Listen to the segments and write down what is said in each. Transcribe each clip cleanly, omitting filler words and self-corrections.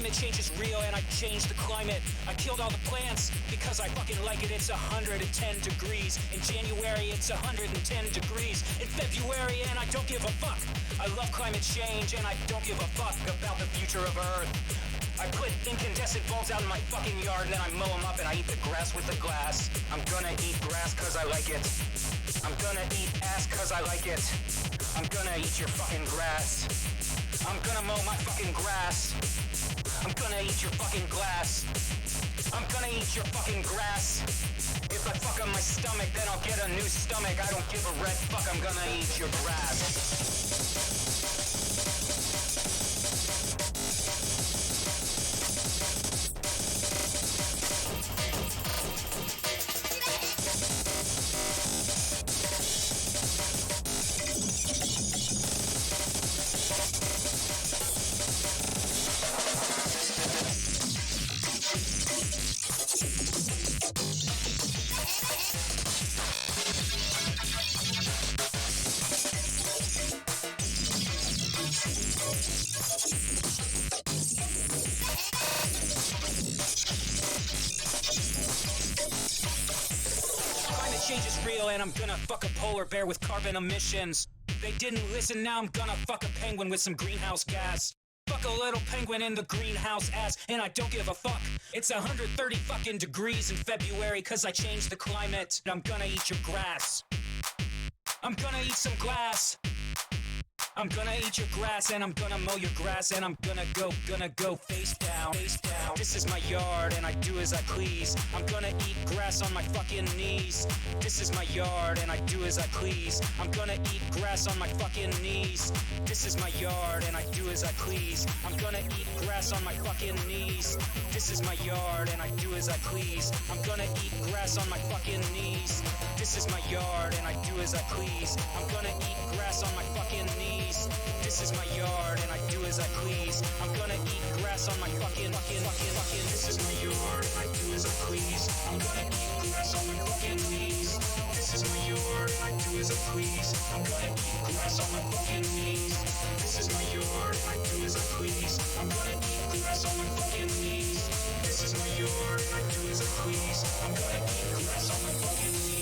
Climate change is real and I changed the climate. I killed all the plants because I fucking like it. It's 110 degrees. In January it's 110 degrees. In February and I don't give a fuck. I love climate change and I don't give a fuck about the future of Earth. I put incandescent bulbs out in my fucking yard, then I mow them up and I eat the grass with the glass. I'm gonna eat grass cause I like it. I'm gonna eat ass cause I like it. I'm gonna eat your fucking grass. I'm gonna mow my fucking grass. I'm gonna eat your fucking glass. I'm gonna eat your fucking grass. If I fuck on my stomach, then I'll get a new stomach. I don't give a red fuck, I'm gonna eat your grass. Change is real and I'm gonna fuck a polar bear with carbon emissions. They didn't listen, now I'm gonna fuck a penguin with some greenhouse gas. Fuck a little penguin in the greenhouse ass, and I don't give a fuck. It's 130 fucking degrees in February cause I changed the climate. I'm gonna eat your grass. I'm gonna eat some glass. I'm gonna eat your grass and I'm gonna mow your grass and I'm gonna go face down, face down. This is my yard and I do as I please. I'm gonna eat grass on my fucking knees. This is my yard and I do as I please. I'm gonna eat grass on my fucking knees. This is my yard and I do as I please. I'm gonna eat grass on my fucking knees. This is my yard and I do as I please. I'm gonna eat grass on my fucking knees. This is my yard and I do as I please. I'm gonna eat grass on my fucking knees. This is my yard and I do as I please. I'm gonna eat grass on my fucking. This is my yard and I do as I please. I'm gonna eat grass on my fucking knees. This is my yard and I do as I please. I'm gonna eat grass on my fucking knees. This is my yard and I do as I please. I'm gonna eat grass on my fucking knees. This is my yard and I do as I please. I'm gonna eat grass on my fucking knees.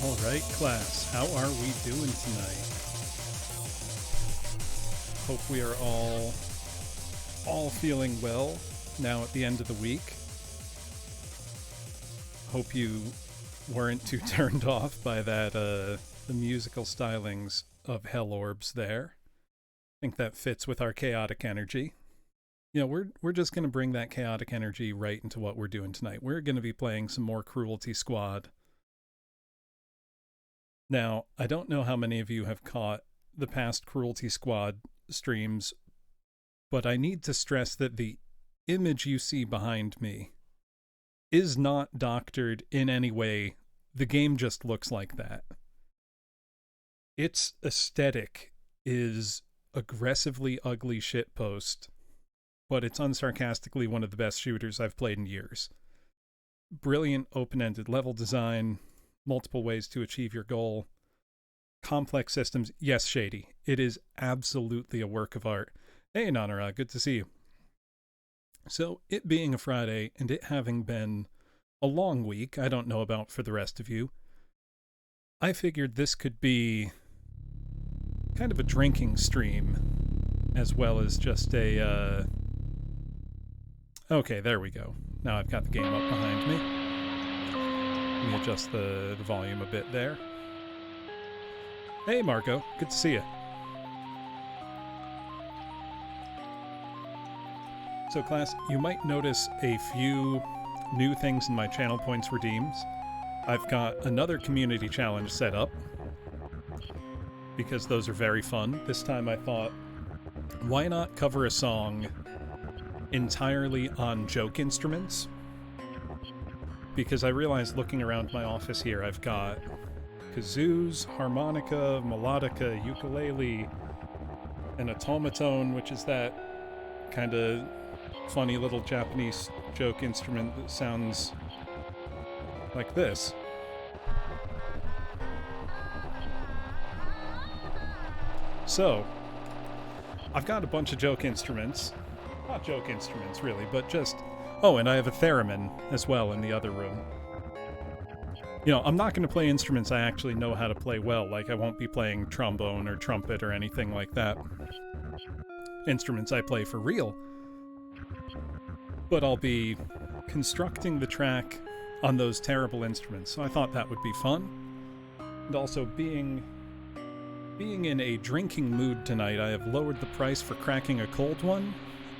All right, class, how are we doing tonight? Hope we are all feeling well now at the end of the week. Hope you weren't too turned off by that the musical stylings of Hell Orbs there. I think that fits with our chaotic energy. You know, we're just going to bring that chaotic energy right into what we're doing tonight. We're going to be playing some more Cruelty Squad. Now, I don't know how many of you have caught the past Cruelty Squad streams, but I need to stress that the image you see behind me is not doctored in any way. The game just looks like that. Its aesthetic is aggressively ugly shitpost, but it's unsarcastically one of the best shooters I've played in years. Brilliant open-ended level design, multiple ways to achieve your goal, complex systems. Yes, Shady, it is absolutely a work of art. Hey, Nanara, good to see you. So, it being a Friday, and it having been a long week, I don't know about for the rest of you, I figured this could be kind of a drinking stream, as well as just a, Okay, there we go. Now I've got the game up behind me. Let me adjust the volume a bit there. Hey, Marco. Good to see you. So, class, you might notice a few new things in my channel points redeems. I've got another community challenge set up because those are very fun. This time I thought, why not cover a song entirely on joke instruments? Because I realized looking around my office here, I've got kazoos, harmonica, melodica, ukulele, an automaton, which is that kind of funny little Japanese joke instrument that sounds like this. So, I've got a bunch of joke instruments. Not joke instruments, really, but just... Oh, and I have a theremin as well in the other room. You know, I'm not going to play instruments I actually know how to play well, like I won't be playing trombone or trumpet or anything like that. Instruments I play for real. But I'll be constructing the track on those terrible instruments, so I thought that would be fun. And also, being in a drinking mood tonight, I have lowered the price for cracking a cold one,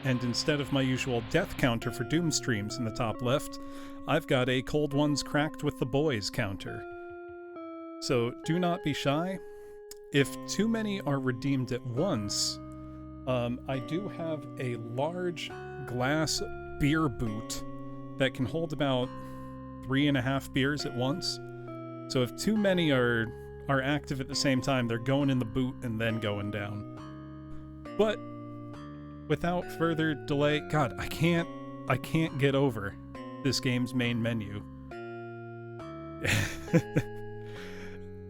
and instead of my usual death counter for Doom streams in the top left, I've got a cold ones cracked with the boys counter. So do not be shy. If too many are redeemed at once, I do have a large glass beer boot that can hold about 3.5 beers at once. So if too many are active at the same time, they're going in the boot and then going down. But without further delay, God, I can't get over this game's main menu.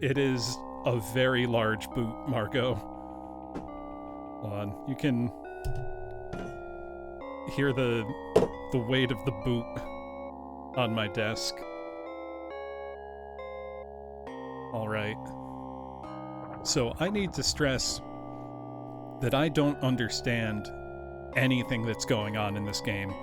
It is a very large boot, Marco. Hold on, you can hear the weight of the boot on my desk. All right. So I need to stress that I don't understand anything that's going on in this game.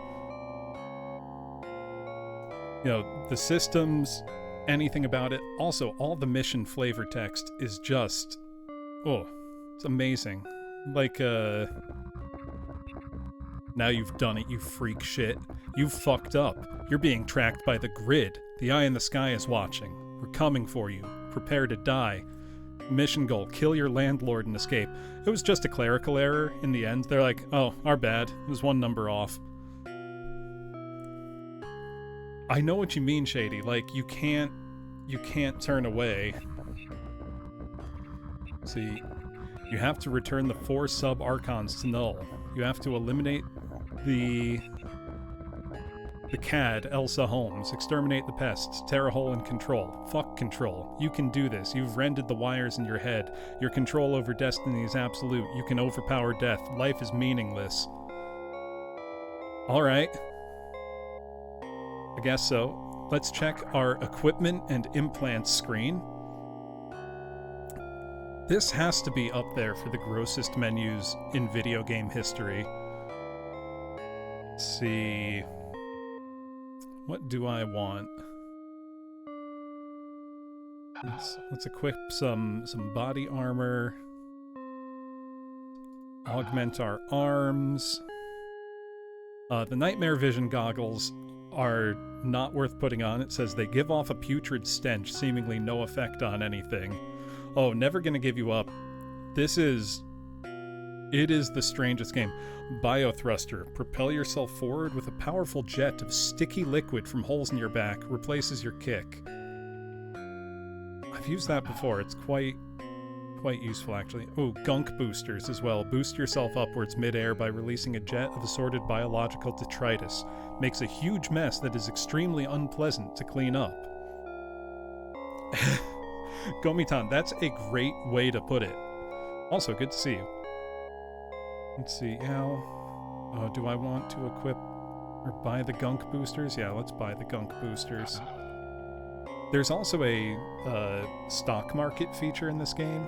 You know, the systems, anything about it. Also, all the mission flavor text is just... Oh, it's amazing. Like, now you've done it, you freak shit. You've fucked up. You're being tracked by the grid. The eye in the sky is watching. We're coming for you. Prepare to die. Mission goal, kill your landlord and escape. It was just a clerical error in the end. They're like, oh, our bad. It was one number off. I know what you mean, Shady. Like, you can't turn away. See, you have to return the 4 sub-archons to null. You have to eliminate the CAD, Elsa Holmes, exterminate the pests, tear a hole in control. Fuck control. You can do this. You've rended the wires in your head. Your control over destiny is absolute. You can overpower death. Life is meaningless. Alright. I guess so. Let's check our equipment and implants screen. This has to be up there for the grossest menus in video game history. Let's see... What do I want? Let's equip some body armor. Augment our arms. The Nightmare Vision goggles are not worth putting on. It says they give off a putrid stench, seemingly no effect on anything. Oh, never gonna give you up. It is the strangest game. Biothruster. Propel yourself forward with a powerful jet of sticky liquid from holes in your back. Replaces your kick. I've used that before. It's quite useful, actually. Oh, gunk boosters as well. Boost yourself upwards midair by releasing a jet of assorted biological detritus. Makes a huge mess that is extremely unpleasant to clean up. Gomitan, that's a great way to put it. Also, good to see you. Let's see, how... do I want to equip or buy the gunk boosters? Yeah, let's buy the gunk boosters. There's also a stock market feature in this game.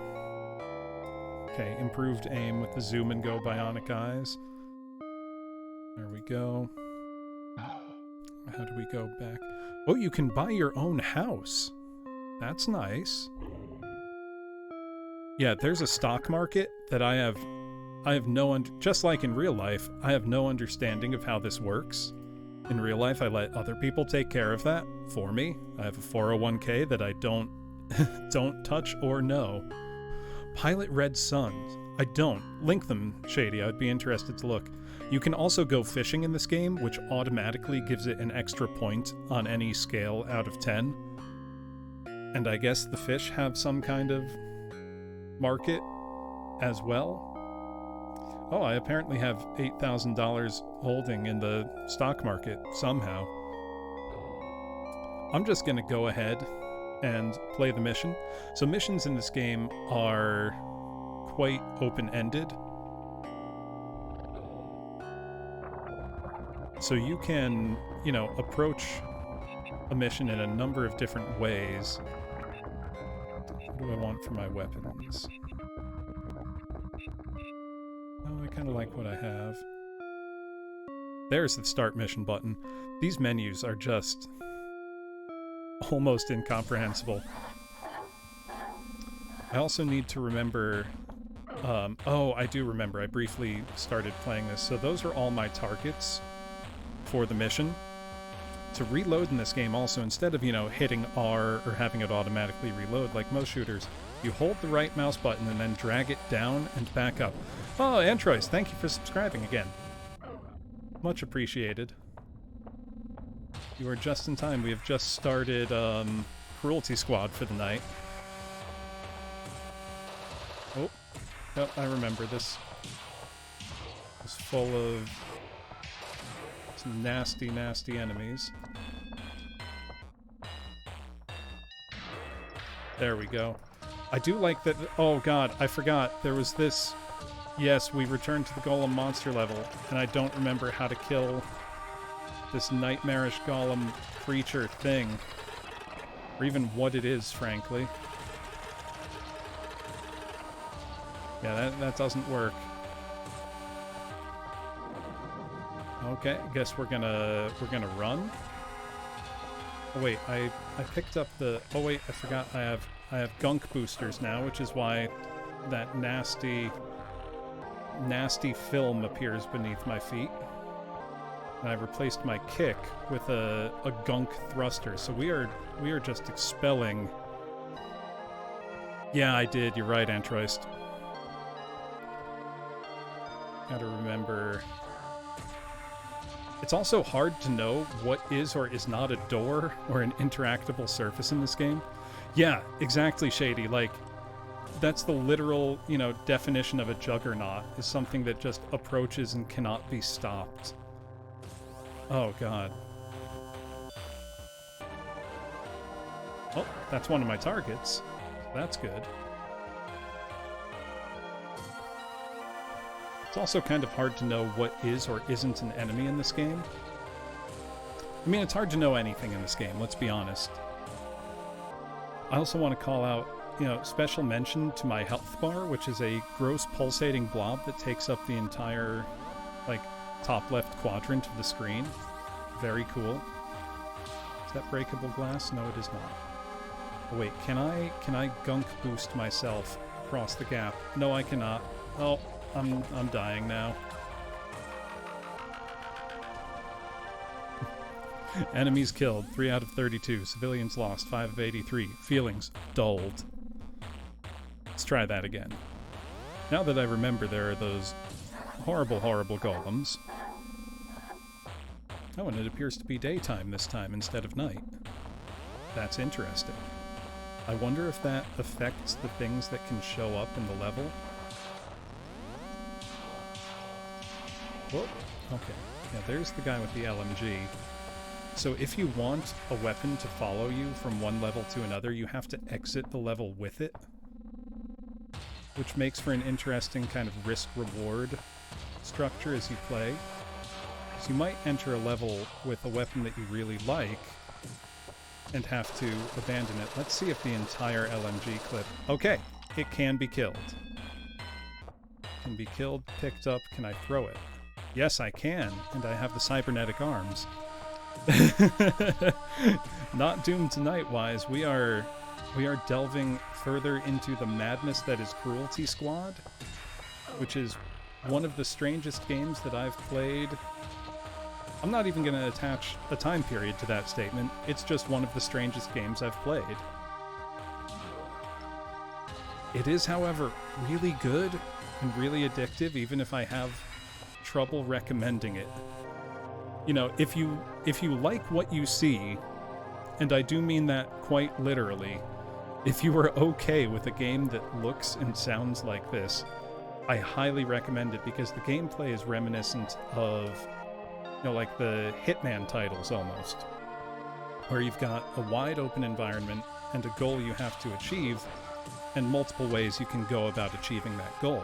Okay, improved aim with the zoom and go bionic eyes. There we go. How do we go back? Oh, you can buy your own house. That's nice. Yeah, there's a stock market that I have no, just like in real life, I have no understanding of how this works. In real life, I let other people take care of that for me. I have a 401k that I don't touch or know. Pilot Red Suns. I don't. Link them, Shady. I'd be interested to look. You can also go fishing in this game, which automatically gives it an extra point on any scale out of 10. And I guess the fish have some kind of market as well. Oh, I apparently have $8,000 holding in the stock market somehow. I'm just going to go ahead and play the mission. So missions in this game are quite open-ended. So you can, approach a mission in a number of different ways. What do I want for my weapons? Oh, I kind of like what I have. There's the start mission button. These menus are just almost incomprehensible. I also need to remember... I do remember. I briefly started playing this. So those are all my targets for the mission. To reload in this game also, instead of, hitting R or having it automatically reload like most shooters, you hold the right mouse button and then drag it down and back up. Oh, Antrois, thank you for subscribing again. Much appreciated. You are just in time. We have just started Cruelty Squad for the night. Oh, yep, I remember this. It's full of some nasty, nasty enemies. There we go. I do like that. Oh god, I forgot. There was this. Yes, we returned to the golem monster level, and I don't remember how to kill this nightmarish golem creature thing. Or even what it is, frankly. Yeah, that doesn't work. Okay, I guess we're gonna run. Oh wait, I picked up the... Oh wait, I forgot I have gunk boosters now, which is why that nasty film appears beneath my feet. And I've replaced my kick with a gunk thruster. So we are just expelling... Yeah, I did. You're right, Antroist. Gotta remember... It's also hard to know what is or is not a door or an interactable surface in this game. Yeah, exactly, Shady. Like, that's the literal, definition of a juggernaut, is something that just approaches and cannot be stopped. Oh, God. Oh, that's one of my targets. That's good. It's also kind of hard to know what is or isn't an enemy in this game. I mean, it's hard to know anything in this game, let's be honest. I also want to call out, special mention to my health bar, which is a gross pulsating blob that takes up the entire, top left quadrant of the screen. Very cool. Is that breakable glass? No, it is not. Oh, wait, can I gunk boost myself across the gap? No, I cannot. Oh. I'm dying now. Enemies killed, 3 out of 32. Civilians lost, 5 of 83. Feelings dulled. Let's try that again. Now that I remember there are those horrible, horrible golems. Oh, and it appears to be daytime this time instead of night. That's interesting. I wonder if that affects the things that can show up in the level. Whoa. Okay. Yeah, there's the guy with the LMG. So if you want a weapon to follow you from one level to another, you have to exit the level with it. Which makes for an interesting kind of risk-reward structure as you play. So you might enter a level with a weapon that you really like and have to abandon it. Let's see if the entire LMG clip... Okay, it can be killed. Can be killed, picked up. Can I throw it? Yes, I can, and I have the cybernetic arms. Not doomed tonight, Wise. We are delving further into the madness that is Cruelty Squad, which is one of the strangest games that I've played. I'm not even going to attach a time period to that statement. It's just one of the strangest games I've played. It is, however, really good and really addictive, even if I have trouble recommending it. You know, if you like what you see, and I do mean that quite literally, if you are okay with a game that looks and sounds like this, I highly recommend it, because the gameplay is reminiscent of, you know, like the Hitman titles almost, where you've got a wide open environment and a goal you have to achieve, and multiple ways you can go about achieving that goal.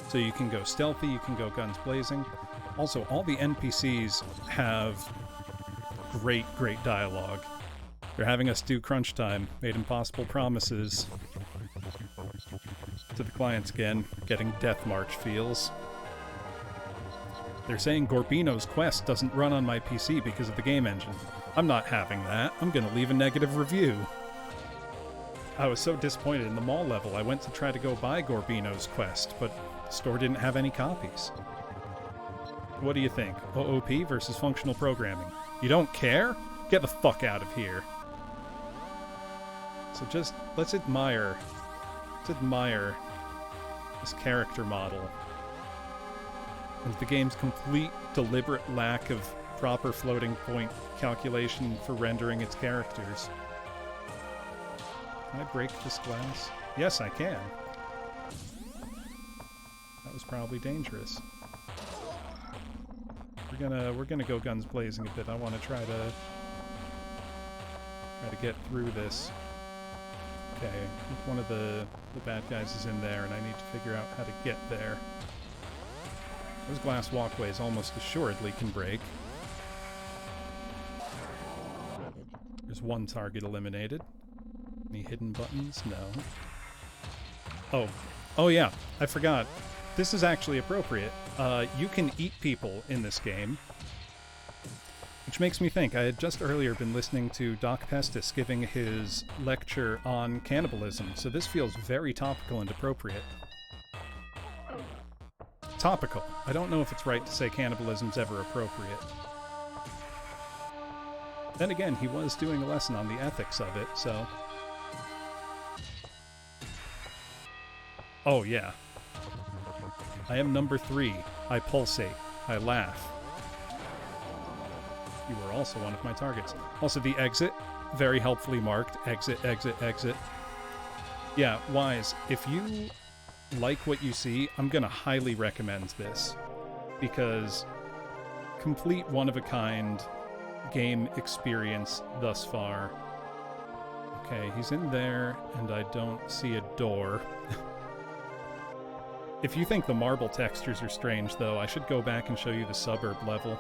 So you can go stealthy, you can go guns blazing. Also, all the NPCs have great dialogue. They're having us do crunch time, made impossible promises to the clients again, getting Death March feels. They're saying Gorbino's quest doesn't run on my PC because of the game engine. I'm not having that. I'm gonna leave a negative review. I was so disappointed in the mall level. I went to try to go buy Gorbino's quest, but the store didn't have any copies. What do you think? OOP versus functional programming? You don't care? Get the fuck out of here. So just, let's admire this character model and the game's complete deliberate lack of proper floating point calculation for rendering its characters. Can I break this glass? Yes, I can. That was probably dangerous. We're gonna go guns blazing a bit. I want to try to get through this. Okay, one of the bad guys is in there, and I need to figure out how to get there. Those glass walkways almost assuredly can break. There's one target eliminated. Any hidden buttons? No. Oh yeah, I forgot. This is actually appropriate. You can eat people in this game. Which makes me think, I had just earlier been listening to Doc Pestis giving his lecture on cannibalism, so this feels very topical and appropriate. Topical. I don't know if it's right to say cannibalism's ever appropriate. Then again, he was doing a lesson on the ethics of it, so... Oh, yeah. I am number 3. I pulsate. I laugh. You were also one of my targets. Also, the exit, very helpfully marked. Exit, exit, exit. Yeah, Wise, if you like what you see, I'm gonna highly recommend this. Because complete one-of-a-kind game experience thus far. Okay, he's in there, and I don't see a door. If you think the marble textures are strange, though, I should go back and show you the suburb level.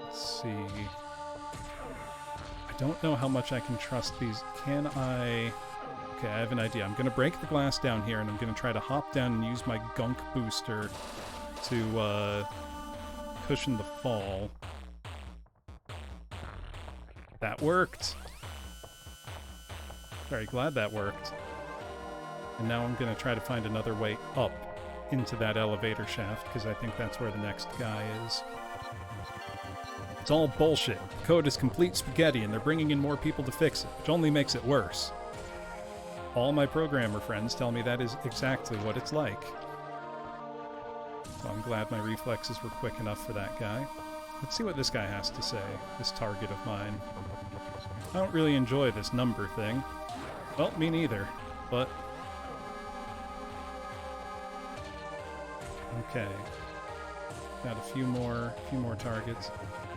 Let's see. I don't know how much I can trust these. Can I... Okay, I have an idea. I'm going to break the glass down here, and I'm going to try to hop down and use my gunk booster to cushion the fall. That worked! Very glad that worked. And now I'm going to try to find another way up into that elevator shaft, because I think that's where the next guy is. It's all bullshit. The code is complete spaghetti, and they're bringing in more people to fix it, which only makes it worse. All my programmer friends tell me that is exactly what it's like. So I'm glad my reflexes were quick enough for that guy. Let's see what this guy has to say, this target of mine. I don't really enjoy this number thing. Well, me neither, but... Okay. Got a few more targets.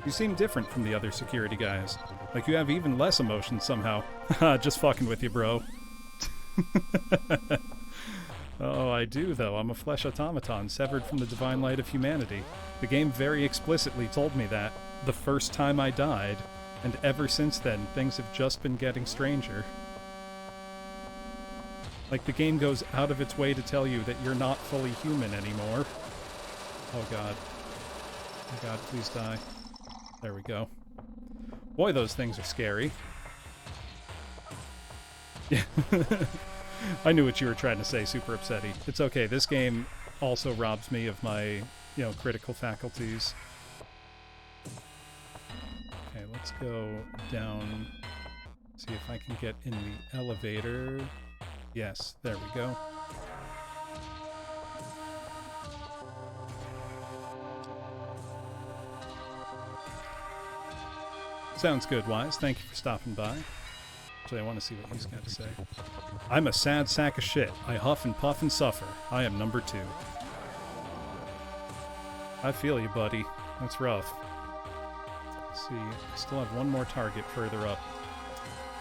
You seem different from the other security guys. Like you have even less emotion somehow. Haha, just fucking with you, bro. Oh, I do, though. I'm a flesh automaton, severed from the divine light of humanity. The game very explicitly told me that the first time I died, and ever since then, things have just been getting stranger. Like, the game goes out of its way to tell you that you're not fully human anymore. Oh god. Oh god, please die. There we go. Boy, those things are scary. Yeah. I knew what you were trying to say, Super Upsetty. It's okay. This game also robs me of my, you know, critical faculties. Okay, let's go down. See if I can get in the elevator. Yes, there we go. Sounds good, Wise. Thank you for stopping by. Actually, I want to see what he's got to say. I'm a sad sack of shit. I huff and puff and suffer. I am number 2. I feel you, buddy. That's rough. Let's see. I still have one more target further up.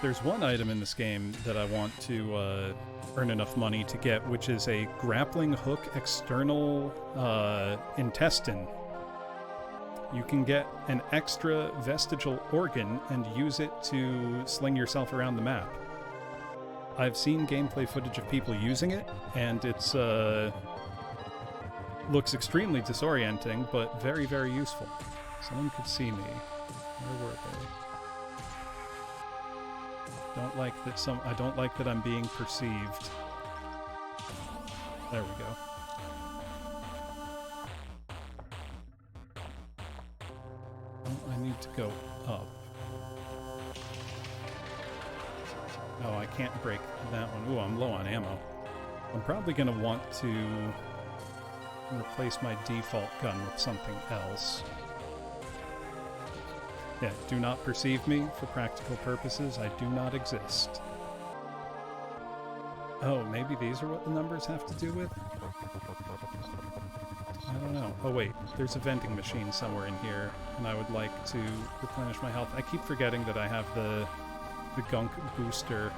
There's one item in this game that I want to earn enough money to get, which is a grappling hook external intestine. You can get an extra vestigial organ and use it to sling yourself around the map. I've seen gameplay footage of people using it, and it's looks extremely disorienting, but very, very useful. Someone could see me. Where were they? I don't like that I'm being perceived. There we go. Oh, I need to go up. Oh, I can't break that one. Ooh, I'm low on ammo. I'm probably going to want to replace my default gun with something else. Yeah, do not perceive me for practical purposes. I do not exist. Oh, maybe these are what the numbers have to do with? I don't know. Oh wait, there's a vending machine somewhere in here, and I would like to replenish my health. I keep forgetting that I have the gunk booster.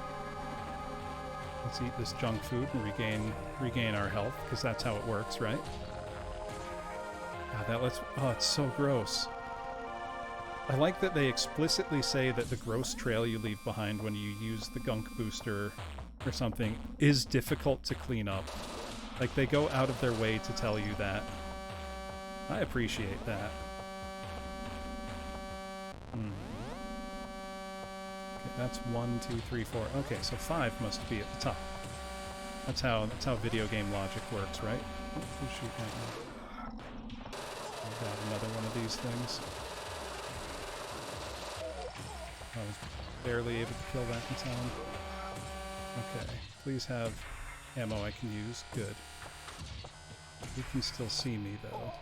Let's eat this junk food and regain our health, because that's how it works, right? God, oh, it's so gross. I like that they explicitly say that the gross trail you leave behind when you use the gunk booster or something is difficult to clean up. Like, they go out of their way to tell you that. I appreciate that. Okay, that's 1, 2, 3, 4. Okay, so 5 must be at the top. That's how video game logic works, right? Oh, who's shooting at me? I got another one of these things. I was barely able to kill that in time. Okay, please have ammo I can use. Good. You can still see me, though.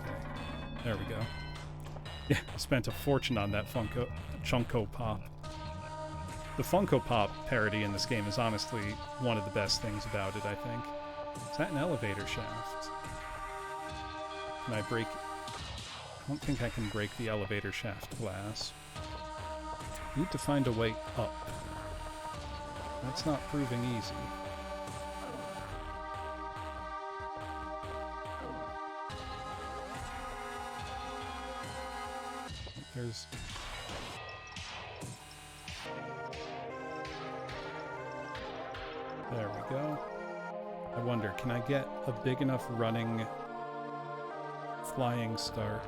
Okay, there we go. Yeah, I spent a fortune on that Funko Pop. The Funko Pop parody in this game is honestly one of the best things about it, I think. Is that an elevator shaft? Can I break... I don't think I can break the elevator shaft glass. Need to find a way up. That's not proving easy. There's... There we go. I wonder, can I get a big enough running flying start?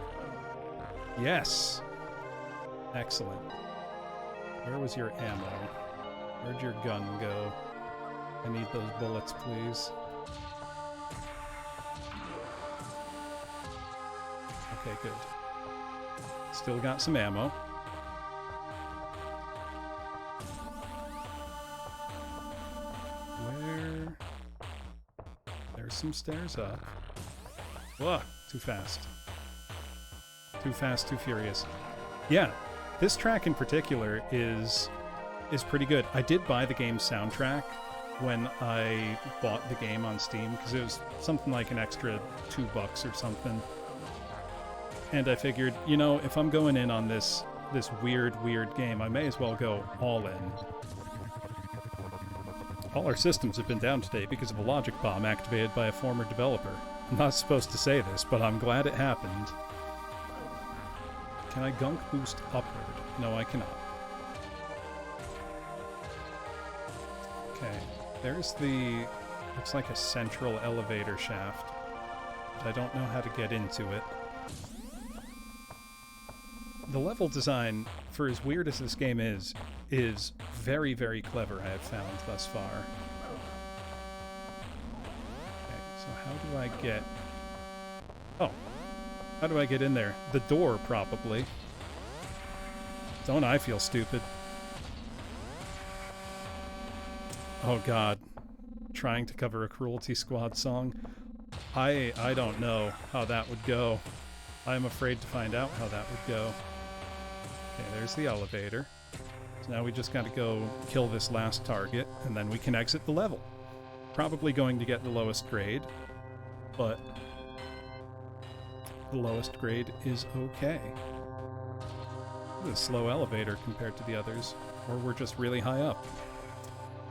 Yes! Excellent. Where was your ammo? Where'd your gun go? I need those bullets, please. Okay, good. Still got some ammo. Where? There's some stairs up. Whoa, too fast. Too fast, too furious. Yeah, this track in particular is pretty good. I did buy the game's soundtrack when I bought the game on Steam, because it was something like an extra $2 or something. And I figured, you know, if I'm going in on this weird game, I may as well go all in. All our systems have been down today because of a logic bomb activated by a former developer. I'm not supposed to say this, but I'm glad it happened. Can I gunk boost upward? No, I cannot. Okay, there's the... looks like a central elevator shaft, but I don't know how to get into it. The level design, for as weird as this game is very, very clever, I have found thus far. Okay, so how do I get... Oh, how do I get in there? The door, probably. Don't I feel stupid? Oh god. Trying to cover a Cruelty Squad song. I don't know how that would go. I'm afraid to find out how that would go. Okay, there's the elevator. So now we just gotta go kill this last target, and then we can exit the level. Probably going to get the lowest grade, but the lowest grade is okay. This is a slow elevator compared to the others, or we're just really high up.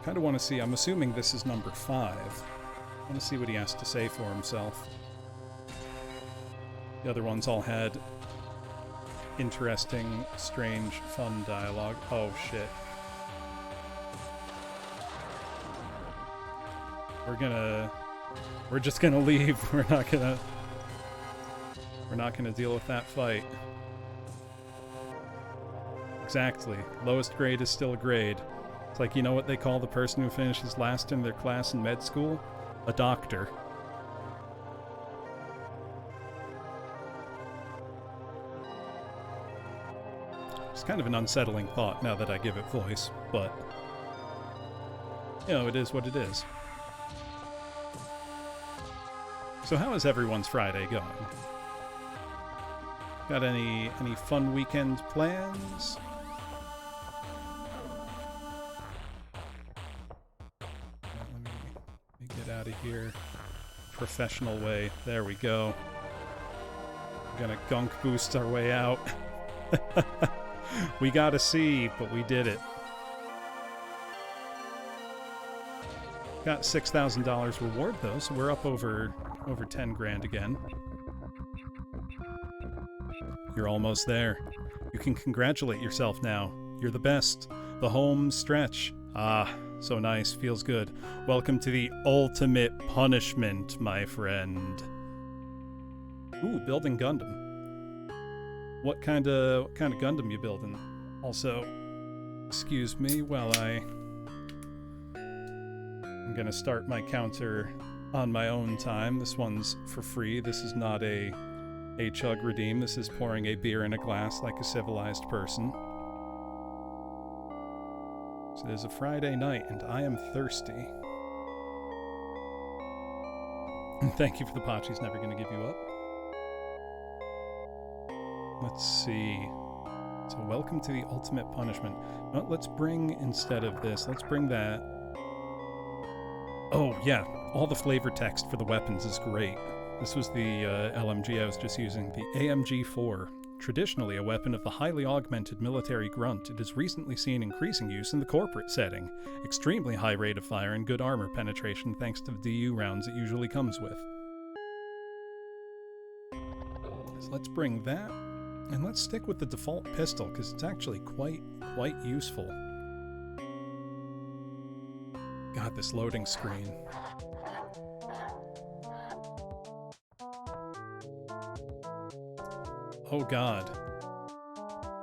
Kind of want to see, I'm assuming this is number 5. I want to see what he has to say for himself. The other ones all had interesting, strange, fun dialogue. Oh shit. We're just gonna leave. We're not gonna deal with that fight. Exactly. Lowest grade is still a grade. It's like, you know what they call the person who finishes last in their class in med school? A doctor. It's kind of an unsettling thought now that I give it voice, but you know, it is what it is. So how is everyone's Friday going? Got any fun weekend plans? Let me get out of here. Professional way. There we go. We're gonna gunk boost our way out. We got a C, but we did it. Got $6,000 reward though, so we're up over 10 grand again. You're almost there. You can congratulate yourself now. You're the best. The home stretch. Ah, so nice. Feels good. Welcome to the ultimate punishment, my friend. Ooh, building Gundam. What kind of Gundam you building? Also, excuse me while I'm gonna start my counter on my own time. This one's for free. This is not a chug redeem. This is pouring a beer in a glass like a civilized person. So it is a Friday night, and I am thirsty. Thank you for the pot. She's never gonna give you up. Let's see. So welcome to the ultimate punishment. No, let's bring, instead of this, let's bring that. Oh, yeah. All the flavor text for the weapons is great. This was the LMG I was just using, the AMG-4. Traditionally a weapon of the highly augmented military grunt, it has recently seen increasing use in the corporate setting. Extremely high rate of fire and good armor penetration thanks to the DU rounds it usually comes with. So let's bring that. And let's stick with the default pistol, because it's actually quite useful. God, this loading screen. Oh god.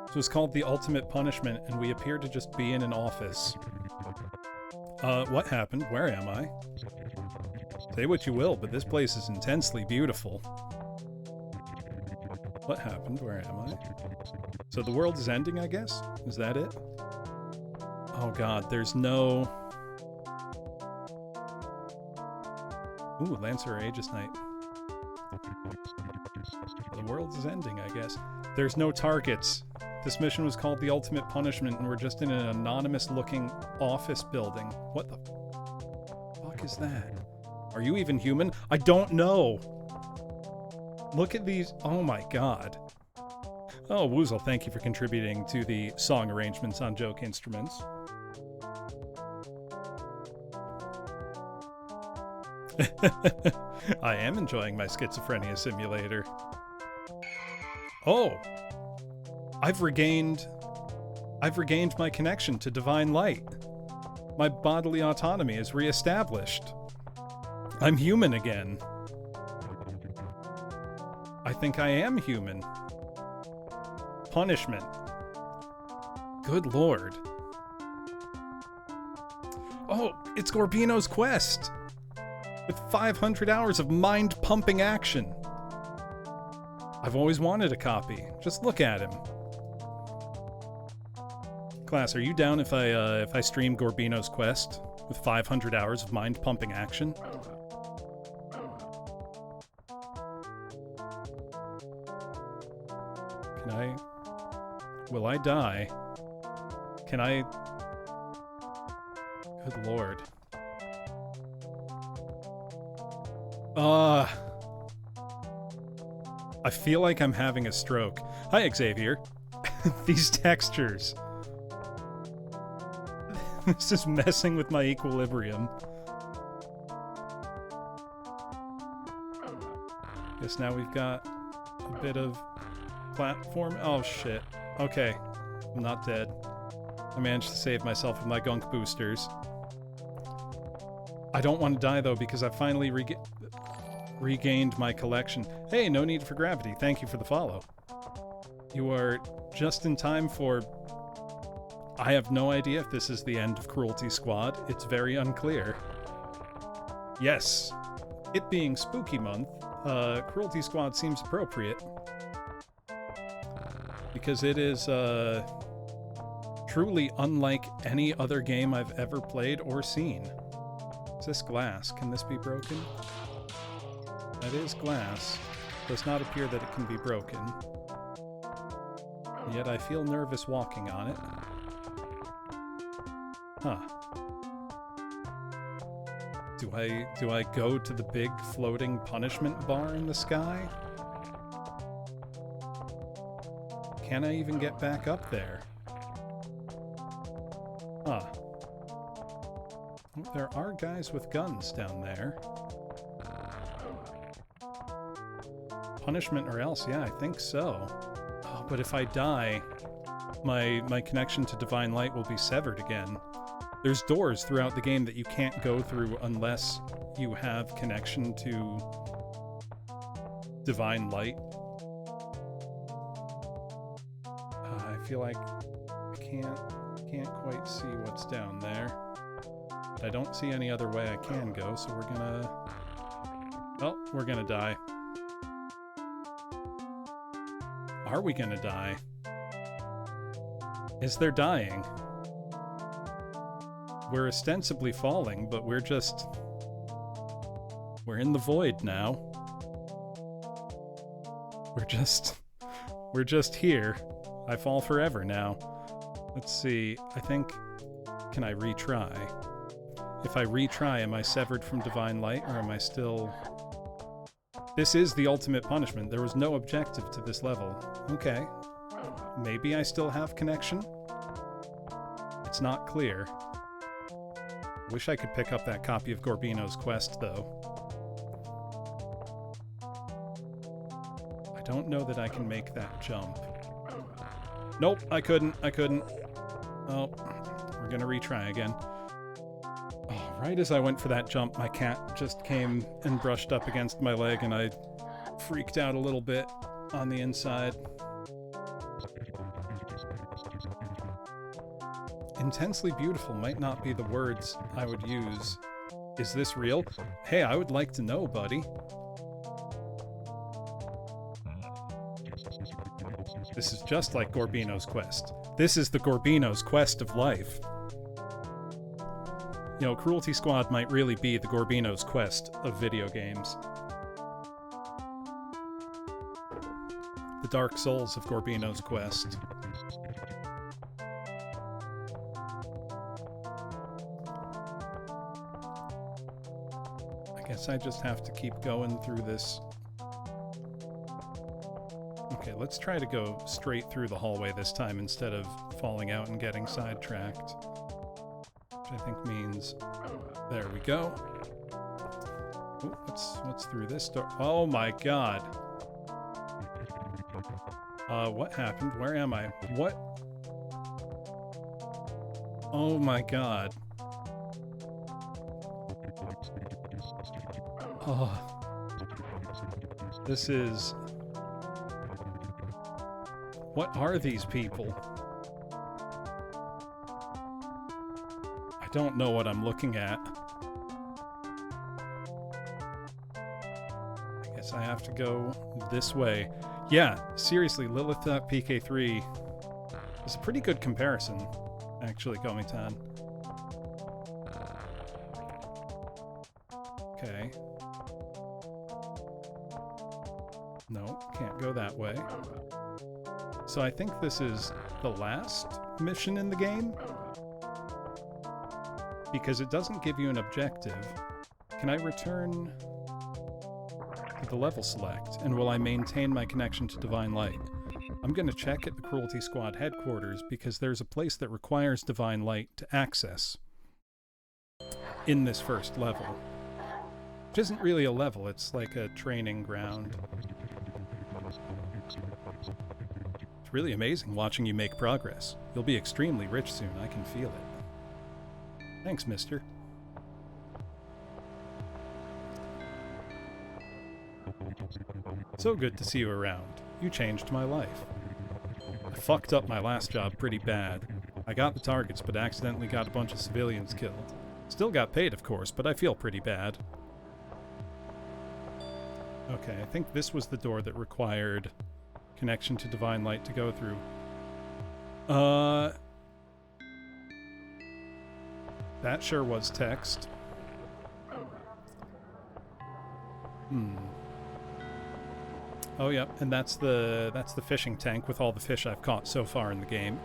This was called the ultimate punishment, and we appear to just be in an office. What happened? Where am I? Say what you will, but this place is intensely beautiful. What happened? Where am I? So the world is ending, I guess? Is that it? Oh god, there's no... Ooh, Lancer Aegis Knight. The world is ending, I guess. There's no targets. This mission was called the Ultimate Punishment, and we're just in an anonymous-looking office building. What the fuck is that? Are you even human? I don't know! Look at these. Oh my god. Oh, Woozle, thank you for contributing to the song arrangements on Joke Instruments. I am enjoying my schizophrenia simulator. Oh! I've regained my connection to divine light. My bodily autonomy is reestablished. I'm human again. I think I am human. punishment. Good lord. Oh, it's Gorbino's quest! With 500 hours of mind-pumping action. I've always wanted a copy. Just look at him. Class, are you down if I stream Gorbino's quest with 500 hours of mind-pumping action? Can I... Will I die? Can I... Good lord. I feel like I'm having a stroke. Hi, Xavier. These textures. This is messing with my equilibrium. Guess now we've got a bit of platform. Oh, shit. Okay. I'm not dead. I managed to save myself with my gunk boosters. I don't want to die, though, because I finally regained my collection. Hey, no need for gravity. Thank you for the follow. You are just in time for... I have no idea if this is the end of Cruelty Squad. It's very unclear. Yes. It being spooky month, Cruelty Squad seems appropriate. Because it is, truly unlike any other game I've ever played or seen. Is this glass? Can this be broken? That is glass. Does not appear that it can be broken. Yet I feel nervous walking on it. Huh. Do I go to the big floating punishment bar in the sky? Can I even get back up there? Huh. There are guys with guns down there. Punishment or else, yeah, I think so. Oh, but if I die, my connection to Divine Light will be severed again. There's doors throughout the game that you can't go through unless you have connection to Divine Light. I feel like I can't quite see what's down there. But I don't see any other way I can go, so we're gonna... Well, we're gonna die. Are we gonna die? Is there dying? We're ostensibly falling, but we're in the void now. We're just here. I fall forever now. Let's see, I think... Can I retry? If I retry, am I severed from Divine Light, or am I still... This is the ultimate punishment. There was no objective to this level. Okay. Maybe I still have connection? It's not clear. Wish I could pick up that copy of Gorbino's quest, though. I don't know that I can make that jump. Nope, I couldn't. Oh, we're gonna retry again. Oh, right as I went for that jump, my cat just came and brushed up against my leg, and I freaked out a little bit on the inside. Intensely beautiful might not be the words I would use. Is this real? Hey, I would like to know, buddy. This is just like Gorbino's quest. This is the Gorbino's quest of life. You know, Cruelty Squad might really be the Gorbino's quest of video games. The Dark Souls of Gorbino's quest. I guess I just have to keep going through this. Okay, let's try to go straight through the hallway this time instead of falling out and getting sidetracked. Which I think means... There we go. Oh, what's through this door? Oh my god. What happened? Where am I? What? Oh my god. Oh. This is... What are these people? I don't know what I'm looking at. I guess I have to go this way. Yeah, seriously, Lilith.pk3 is a pretty good comparison, actually, Komitan. Okay. No, can't go that way. So I think this is the last mission in the game, because it doesn't give you an objective. Can I return to the level select, and will I maintain my connection to Divine Light? I'm going to check at the Cruelty Squad headquarters, because there's a place that requires Divine Light to access in this first level. Which isn't really a level, it's like a training ground. It's really amazing watching you make progress. You'll be extremely rich soon, I can feel it. Thanks, mister. So good to see you around. You changed my life. I fucked up my last job pretty bad. I got the targets, but accidentally got a bunch of civilians killed. Still got paid, of course, but I feel pretty bad. Okay, I think this was the door that required connection to Divine Light to go through. That sure was text. Oh yeah, and that's the fishing tank with all the fish I've caught so far in the game.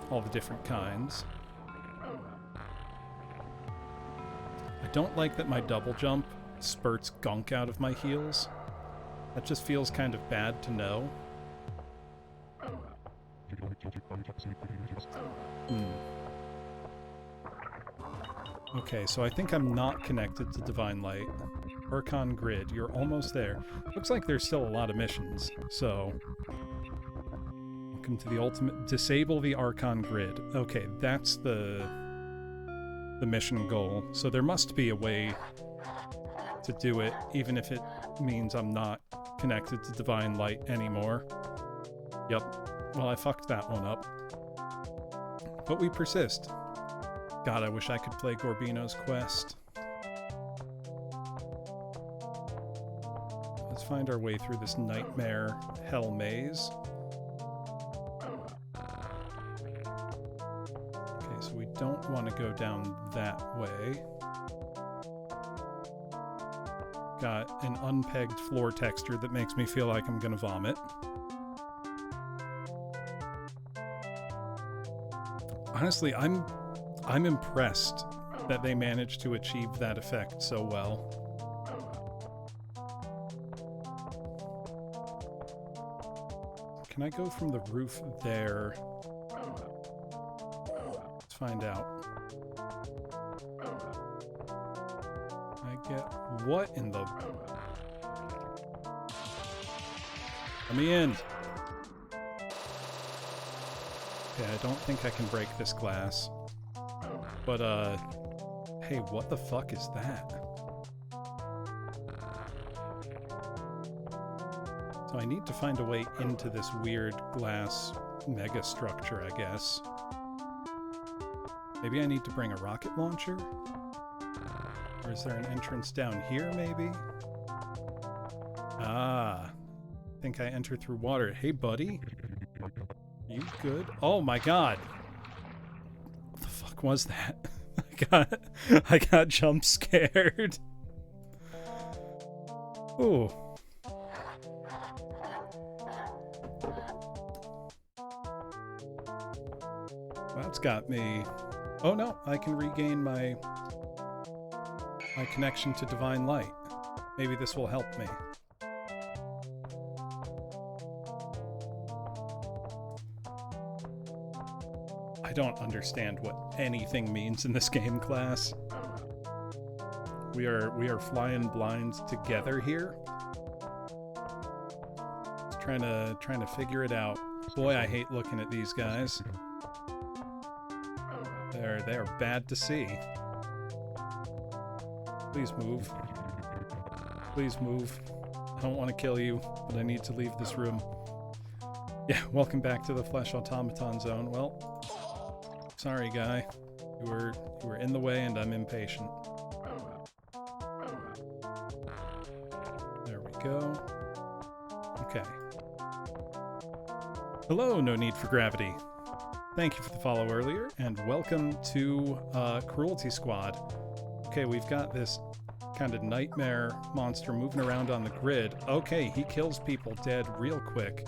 All the different kinds. I don't like that my double jump spurts gunk out of my heels. That just feels kind of bad to know. Okay, so I think I'm not connected to Divine Light. Archon Grid, you're almost there. Looks like there's still a lot of missions, so... Welcome to the ultimate... Disable the Archon Grid. Okay, that's the mission goal. So there must be a way to do it, even if it means I'm not connected to Divine Light anymore. Yep. Well, I fucked that one up. But we persist. God, I wish I could play Gorbino's Quest. Let's find our way through this nightmare hell maze. Okay, so we don't want to go down that way. Got an unpegged floor texture that makes me feel like I'm gonna vomit. Honestly, I'm impressed that they managed to achieve that effect so well. Can I go from the roof there? Let's find out. What in the... Let me in! Okay, I don't think I can break this glass. But, hey, what the fuck is that? So I need to find a way into this weird glass mega structure, I guess. Maybe I need to bring a rocket launcher? Or is there an entrance down here, maybe? Ah. I think I enter through water. Hey, buddy. You good? Oh my god. What the fuck was that? I got jump scared. Ooh. That's got me. Oh no, I can regain my connection to Divine Light. Maybe this will help me. I don't understand what anything means in this game, class. We are flying blind together here. Just trying to figure it out. Boy, I hate looking at these guys. They are bad to see. Please move. Please move. I don't want to kill you, but I need to leave this room. Yeah, welcome back to the Flesh Automaton Zone. Well, sorry, guy. You were in the way, and I'm impatient. There we go. Okay. Hello, No Need for Gravity. Thank you for the follow earlier, and welcome to Cruelty Squad. Okay, we've got this kind of nightmare monster moving around on the grid. Okay, he kills people dead real quick.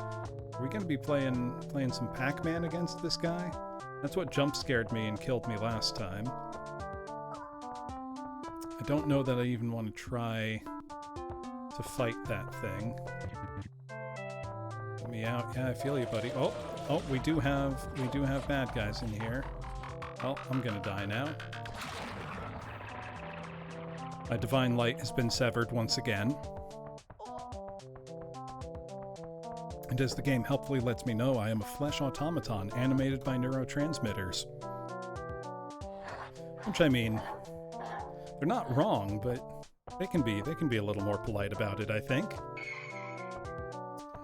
Are we going to be playing some Pac-Man against this guy? That's what jump scared me and killed me last time. I don't know that I even want to try to fight that thing. Let me out. Yeah, I feel you, buddy. Oh, we do have bad guys in here. Well, I'm gonna die now. My divine light has been severed once again. And as the game helpfully lets me know, I am a flesh automaton animated by neurotransmitters. Which, I mean, they're not wrong, but they can be a little more polite about it, I think.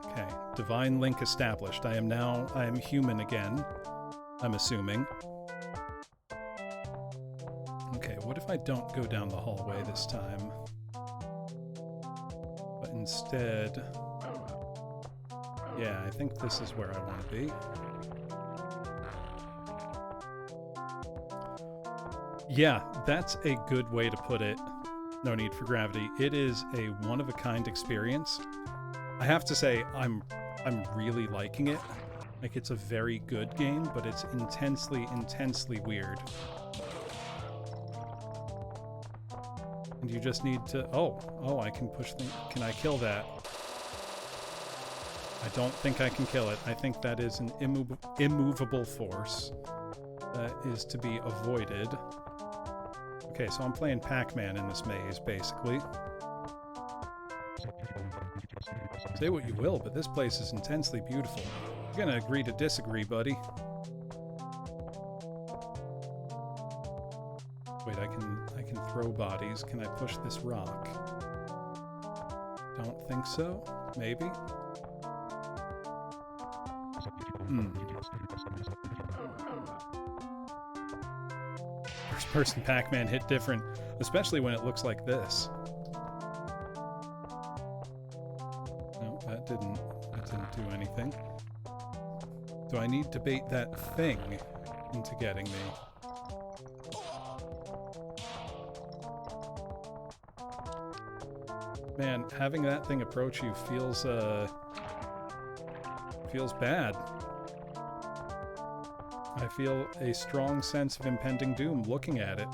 Okay, divine link established. I am human again, I'm assuming. Okay, what if I don't go down the hallway this time? But instead... Yeah, I think this is where I want to be. Yeah, that's a good way to put it. No Need for Gravity. It is a one-of-a-kind experience. I have to say, I'm really liking it. Like, it's a very good game, but it's intensely weird. And you just need to... Oh, I can push things. Can I kill that? I don't think I can kill it. I think that is an immovable force that is to be avoided. Okay, so I'm playing Pac-Man in this maze, basically. Say what you will, but this place is intensely beautiful. You're gonna agree to disagree, buddy. Wait, I can throw bodies. Can I push this rock? Don't think so. Maybe? First person Pac-Man hit different, especially when it looks like this. No, that didn't do anything. Do I need to bait that thing into getting me? Man, having that thing approach you feels bad. I feel a strong sense of impending doom looking at it.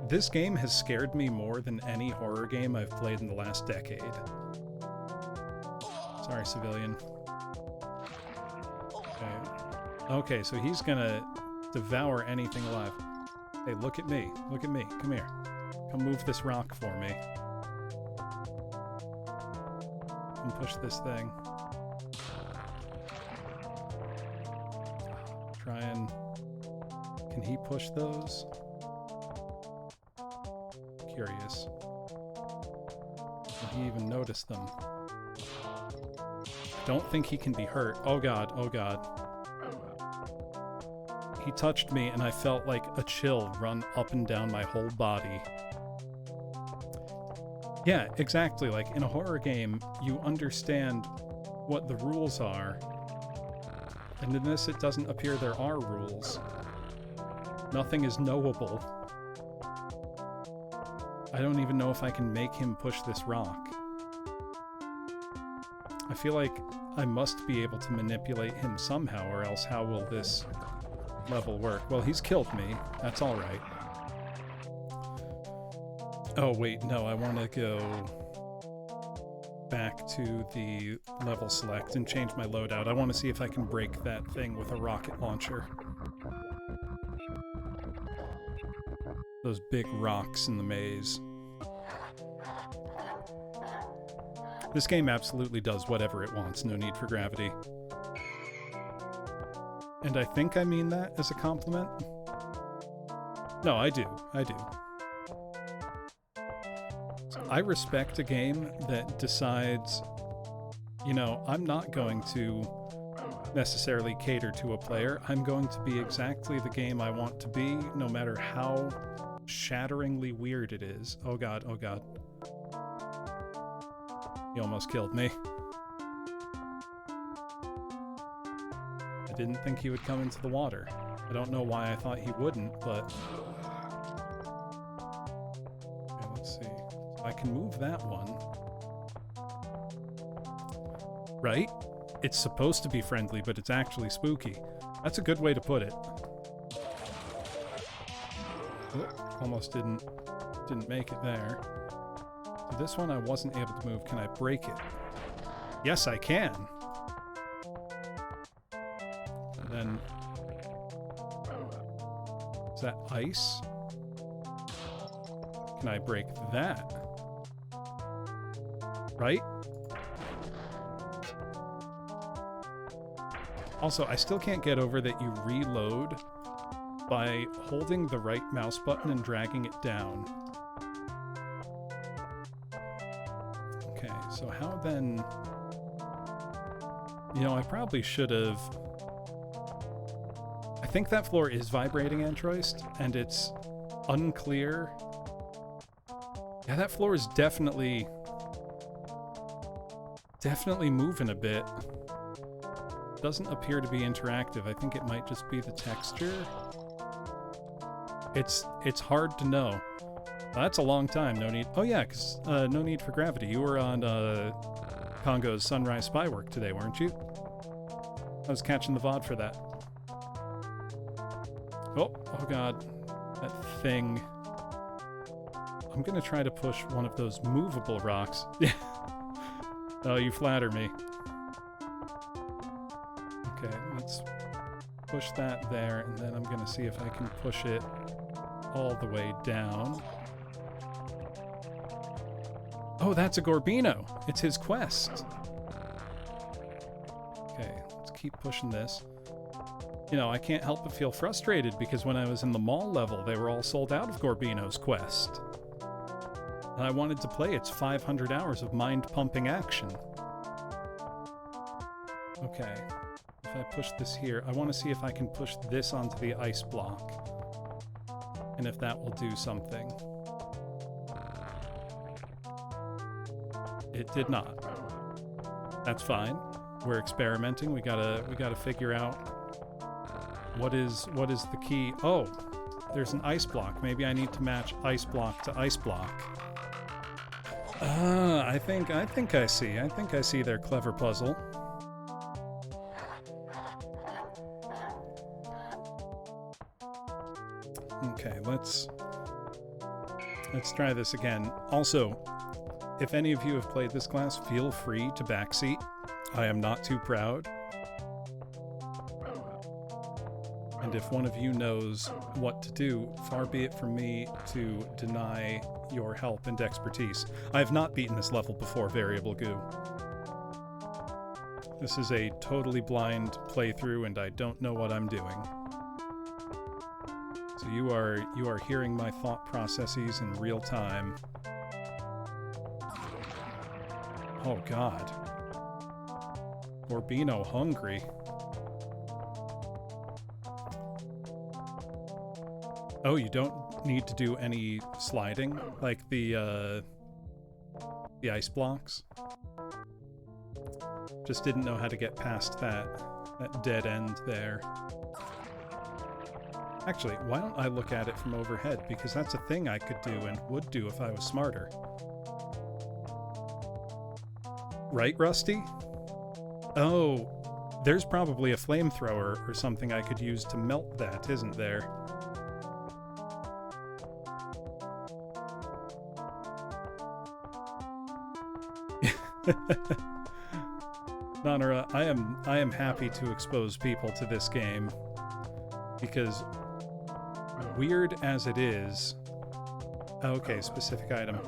This game has scared me more than any horror game I've played in the last decade. Sorry, civilian. Okay, so he's gonna devour anything alive. Hey, look at me. Look at me. Come here. Come move this rock for me. And push this thing. Try and... Can he push those? Curious. Did he even notice them? Don't think he can be hurt. Oh god, oh god. He touched me and I felt like a chill run up and down my whole body. Yeah, exactly. Like, in a horror game, you understand what the rules are. And in this, it doesn't appear there are rules. Nothing is knowable. I don't even know if I can make him push this rock. I feel like I must be able to manipulate him somehow, or else how will this level work? Well, he's killed me. That's alright. Oh, wait, no, I want to go back to the level select and change my loadout. I want to see if I can break that thing with a rocket launcher. Those big rocks in the maze. This game absolutely does whatever it wants, no need for gravity. And I think I mean that as a compliment. No, I do. I respect a game that decides, you know, I'm not going to necessarily cater to a player. I'm going to be exactly the game I want to be, no matter how shatteringly weird it is. Oh god, oh god. He almost killed me. I didn't think he would come into the water. I don't know why I thought he wouldn't, but... Okay, let's see. I can move that one. Right? It's supposed to be friendly, but it's actually spooky. That's a good way to put it. Oh, almost didn't make it there. So this one I wasn't able to move. Can I break it? Yes, I can. And then... Is that ice? Can I break that? Right? Also, I still can't get over that you reload by holding the right mouse button and dragging it down. Okay, so how then... You know, I probably should have... I think that floor is vibrating Antroist, and it's unclear. Yeah, that floor is definitely moving a bit. Doesn't appear to be interactive. I think it might just be the texture. It's hard to know. That's a long time. No need. Oh yeah, because no need for gravity. You were on Congo's Sunrise Spy Work today, weren't you? I was catching the VOD for that. Oh god, that thing. I'm gonna try to push one of those movable rocks. Yeah. Oh, you flatter me. Okay, let's push that there, and then I'm gonna see if I can push it all the way down. Oh, that's a Gorbino! It's his quest! Okay, let's keep pushing this. You know, I can't help but feel frustrated because when I was in the mall level, they were all sold out of Gorbino's quest. And I wanted to play its 500 hours of mind-pumping action. Okay. If I push this here, I want to see if I can push this onto the ice block. And if that will do something. It did not. That's fine. We're experimenting. We gotta figure out what is the key. Oh, there's an ice block. Maybe I need to match ice block to ice block. I think I see. I think I see their clever puzzle. Okay, let's try this again. Also, if any of you have played this class, feel free to backseat. I am not too proud. And if one of you knows what to do, far be it from me to deny your help and expertise. I have not beaten this level before, Variable Goo. This is a totally blind playthrough, and I don't know what I'm doing. So you are hearing my thought processes in real time. Oh god. Gorbino hungry. Oh, you don't need to do any sliding like the ice blocks? Just didn't know how to get past that dead end there. Actually, why don't I look at it from overhead? Because that's a thing I could do and would do if I was smarter. Right, Rusty? Oh, there's probably a flamethrower or something I could use to melt that, isn't there? Nanara, I am happy to expose people to this game because weird as it is... Okay, specific item.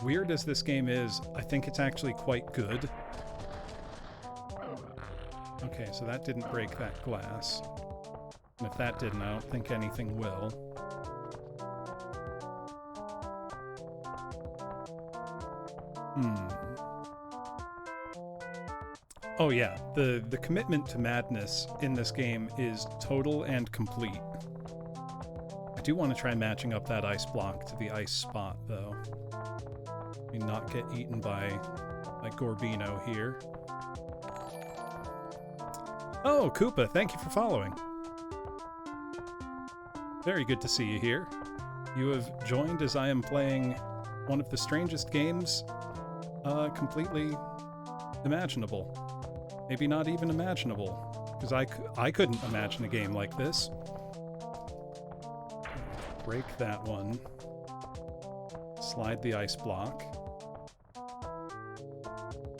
Weird as this game is, I think it's actually quite good. Okay, so that didn't break that glass. And if that didn't, I don't think anything will. Oh yeah, the commitment to madness in this game is total and complete. I do want to try matching up that ice block to the ice spot, though. I mean, not get eaten by Gorbino here. Oh, Koopa, thank you for following. Very good to see you here. You have joined as I am playing one of the strangest games completely imaginable. Maybe not even imaginable, because I couldn't imagine a game like this. Break that one. Slide the ice block.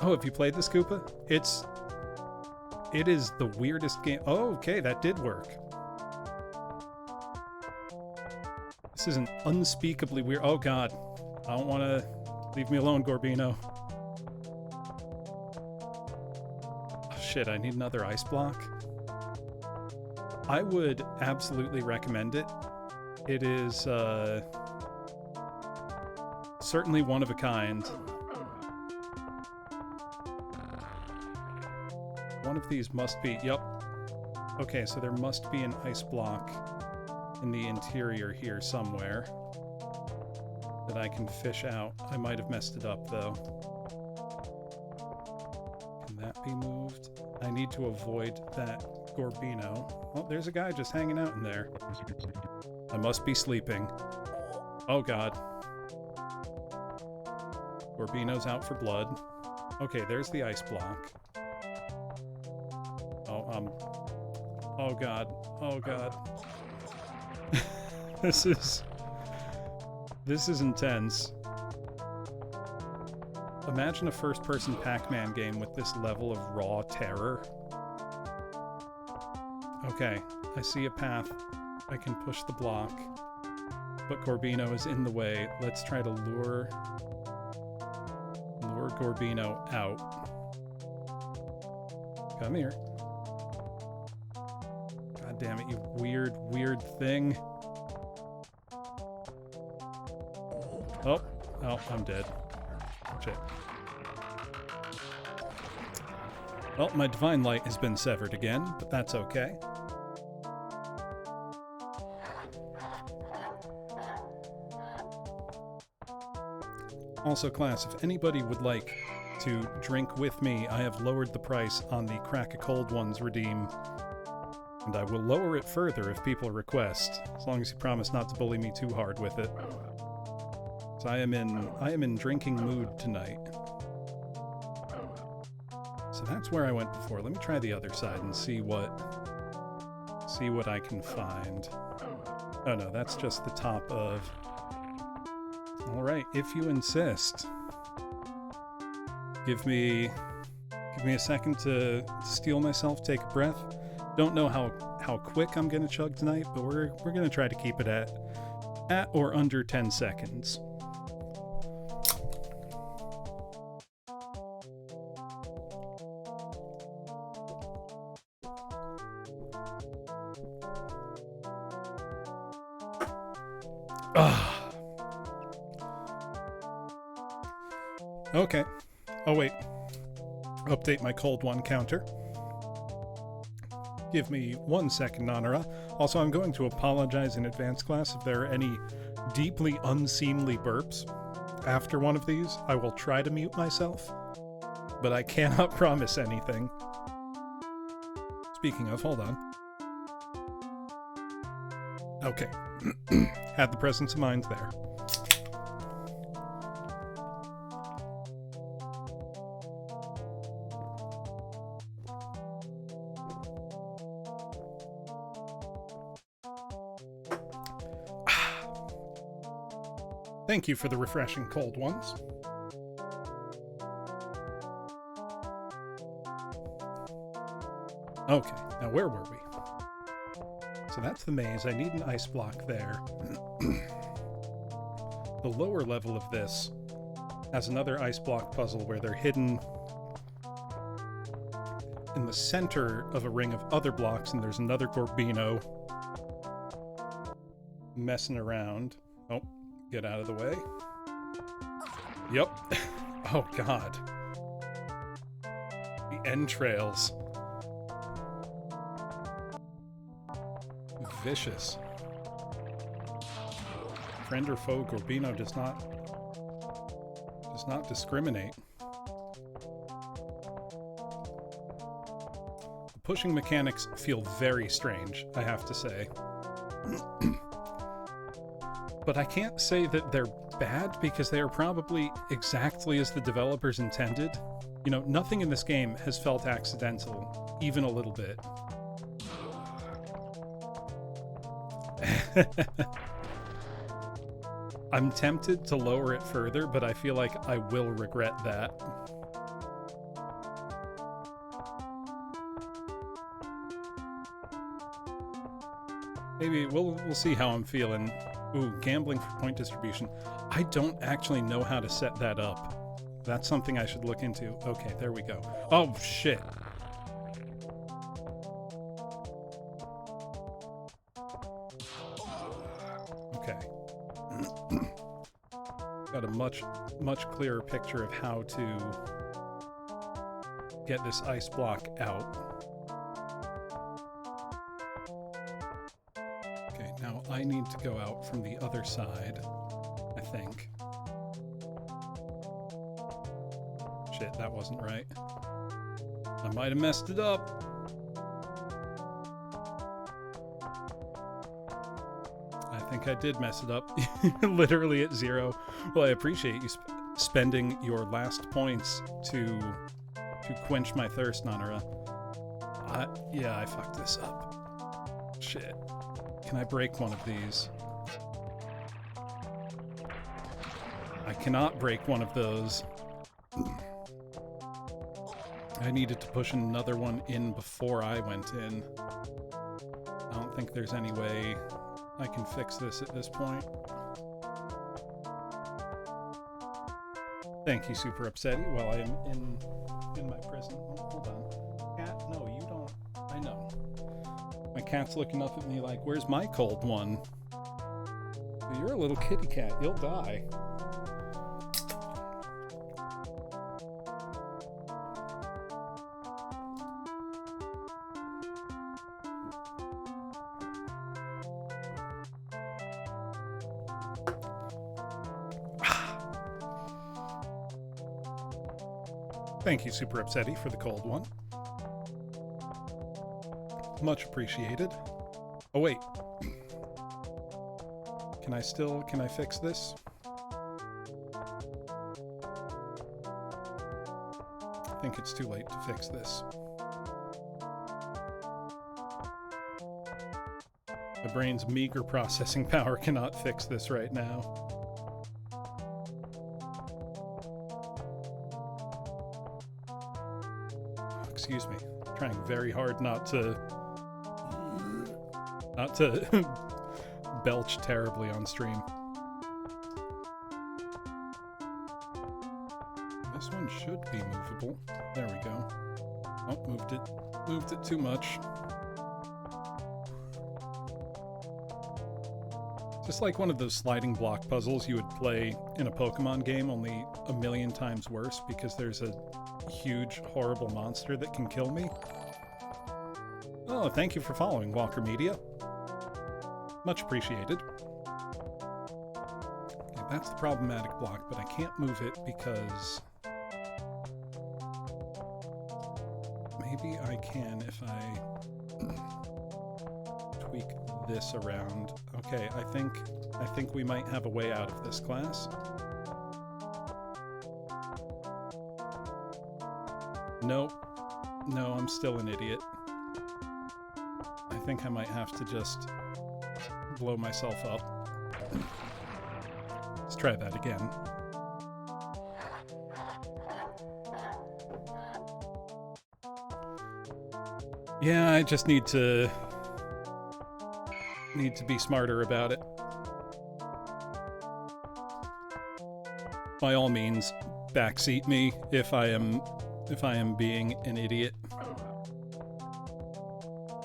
Oh, have you played this, Koopa? It is the weirdest game. Oh, okay, that did work. This is an unspeakably weird... Oh, God. I don't want to... Leave me alone, Gorbino. Oh, shit, I need another ice block. I would absolutely recommend it. It is, certainly one of a kind. One of these must be... Yep. Okay, so there must be an ice block in the interior here somewhere that I can fish out. I might have messed it up, though. Can that be moved? I need to avoid that Gorbino. Oh, there's a guy just hanging out in there. I must be sleeping. Oh, God. Gorbino's out for blood. Okay, there's the ice block. Oh, God. Oh, God. This is intense. Imagine a first-person Pac-Man game with this level of raw terror. Okay, I see a path. I can push the block, but Gorbino is in the way. Let's try to lure Gorbino out. Come here. God damn it, you weird, weird thing. Oh, I'm dead. Shit. Well, my divine light has been severed again, but that's okay. Also, class, if anybody would like to drink with me, I have lowered the price on the Crack a Cold Ones redeem, and I will lower it further if people request, as long as you promise not to bully me too hard with it. So I am in drinking mood tonight. So that's where I went before. Let me try the other side and see what I can find. Oh no, that's just the top of... Alright, if you insist. Give me a second to steel myself, take a breath. Don't know how quick I'm gonna chug tonight, but we're gonna try to keep it at or under 10 seconds. Okay. Oh, wait. Update my cold one counter. Give me 1 second, Nanara. Also, I'm going to apologize in advance, class, if there are any deeply unseemly burps. After one of these, I will try to mute myself, but I cannot promise anything. Speaking of, hold on. Okay. Had the presence of mind there. Thank you for the refreshing cold ones. Okay, now where were we? So that's the maze. I need an ice block there. The lower level of this has another ice block puzzle where they're hidden in the center of a ring of other blocks, and there's another Gorbino messing around. Oh, get out of the way. Yep. Oh, God. The entrails. Vicious. Friend or foe, Gorbino does not discriminate. The pushing mechanics feel very strange, I have to say. But I can't say that they're bad because they are probably exactly as the developers intended. You know, nothing in this game has felt accidental, even a little bit. I'm tempted to lower it further, but I feel like I will regret that. Maybe we'll see how I'm feeling. Ooh, gambling for point distribution. I don't actually know how to set that up. That's something I should look into. Okay, there we go. Oh, shit. Okay. Got a much clearer picture of how to get this ice block out. Okay, now I need to go out from the other side, I think. Shit, that wasn't right. I might have messed it up. I think I did mess it up. Literally at 0. Well, I appreciate you spending your last points to quench my thirst, Nanara. Yeah, I fucked this up. Shit. Can I break one of these? I cannot break one of those. I needed to push another one in before I went in. I don't think there's any way I can fix this at this point. Thank you, Super Upsetty, while I am in my prison. Oh, hold on. Cat? No, you don't. I know. My cat's looking up at me like, where's my cold one? You're a little kitty cat. You'll die. Thank you, Super Upsetty, for the cold one. Much appreciated. Oh, wait. Can I fix this? I think it's too late to fix this. My brain's meager processing power cannot fix this right now. Excuse me. I'm trying very hard not to belch terribly on stream. This one should be movable. There we go. Oh, moved it too much. Just like one of those sliding block puzzles you would play in a Pokemon game, only a million times worse because there's a huge, horrible monster that can kill me. Oh, thank you for following, Walker Media. Much appreciated. Okay, that's the problematic block, but I can't move it because maybe I can if I tweak this around. Okay, I think we might have a way out of this, class. Nope. No, I'm still an idiot. I think I might have to just blow myself up. Let's try that again. Yeah, I just need to be smarter about it. By all means, backseat me if I am being an idiot.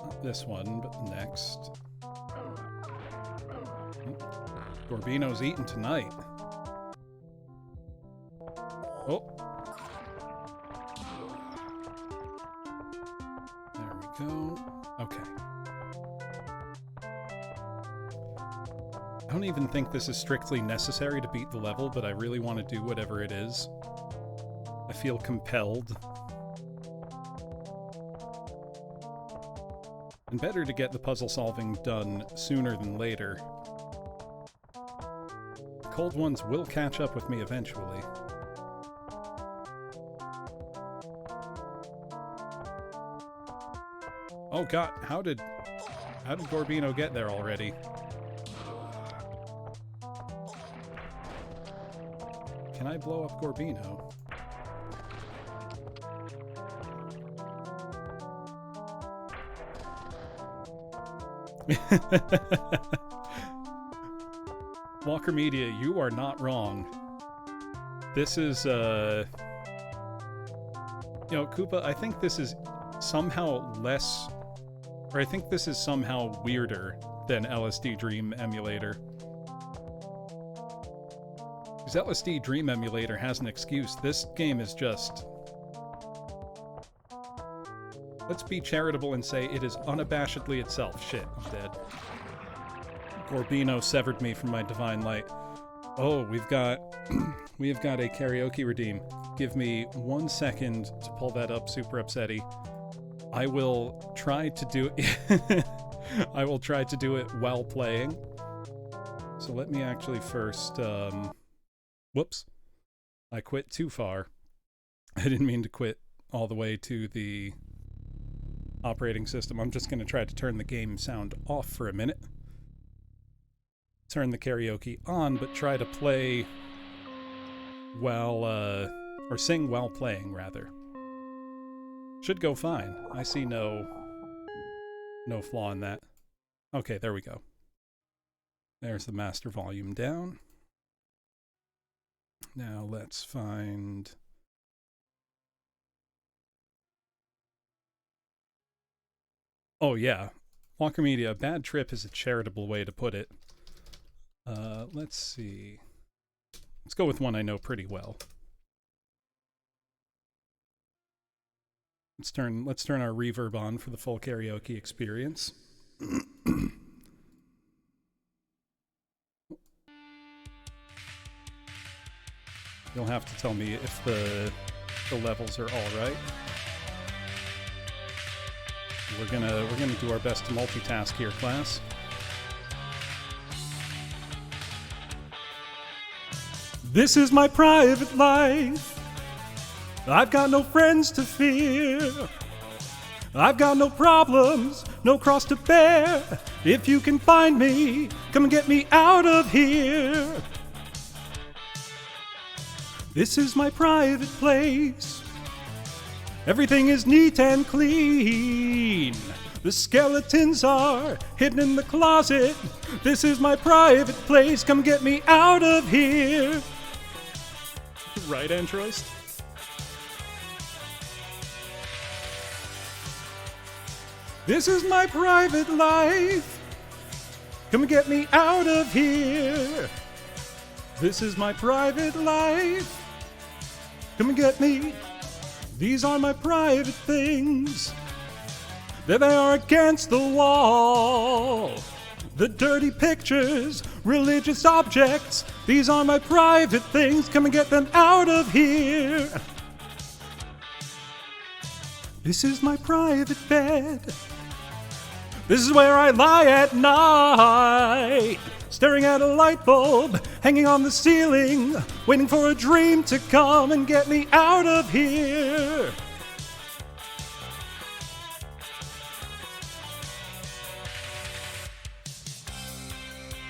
Not this one, but the next. Gorbino's eating tonight. Oh. There we go. Okay. I don't even think this is strictly necessary to beat the level, but I really want to do whatever it is. I feel compelled. And better to get the puzzle solving done sooner than later. The cold ones will catch up with me eventually. Oh god, how did Gorbino get there already? Can I blow up Gorbino? Walker Media, you are not wrong. This is, you know, Koopa, I think this is somehow less, or I think this is somehow weirder than LSD Dream Emulator. Because LSD Dream Emulator has an excuse. This game is just... Let's be charitable and say it is unabashedly itself. Shit, I'm dead. Gorbino severed me from my divine light. Oh, we've got... we have got a karaoke redeem. Give me 1 second to pull that up, Super Upsetty. I will try to do it... I will try to do it while playing. So let me actually first... Whoops. I quit too far. I didn't mean to quit all the way to the operating system. I'm just going to try to turn the game sound off for a minute. Turn the karaoke on, but try to play while, or sing while playing, rather. Should go fine. I see no flaw in that. Okay, there we go. There's the master volume down. Now let's find... Oh yeah, Walker Media, a bad trip is a charitable way to put it. Let's see. Let's go with one I know pretty well. Let's turn our reverb on for the full karaoke experience. You'll have to tell me if the levels are all right. We're gonna do our best to multitask here, class. This is my private life. I've got no friends to fear. I've got no problems, no cross to bear. If you can find me, come and get me out of here. This is my private place. Everything is neat and clean. The skeletons are hidden in the closet. This is my private place. Come get me out of here. Right, Antroist? This is my private life. Come and get me out of here. This is my private life. Come and get me. These are my private things. There they are against the wall. The dirty pictures, religious objects. These are my private things. Come and get them out of here. This is my private bed. This is where I lie at night, staring at a light bulb hanging on the ceiling, waiting for a dream to come and get me out of here.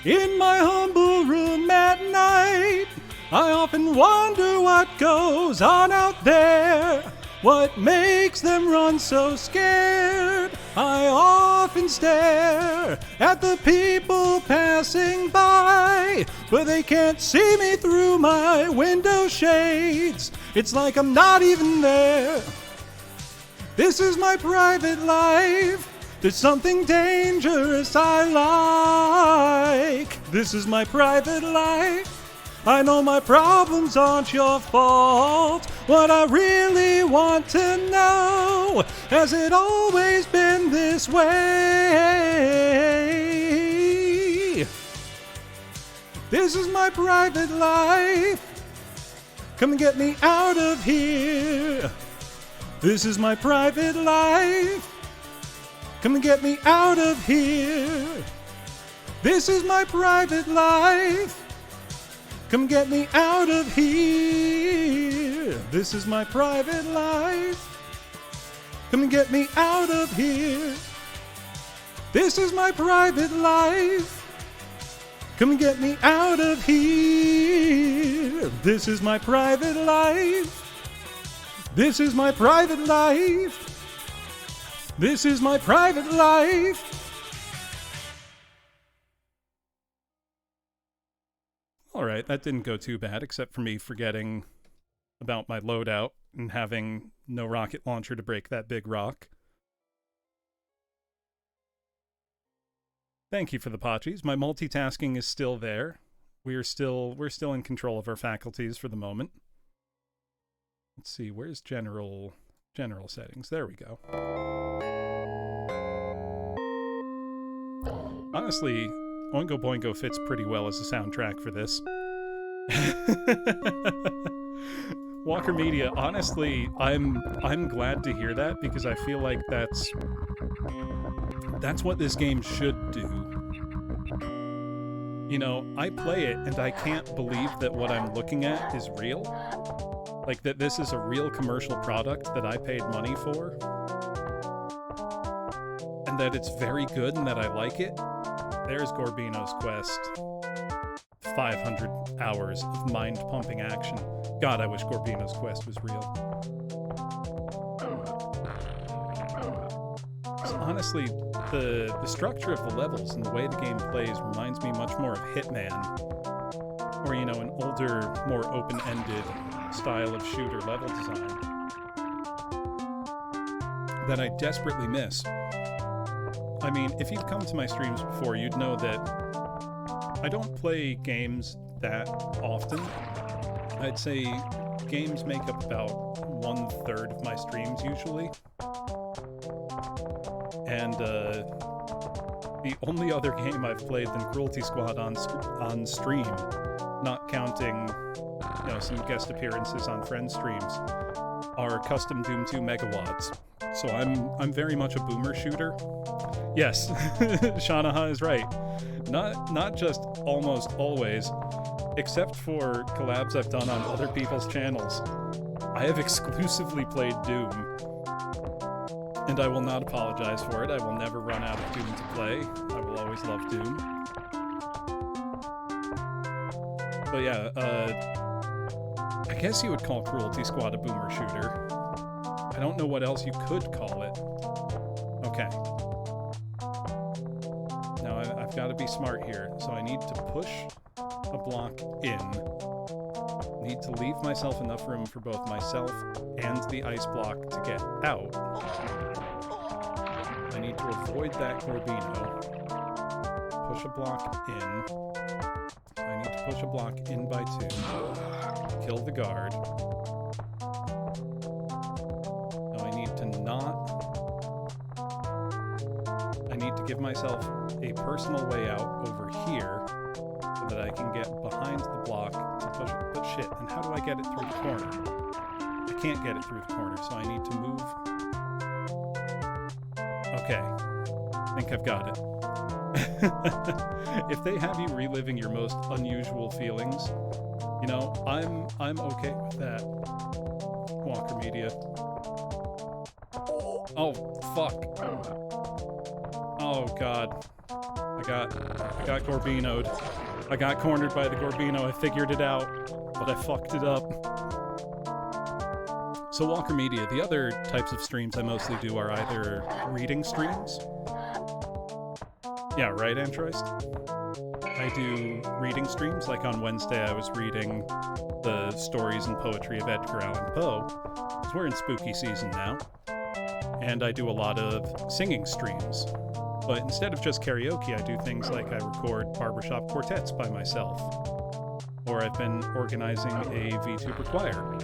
In my humble room at night, I often wonder what goes on out there. What makes them run so scared? I often stare at the people passing by, but they can't see me through my window shades. It's like I'm not even there. This is my private life. There's something dangerous I like. This is my private life. I know my problems aren't your fault. What I really want to know, has it always been this way? This is my private life. Come and get me out of here. This is my private life. Come and get me out of here. This is my private life. Come get me out of here. This is my private life. Come and get me out of here. This is my private life. Come and get me out of here. This is my private life. This is my private life. This is my private life. All right, that didn't go too bad, except for me forgetting about my loadout and having no rocket launcher to break that big rock. Thank you for the Pachis. My multitasking is still there. We're still in control of our faculties for the moment. Let's see, where's general settings? There we go. Honestly, Oingo Boingo fits pretty well as a soundtrack for this. Walker Media, honestly, I'm glad to hear that, because I feel like that's what this game should do. You know, I play it and I can't believe that what I'm looking at is real. Like, that this is a real commercial product that I paid money for. And that it's very good and that I like it. There's Gorbino's Quest. 500 hours of mind-pumping action. God, I wish Gorbino's Quest was real. So honestly, the structure of the levels and the way the game plays reminds me much more of Hitman, or, you know, an older, more open-ended style of shooter level design that I desperately miss. I mean, if you've come to my streams before, you'd know that I don't play games that often. I'd say games make up about 1/3 of my streams usually. And the only other game I've played than Cruelty Squad on stream, not counting, you know, some guest appearances on friend streams, are custom Doom 2 Megawatts. So I'm very much a boomer shooter. Yes, Shanaha is right. Not just almost always, except for collabs I've done on other people's channels. I have exclusively played Doom, and I will not apologize for it. I will never run out of Doom to play. I will always love Doom. But yeah, I guess you would call Cruelty Squad a boomer shooter. I don't know what else you could call it. Okay. Now I've got to be smart here, so I need to push a block in. Need to leave myself enough room for both myself and the ice block to get out. I need to avoid that Gorbino. Push a block in. I need to push a block in by 2. Kill the guard. Now I need to I need to give myself a personal way out over here so that I can get behind the block to push it. But shit, and how do I get it through the corner? I can't get it through the corner, so I need to move. Okay. I think I've got it. If they have you reliving your most unusual feelings, you know, I'm okay with that. Walker Media. Oh, fuck. Oh, God. I got Gorbino'd. I got cornered by the Gorbino. I figured it out, but I fucked it up. So Walker Media, the other types of streams I mostly do are either reading streams. Yeah, right, Antroist? I do reading streams, like on Wednesday I was reading the stories and poetry of Edgar Allan Poe, because we're in spooky season now. And I do a lot of singing streams. But instead of just karaoke, I do things like I record barbershop quartets by myself. or I've been organizing a VTuber choir.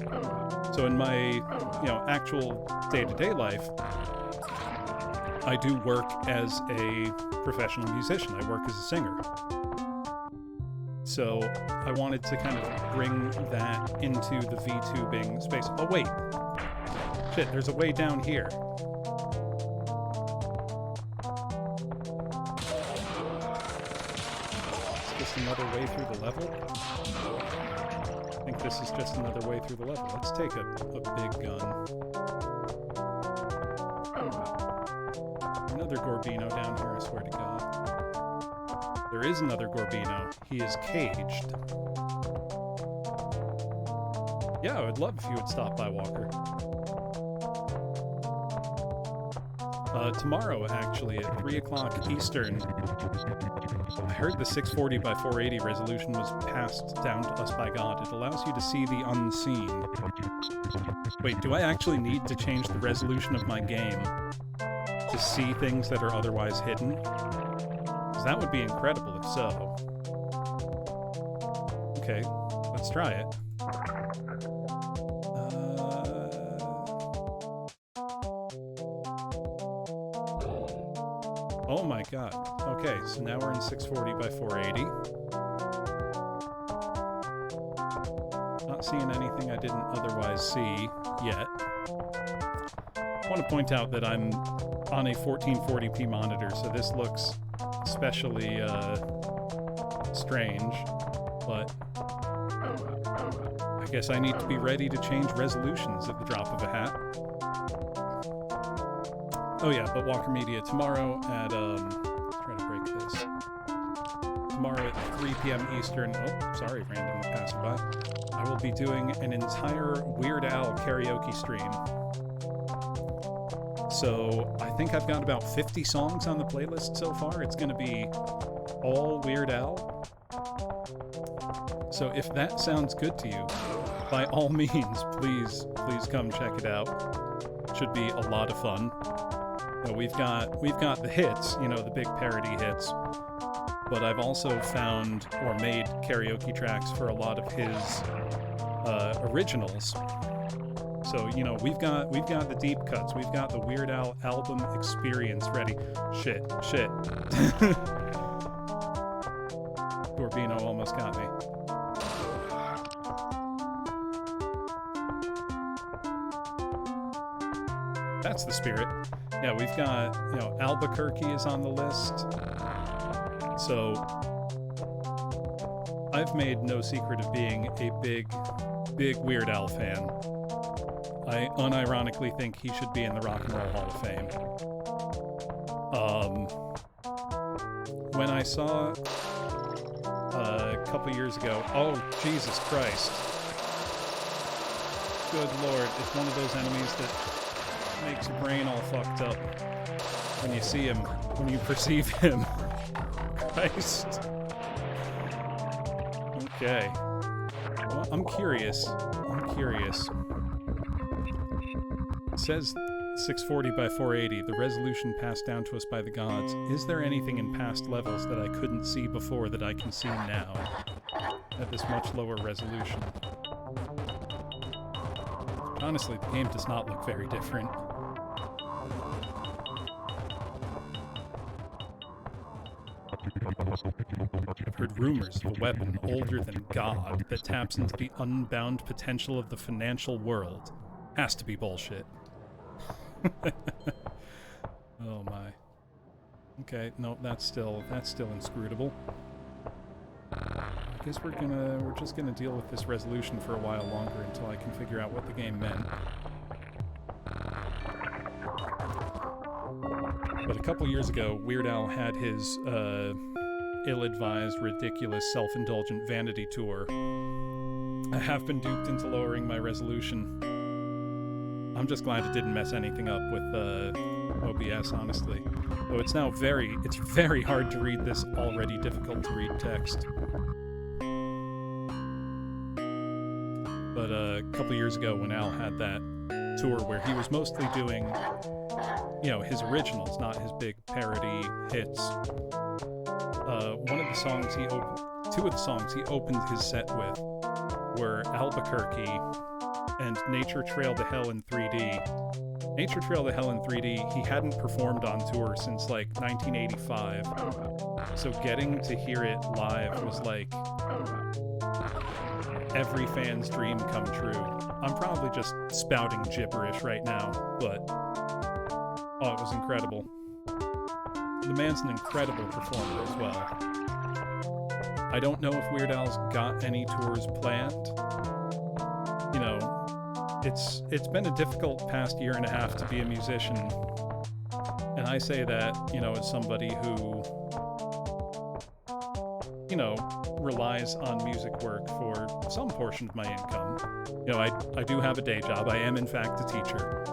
So in my, actual day-to-day life, I do work as a professional musician. I work as a singer. So I wanted to kind of bring that into the VTubing space. Oh, wait. Shit, there's a way down here. Is this another way through the level? I think this is just another way through the level. Let's take a big gun. Another Gorbino down here, I swear to God. There is another Gorbino. He is caged. Yeah, I would love if you would stop by, Walker. Tomorrow, actually, at 3 o'clock Eastern, I heard the 640 by 480 resolution was passed down to us by God. It allows you to see the unseen. Wait, do I actually need to change the resolution of my game to see things that are otherwise hidden? Because that would be incredible if so. Okay, let's try it. Oh my god. Okay, so now we're in 640 by 480. Not seeing anything I didn't otherwise see yet. I want to point out that I'm on a 1440p monitor, so this looks especially strange, but I guess I need to be ready to change resolutions at the drop of a hat. Oh yeah, but Walker Media, tomorrow at, let's try to break this. Tomorrow at 3 p.m. Eastern, oh, sorry, random passerby. I will be doing an entire Weird Al karaoke stream. So, I think I've got about 50 songs on the playlist so far. It's gonna be all Weird Al. So if that sounds good to you, by all means, please come check it out. Should be a lot of fun. We've got the hits, the big parody hits, but I've also found or made karaoke tracks for a lot of his originals. So, we've got the deep cuts, we've got the Weird Al album experience ready. Shit. Gorbino almost got me. That's the spirit. Yeah, we've got, Albuquerque is on the list. So, I've made no secret of being a big Weird Al fan. I unironically think he should be in the Rock and Roll Hall of Fame. When I saw a couple years ago, oh, Jesus Christ. Good Lord, it's one of those enemies that makes your brain all fucked up when you see him, when you perceive him. Christ. Okay. Well, I'm curious. It says 640 by 480, the resolution passed down to us by the gods. Is there anything in past levels that I couldn't see before that I can see now at this much lower resolution? Honestly, the game does not look very different. I've heard rumors of a weapon older than God that taps into the unbound potential of the financial world. Has to be bullshit. Oh my. Okay, no, that's still inscrutable. I guess we're just gonna deal with this resolution for a while longer until I can figure out what the game meant. But a couple years ago, Weird Al had his ill-advised, ridiculous, self-indulgent vanity tour. I have been duped into lowering my resolution. I'm just glad it didn't mess anything up with OBS, honestly. Though it's now very hard to read this already difficult to read text. But a couple years ago when Al had that tour where he was mostly doing, his originals, not his big parody hits, one of the songs he two of the songs he opened his set with were Albuquerque and Nature Trail to Hell in 3D. Nature Trail to Hell in 3D, he hadn't performed on tour since like 1985. So getting to hear it live was like every fan's dream come true. I'm probably just spouting gibberish right now, but oh, it was incredible. The man's an incredible performer as well. I don't know if Weird Al's got any tours planned. You know, it's been a difficult past year and a half to be a musician. And I say that, you know, as somebody who, you know, relies on music work for some portion of my income. You know, I do have a day job. I am, in fact, a teacher.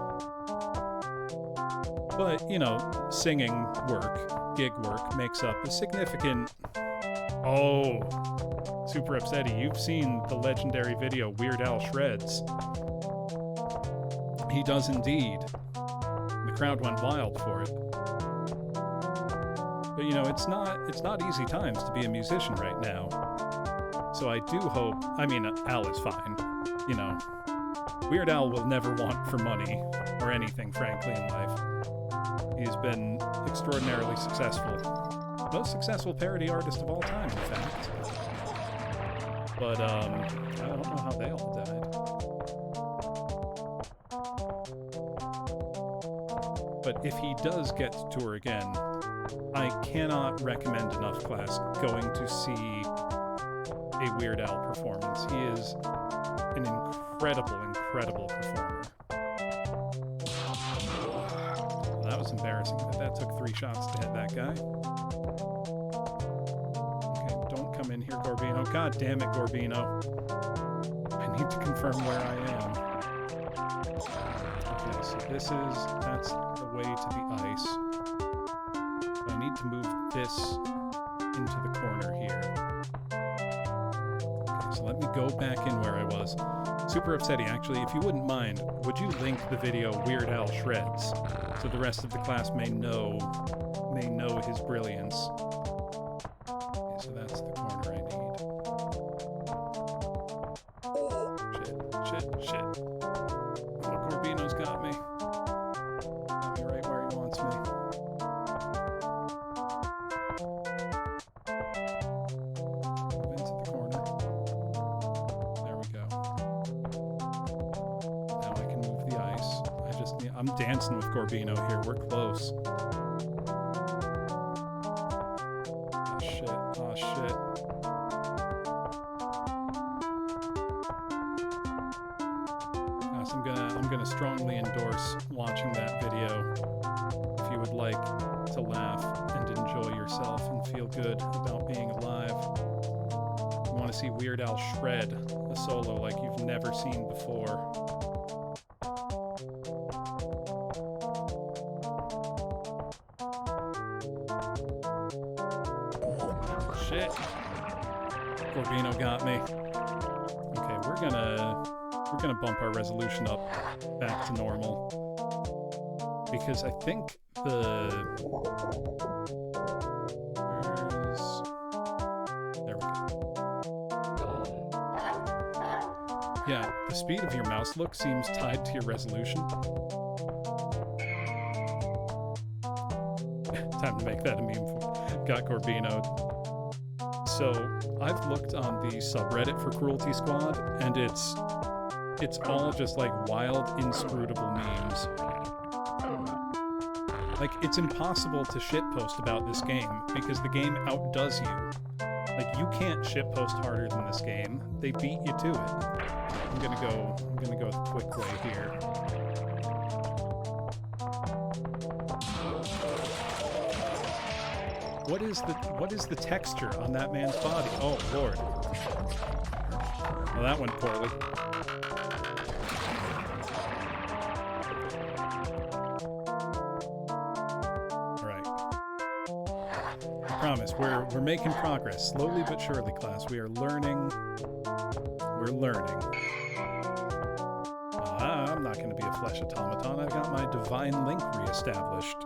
But, you know, singing work, gig work, makes up a significant... Oh, Super Upsetty, you've seen the legendary video Weird Al Shreds. He does indeed. The crowd went wild for it. But, you know, it's not easy times to be a musician right now. So I do hope... I mean, Al is fine, you know. Weird Al will never want for money or anything, frankly, in life. He's been extraordinarily successful. Most successful parody artist of all time, in fact. But, I don't know how they all died. But if he does get to tour again, I cannot recommend enough, class, going to see a Weird Al performance. He is an incredible performer. Well, that was embarrassing that took 3 shots to hit that guy. Okay, don't come in here, Gorbino. God damn it, Gorbino. I need to confirm where I am. Okay, so that's the way to the ice. So I need to move this into the corner here. Okay, so let me go back in where I was. Super Upsetty, actually, if you wouldn't mind, would you link the video Weird Al Shreds so the rest of the class may know his brilliance? Okay, so that's the corner I need. Shit. Oh, Corbino's got me. Got me right where he wants me. Move into the corner. There we go. Now I can move the ice. I'm dancing with Corbino here. We're close. Oh shit. Yes, I'm gonna strongly endorse watching that video if you would like to laugh and enjoy yourself and feel good about being alive. You want to see Weird Al shred a solo like you've never seen before. Shit. Corbino got me. Okay, we're gonna bump our resolution up back to normal. Because I think there we go. Yeah, the speed of your mouse look seems tied to your resolution. Time to make that a meme. Got Corbino'd. So I've looked on the subreddit for Cruelty Squad, and it's all just like wild, inscrutable memes. Like, it's impossible to shitpost about this game because the game outdoes you. Like, you can't shitpost harder than this game. They beat you to it. I'm gonna go the quick way here. What is the texture on that man's body? Oh lord. Well, that went poorly. Alright. I promise, we're making progress. Slowly but surely, class. We are learning. We're learning. I'm not going to be a flesh automaton. I've got my divine link reestablished.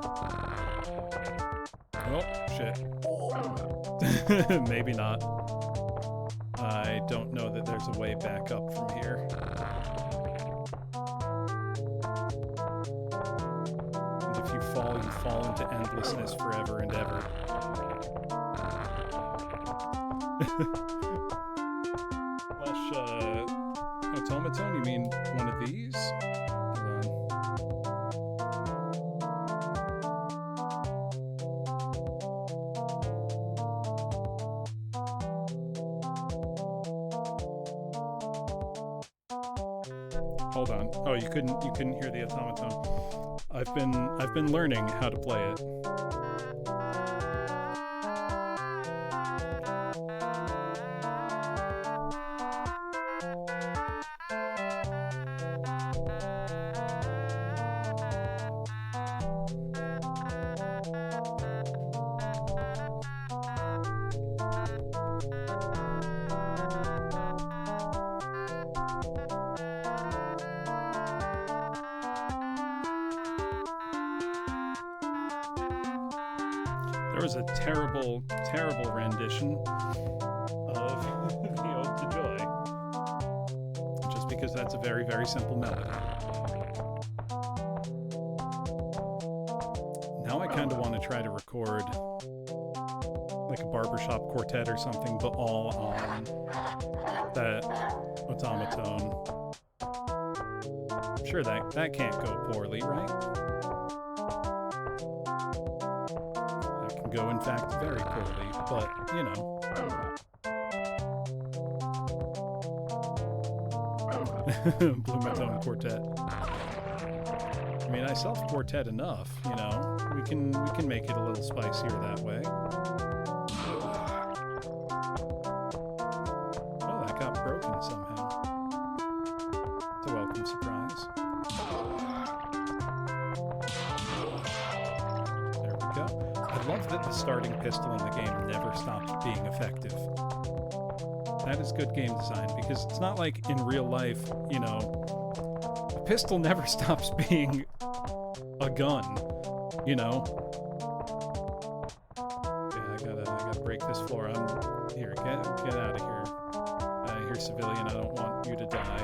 Oh, shit. Maybe not. don't know that there's a way back up from here. And if you fall into endlessness forever and ever. Flesh, automaton? You mean one of these? Hold on. Oh, you couldn't hear the automaton. I've been learning how to play it. There was a terrible, terrible rendition of the Ode to Joy. Just because that's a very, very simple melody. Now I kind of want to try to record like a barbershop quartet or something, but all on that automaton. I'm sure that can't go poorly, right? Go, in fact, very poorly, but, you know. Blumetone Quartet. I mean, I self-quartet enough, you know. We can make it a little spicier that way. Oh, that got broken somehow. It's a welcome surprise. There we go. I love that the starting pistol in the game never stops being effective. That is good game design, because it's not like in real life, you know, a pistol never stops being a gun, you know? Yeah, I gotta break this floor. Here, get out of here. Here, civilian, I don't want you to die.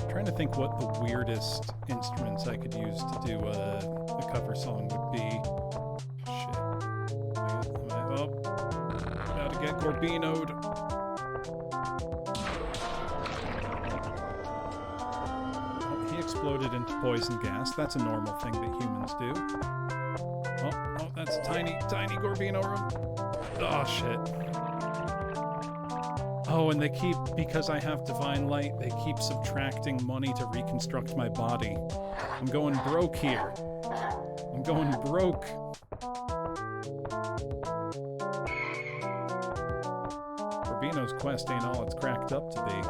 Trying to think what the weirdest instruments I could use to do a cover song would be. Shit. About to get Gorbino'd. Oh, he exploded into poison gas. That's a normal thing that humans do. Oh, that's a tiny, tiny Gorbino room. Oh, shit. Oh, and because I have divine light, they keep subtracting money to reconstruct my body. I'm going broke here. I'm going broke. Gorbino's quest ain't all it's cracked up to be.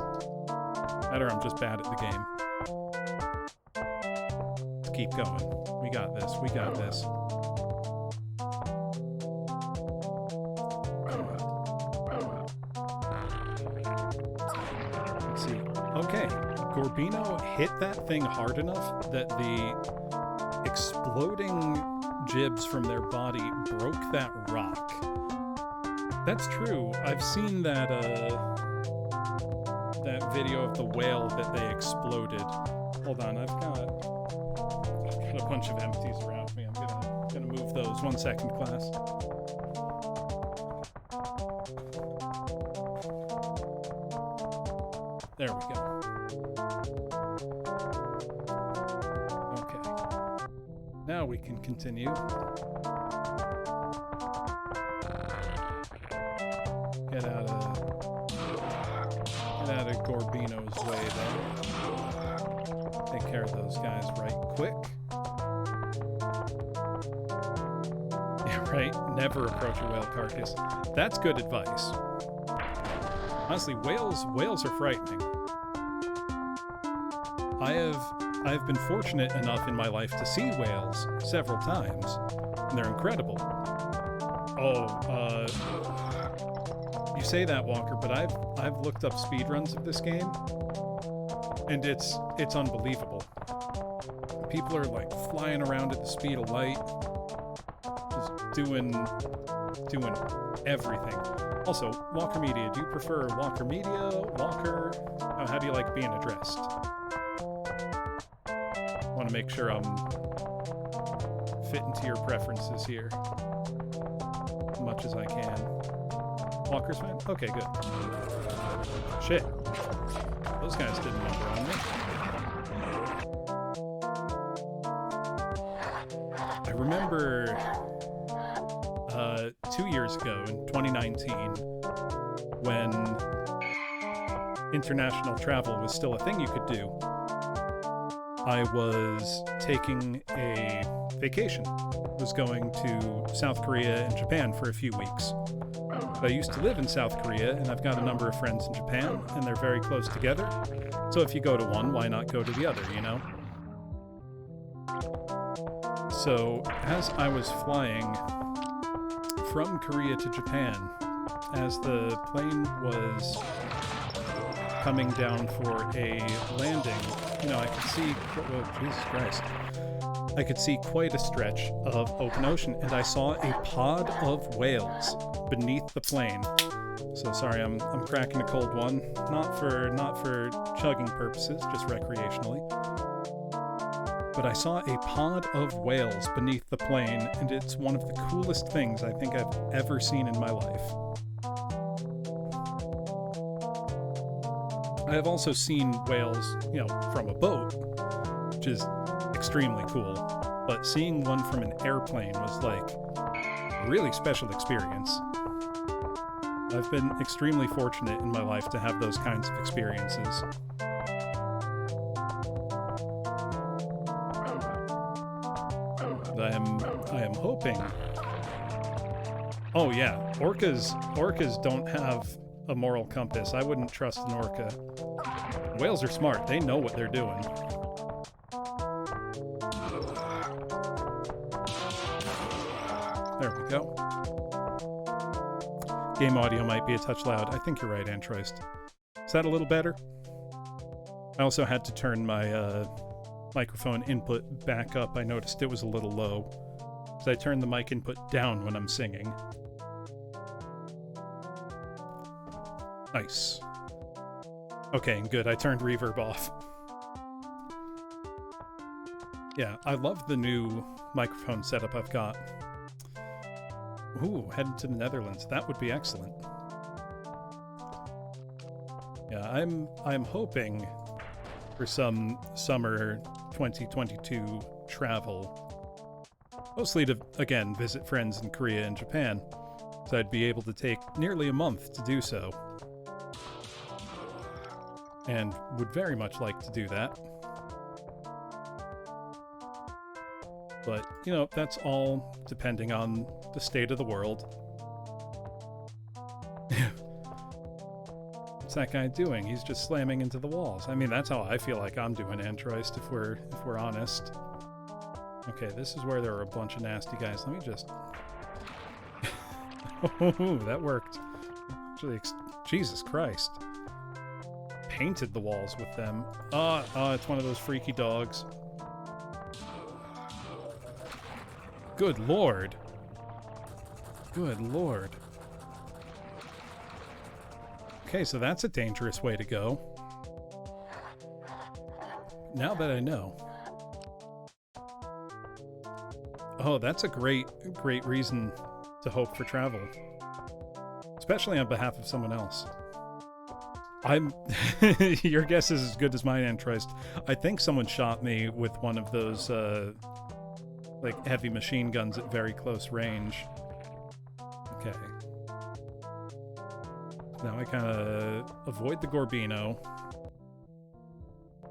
Or I'm just bad at the game. Let's keep going. We got this. We got this. Okay, Gorbino hit that thing hard enough that the exploding gibs from their body broke that rock. That's true. I've seen that video of the whale that they exploded. Hold on, I've got a bunch of empties around me. I'm gonna move those. 1 second, class. There we go. Okay. Now we can continue. Get out of Gorbino's way, though. Take care of those guys right quick. Yeah, right. Never approach a whale carcass. That's good advice. Honestly, whales are frightening. I've been fortunate enough in my life to see whales several times, and they're incredible. You say that, Walker, but I've looked up speedruns of this game, and it's unbelievable. People are like flying around at the speed of light, just doing everything. Also, Walker Media. Do you prefer Walker Media, Walker? How do you like being addressed? Want to make sure I'm fit into your preferences here as much as I can. Walker's fine? Okay, good. Shit. Those guys didn't number on me. I remember 2 years ago in 2019 when international travel was still a thing you could do. I was taking a vacation. Was going to South Korea and Japan for a few weeks. I used to live in South Korea, and I've got a number of friends in Japan, and they're very close together. So if you go to one, why not go to the other, you know? So as I was flying from Korea to Japan, as the plane was coming down for a landing, you know, I could see, oh, Jesus Christ. I could see quite a stretch of open ocean, and I saw a pod of whales beneath the plane. So sorry, I'm cracking a cold one, not for chugging purposes, just recreationally. But I saw a pod of whales beneath the plane, and it's one of the coolest things I think I've ever seen in my life. I have also seen whales, you know, from a boat, which is extremely cool, but seeing one from an airplane was like a really special experience. I've been extremely fortunate in my life to have those kinds of experiences. I am hoping. Oh yeah, orcas don't have a moral compass. I wouldn't trust an orca. Whales are smart. They know what they're doing. There we go. Game audio might be a touch loud. I think you're right, Antroist. Is that a little better? I also had to turn my microphone input back up. I noticed it was a little low, so I turned the mic input down when I'm singing. Nice. Okay, good. I turned reverb off. Yeah, I love the new microphone setup I've got. Ooh, headed to the Netherlands. That would be excellent. Yeah, I'm hoping for some summer 2022 travel. Mostly to, again, visit friends in Korea and Japan. So I'd be able to take nearly a month to do so. And would very much like to do that. But, you know, that's all depending on the state of the world. What's that guy doing? He's just slamming into the walls. I mean, that's how I feel like I'm doing, Antroist, if we're honest. Okay, this is where there are a bunch of nasty guys. Let me just... Oh, that worked. Actually, Jesus Christ. Painted the walls with them. Oh, it's one of those freaky dogs. Good lord. Good lord. Okay, so that's a dangerous way to go. Now that I know. Oh, that's a great reason to hope for travel. Especially on behalf of someone else. Your guess is as good as mine, Antroist. I think someone shot me with one of those, like, heavy machine guns at very close range. Okay. Now I kind of avoid the Gorbino.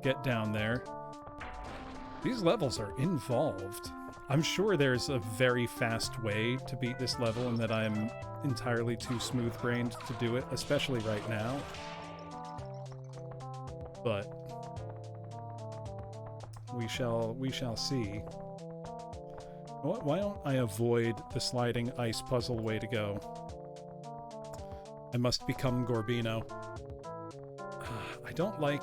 Get down there. These levels are involved. I'm sure there's a very fast way to beat this level and that I'm entirely too smooth-brained to do it, especially right now. But we shall see. Why don't I avoid the sliding ice puzzle way to go? I must become Gorbino. I don't like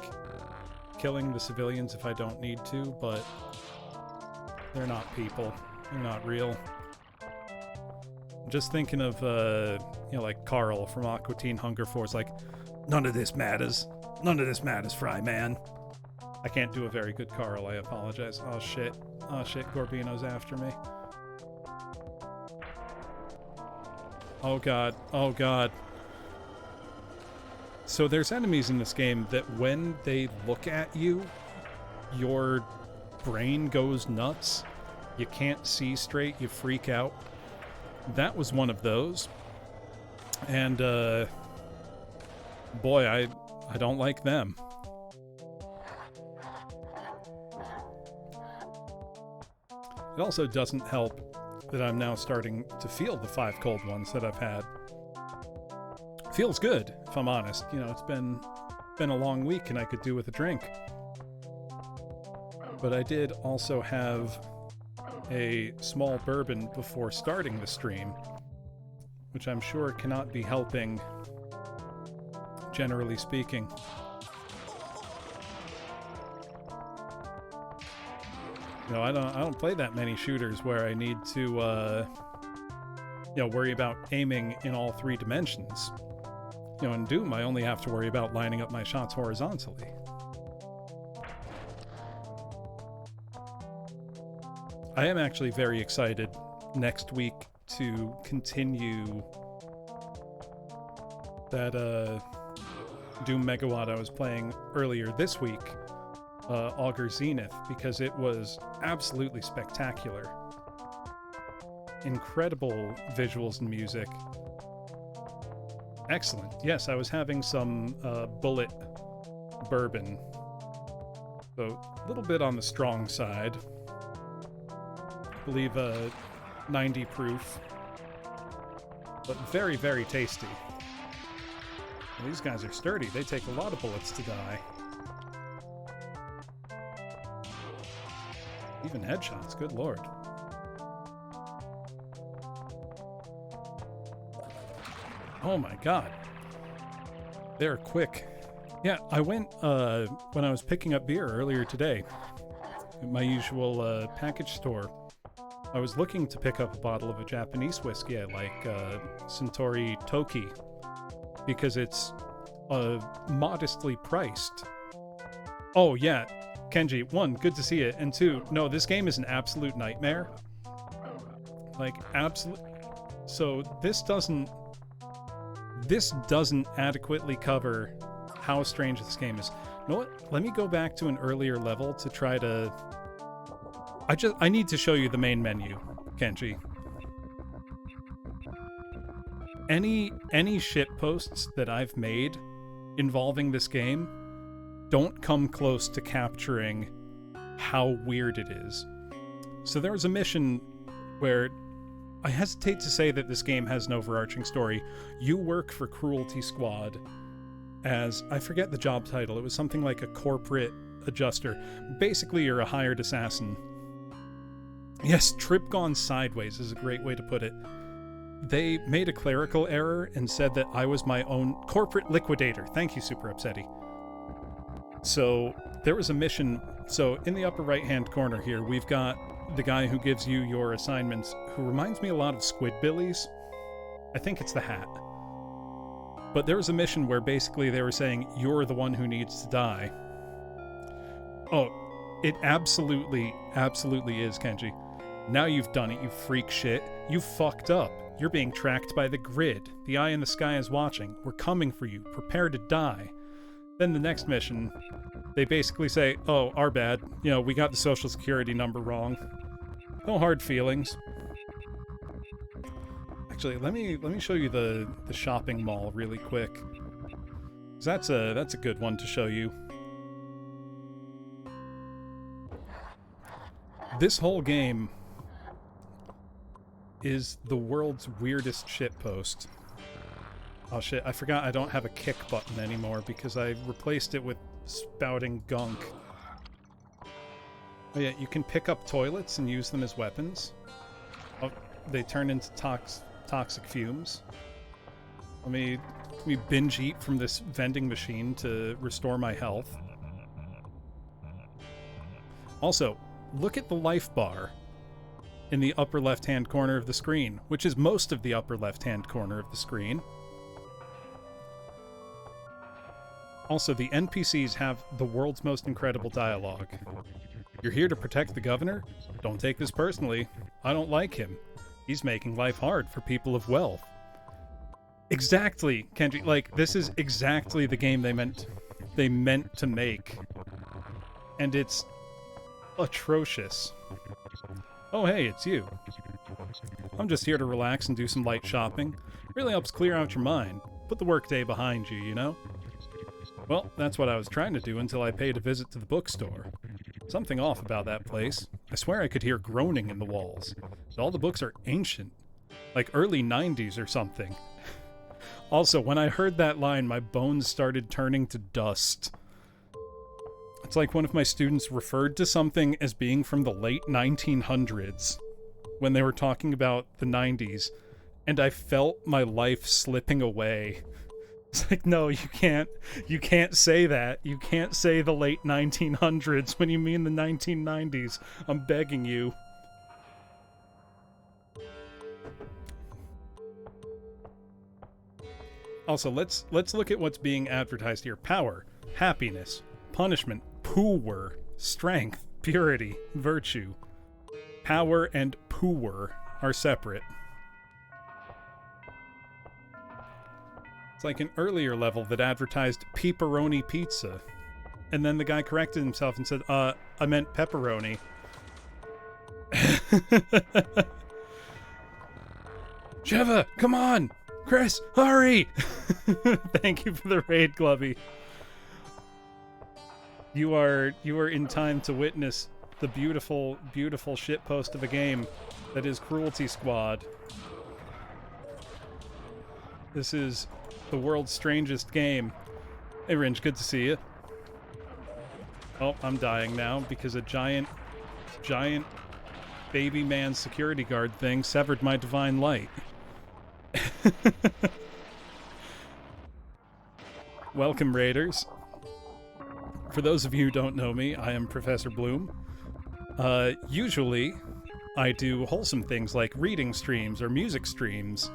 killing the civilians if I don't need to, but they're not people. They're not real. Just thinking of, like Carl from Aqua Teen Hunger Force, like, none of this matters. None of this matters, Fry Man. I can't do a very good Carl, I apologize. Oh shit, Gorbino's after me. Oh god. So there's enemies in this game that when they look at you, your brain goes nuts. You can't see straight, you freak out. That was one of those. And, boy, I don't like them. It also doesn't help that I'm now starting to feel the 5 cold ones that I've had. Feels good, if I'm honest. You know, it's been a long week and I could do with a drink. But I did also have a small bourbon before starting the stream, which I'm sure cannot be helping, generally speaking. You know, I don't play that many shooters where I need to, worry about aiming in all 3 dimensions. You know, in Doom, I only have to worry about lining up my shots horizontally. I am actually very excited next week to continue that Doom Megawatt I was playing earlier this week, Augur Zenith, because it was absolutely spectacular. Incredible visuals and music. Excellent. Yes, I was having some bullet bourbon, so a little bit on the strong side. I believe 90 proof, but very, very tasty. Well, these guys are sturdy. They take a lot of bullets to die. Even headshots, good lord. Oh my god. They're quick. Yeah, I went, when I was picking up beer earlier today, at my usual package store, I was looking to pick up a bottle of a Japanese whiskey I like, Suntory Toki, because it's modestly priced. Oh yeah, Kenji, 1, good to see it, and 2, no, this game is an absolute nightmare. Like, absolute. So this doesn't adequately cover how strange this game is. You know what? Let me go back to an earlier level to try to... I need to show you the main menu, Kenji. Any shit posts that I've made involving this game don't come close to capturing how weird it is. So there was a mission where I hesitate to say that this game has an overarching story. You work for Cruelty Squad as, I forget the job title, it was something like a corporate adjuster. Basically, you're a hired assassin. Yes, trip gone sideways is a great way to put it. They made a clerical error and said that I was my own corporate liquidator. Thank you, Super Upsetty. So there was a mission. So in the upper right-hand corner here, we've got the guy who gives you your assignments, who reminds me a lot of Squidbillies. I think it's the hat. But there was a mission where basically they were saying, you're the one who needs to die. Oh, it absolutely is, Kenji. Now you've done it, you freak shit. You fucked up. You're being tracked by the grid. The eye in the sky is watching. We're coming for you. Prepare to die. Then the next mission, they basically say, oh, our bad. You know, we got the social security number wrong. No hard feelings. Actually, let me show you the shopping mall really quick. 'Cause that's a good one to show you. This whole game is the world's weirdest shitpost. Oh shit, I forgot I don't have a kick button anymore because I replaced it with spouting gunk. Oh yeah, you can pick up toilets and use them as weapons. Oh, they turn into toxic fumes. Let me binge eat from this vending machine to restore my health. Also, look at the life bar. in the upper left-hand corner of the screen, which is most of the upper left-hand corner of the screen. Also, the NPCs have the world's most incredible dialogue. You're here to protect the governor? Don't take this personally. I don't like him. He's making life hard for people of wealth. Exactly, Kenji. Like, this is exactly the game they meant to make. And it's atrocious. Oh, hey, it's you. I'm just here to relax and do some light shopping. Really helps clear out your mind. Put the workday behind you, you know? Well, that's what I was trying to do until I paid a visit to the bookstore. Something off about that place. I swear I could hear groaning in the walls. All the books are ancient. Like early 90s or something. Also, when I heard that line, my bones started turning to dust. It's like one of my students referred to something as being from the late 1900s when they were talking about the 90s, and I felt my life slipping away. It's like, no, you can't say that. You can't say the late 1900s when you mean the 1990s. I'm begging you. Also, let's look at what's being advertised here. Power, happiness, punishment, power, strength, purity, virtue. Power and poor are separate. It's like an earlier level that advertised pepperoni pizza. And then the guy corrected himself and said, I meant pepperoni. Sheva, come on! Chris, hurry! Thank you for the raid, Glubby. You are in time to witness the beautiful, beautiful shitpost of a game that is Cruelty Squad. This is the world's strangest game. Hey, Ringe, good to see you. Oh, I'm dying now because a giant baby man security guard thing severed my divine light. Welcome, Raiders. For those of you who don't know me, I am Professor Bloom. Usually, I do wholesome things like reading streams or music streams.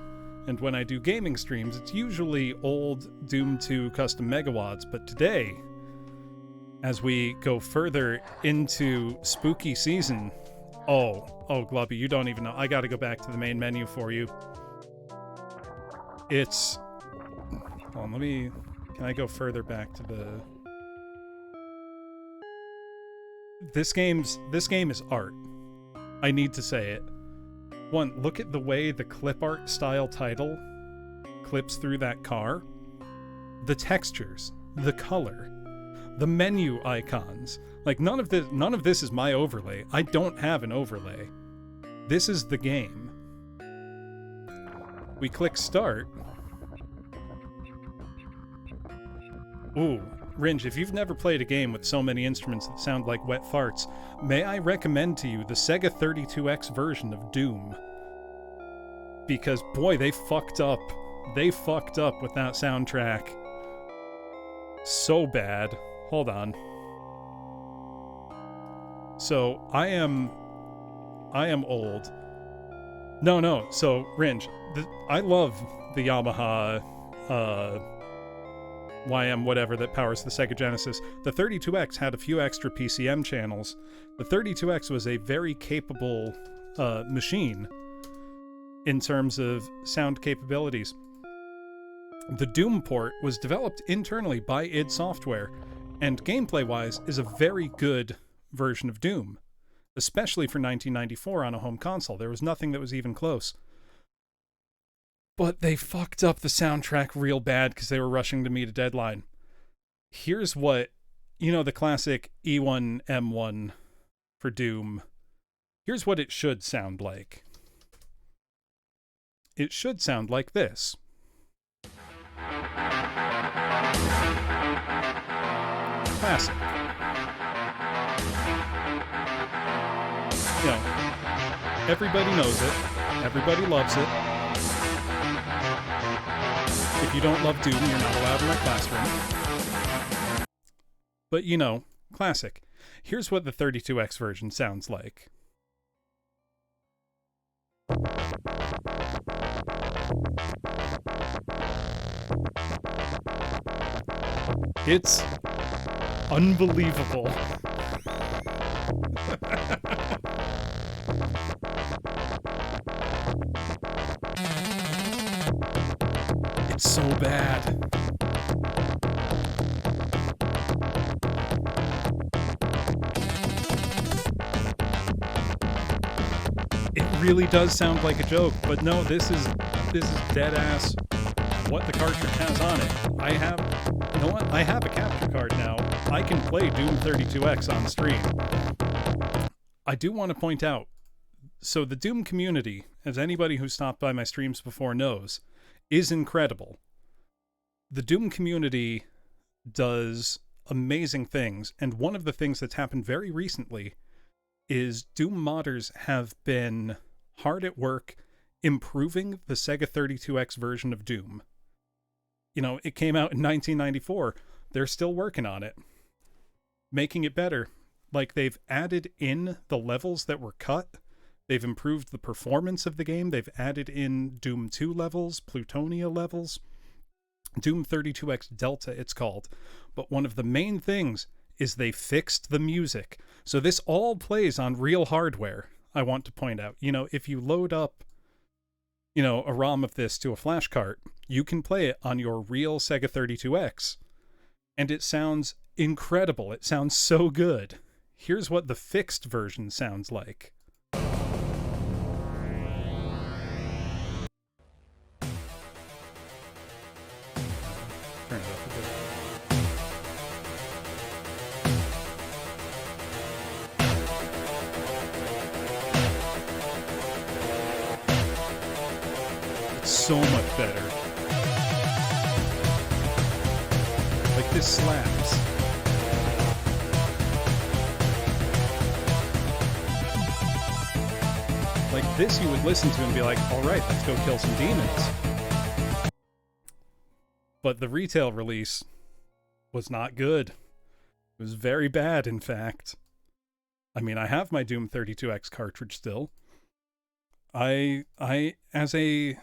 And when I do gaming streams, it's usually old Doom 2 custom megawatts. But today, as we go further into spooky season... Oh, Glubby, you don't even know. I gotta go back to the main menu for you. It's... Hold on, can I go further back to the... This game is art. I need to say it. One, look at the way the clip art style title clips through that car. The textures, the color, the menu icons. Like, none of this is my overlay. I don't have an overlay. This is the game. We click start. Ooh, Ringe, if you've never played a game with so many instruments that sound like wet farts, may I recommend to you the Sega 32X version of Doom. Because, boy, they fucked up. They fucked up with that soundtrack. So bad. Hold on. So, I am old. No. So, Ringe, I love the Yamaha, YM whatever that powers the Sega Genesis. The 32X had a few extra PCM channels. The 32X was a very capable machine in terms of sound capabilities. The Doom port was developed internally by id Software, and gameplay-wise is a very good version of Doom, especially for 1994 on a home console. There was nothing that was even close. But they fucked up the soundtrack real bad because they were rushing to meet a deadline. Here's what, the classic E1, M1 for Doom. Here's what it should sound like. It should sound like this. Classic. Everybody knows it. Everybody loves it. If you don't love Doom, you're not allowed in my classroom. But, classic. Here's what the 32X version sounds like. It's unbelievable. It's so bad. It really does sound like a joke, but no, this is dead ass what the cartridge has on it. You know what? I have a capture card now. I can play Doom 32X on stream. I do want to point out, so the Doom community, as anybody who's stopped by my streams before knows, is incredible. The Doom community does amazing things, and one of the things that's happened very recently is Doom modders have been hard at work improving the Sega 32X version of Doom. You know, it came out in 1994. They're still working on it, making it better. Like, they've added in the levels that were cut. They've improved the performance of the game. They've added in Doom 2 levels, Plutonia levels, Doom 32X Delta, it's called. But one of the main things is they fixed the music. So this all plays on real hardware, I want to point out. You know, if you load up, you know, a ROM of this to a flash cart, you can play it on your real Sega 32X. And it sounds incredible. It sounds so good. Here's what the fixed version sounds like. Turn it up a bit. It's so much better. Like, this slaps. Like, this you would listen to and be like, alright, let's go kill some demons. But the retail release was not good. It was very bad, in fact. I mean, I have my Doom 32X cartridge still. I as a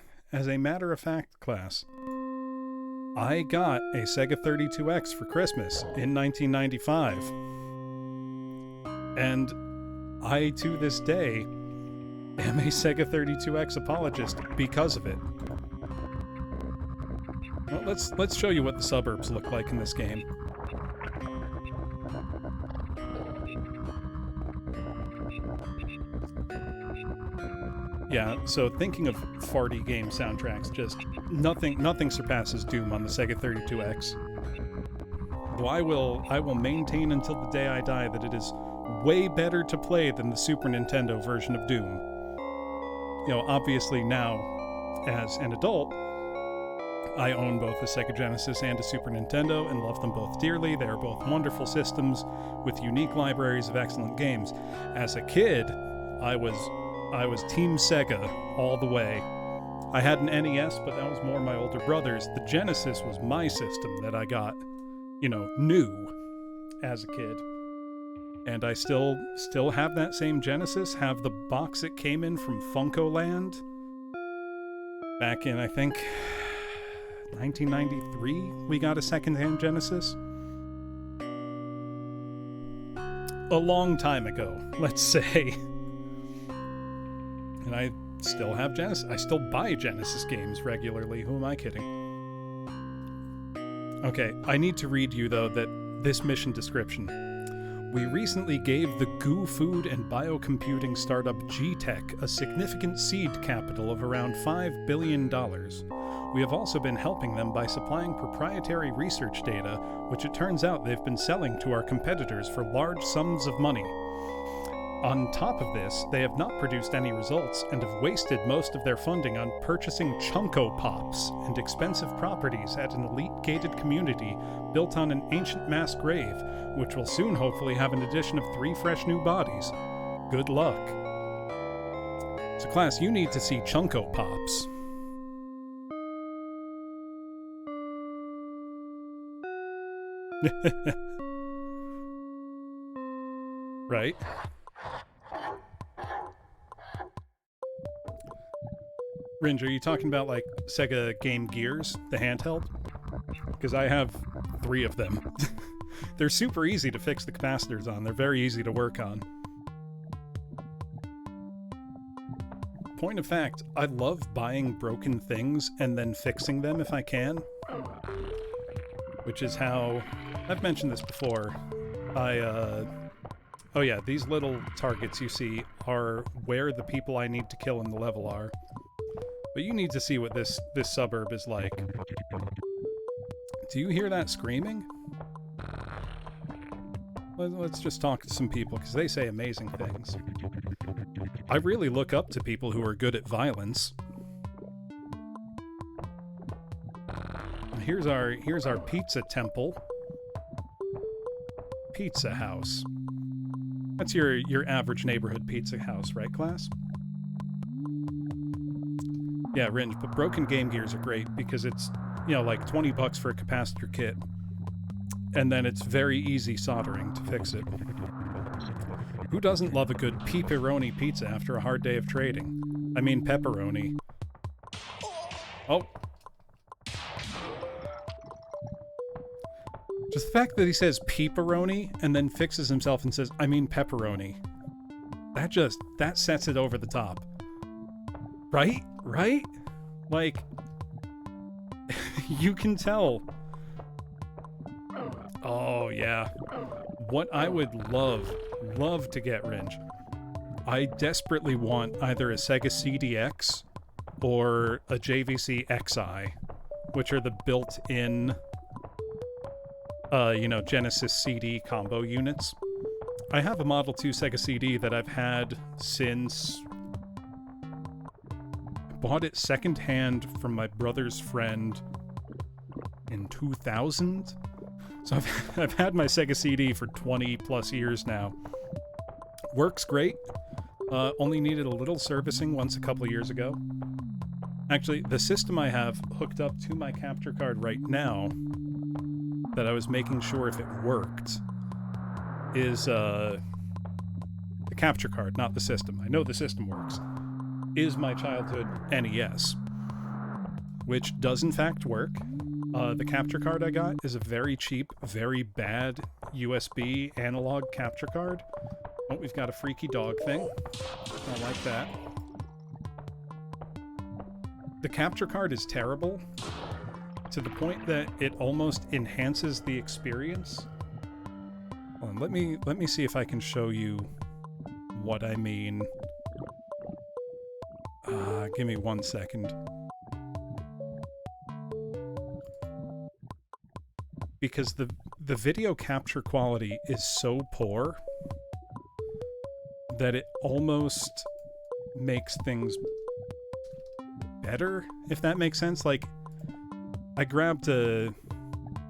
matter of fact, class, I got a Sega 32X for Christmas in 1995. And I, to this day, am a Sega 32X apologist because of it. Well, let's show you what the suburbs look like in this game. Yeah, so thinking of farty game soundtracks, just nothing surpasses Doom on the Sega 32X. Though I will maintain until the day I die that it is way better to play than the Super Nintendo version of Doom. You know, obviously now, as an adult, I own both a Sega Genesis and a Super Nintendo and love them both dearly. They are both wonderful systems with unique libraries of excellent games. As a kid, I was Team Sega all the way. I had an NES, but that was more my older brother's. The Genesis was my system that I got, you know, new as a kid. And I still have that same Genesis, have the box it came in from Funkoland back in, I think, 1993, we got a second-hand Genesis. A long time ago, let's say. And I still have Genesis. I still buy Genesis games regularly. Who am I kidding? Okay, I need to read you, though, that this mission description. We recently gave the goo food and biocomputing startup G-Tech a significant seed capital of around $5 billion. We have also been helping them by supplying proprietary research data, which it turns out they've been selling to our competitors for large sums of money. On top of this, they have not produced any results and have wasted most of their funding on purchasing Chunko Pops and expensive properties at an elite gated community built on an ancient mass grave, which will soon hopefully have an addition of 3 fresh new bodies. Good luck. So class, you need to see Chunko Pops. Right? Ringe, are you talking about like Sega Game Gears, the handheld? Because I have 3 of them. They're super easy to fix the capacitors on. They're very easy to work on. Point of fact, I love buying broken things and then fixing them if I can. Which is how... I've mentioned this before. Oh yeah, these little targets you see are where the people I need to kill in the level are. But you need to see what this suburb is like. Do you hear that screaming? Let's just talk to some people, because they say amazing things. I really look up to people who are good at violence. Here's our pizza temple. Pizza house. That's your average neighborhood pizza house, right, class? Yeah, Ringe, but broken Game Gears are great because it's, you know, like $20 for a capacitor kit. And then it's very easy soldering to fix it. Who doesn't love a good pepperoni pizza after a hard day of trading? I mean pepperoni. Oh. Just the fact that he says pepperoni and then fixes himself and says, I mean pepperoni. That sets it over the top. Right? Right? Like, you can tell. Oh, yeah. What I would love to get, Ringe. I desperately want either a Sega CDX or a JVC XI, which are the built-in, Genesis CD combo units. I have a Model 2 Sega CD that I've had since... I bought it secondhand from my brother's friend in 2000. So I've had my Sega CD for 20 plus years now. Works great. Only needed a little servicing once a couple of years ago. Actually, the system I have hooked up to my capture card right now, that I was making sure if it worked, is the capture card, not the system. I know the system works. Is my childhood NES, which does in fact work. The capture card I got is a very cheap, very bad USB analog capture card. Oh, we've got a freaky dog thing. Don't like that. The capture card is terrible, to the point that it almost enhances the experience. Hold on, let me see if I can show you what I mean. Give me 1 second. Because the video capture quality is so poor that it almost makes things better, if that makes sense. Like, I grabbed a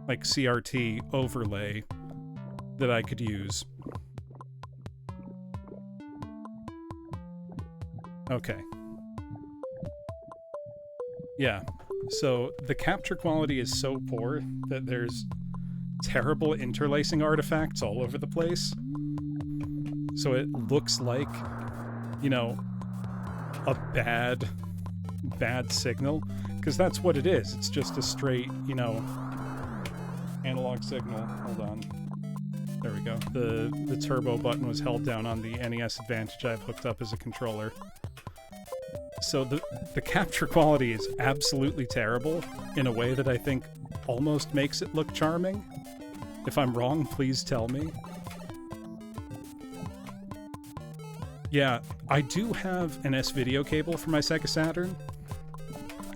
CRT overlay that I could use. Okay. Yeah, so the capture quality is so poor that there's terrible interlacing artifacts all over the place. So it looks like, a bad signal, because that's what it is. It's just a straight, analog signal. Hold on. There we go. The turbo button was held down on the NES Advantage I've hooked up as a controller. So the capture quality is absolutely terrible in a way that I think almost makes it look charming. If I'm wrong, please tell me. Yeah, I do have an S-Video cable for my Sega Saturn,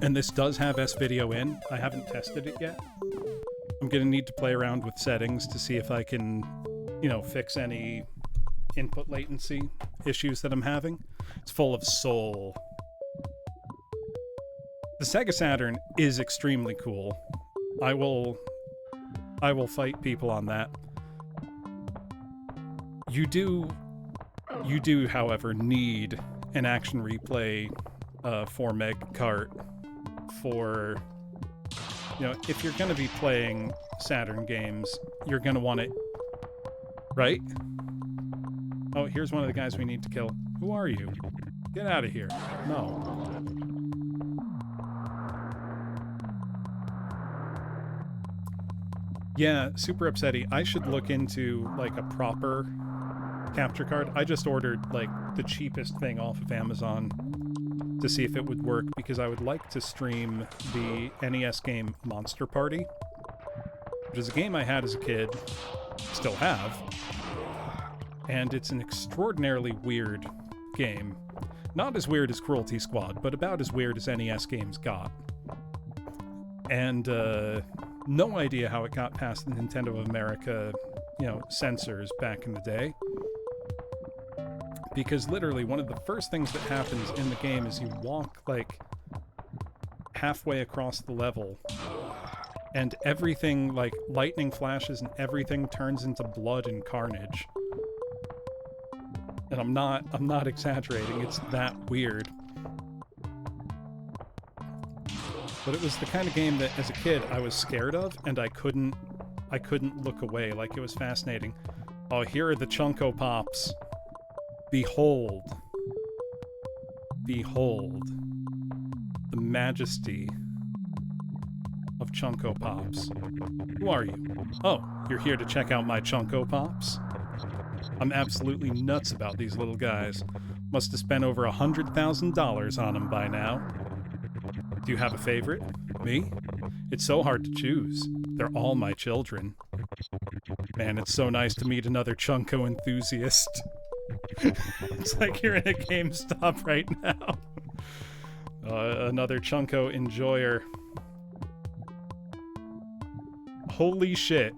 and this does have S-Video in. I haven't tested it yet. I'm gonna need to play around with settings to see if I can, fix any input latency issues that I'm having. It's full of soul. The Sega Saturn is extremely cool. I will fight people on that. You do, however, need an action replay 4 meg cart for, if you're going to be playing Saturn games, you're going to want it, right? Oh, here's one of the guys we need to kill. Who are you? Get out of here. No. Yeah, super upsetty. I should look into, like, a proper capture card. I just ordered, like, the cheapest thing off of Amazon to see if it would work, because I would like to stream the NES game Monster Party, which is a game I had as a kid, still have, and it's an extraordinarily weird game. Not as weird as Cruelty Squad, but about as weird as NES games got. And, no idea how it got past the Nintendo of America, censors back in the day. Because literally one of the first things that happens in the game is you walk, like, halfway across the level, and everything, like, lightning flashes and everything turns into blood and carnage. And I'm not exaggerating, it's that weird. But it was the kind of game that, as a kid, I was scared of, and I couldn't look away. Like, it was fascinating. Oh, here are the Chunko Pops. Behold. Behold. The majesty of Chunko Pops. Who are you? Oh, you're here to check out my Chunko Pops? I'm absolutely nuts about these little guys. Must have spent over $100,000 on them by now. Do you have a favorite? Me? It's so hard to choose. They're all my children. Man, it's so nice to meet another Chunko enthusiast. It's like you're in a GameStop right now. Another Chunko enjoyer. Holy shit.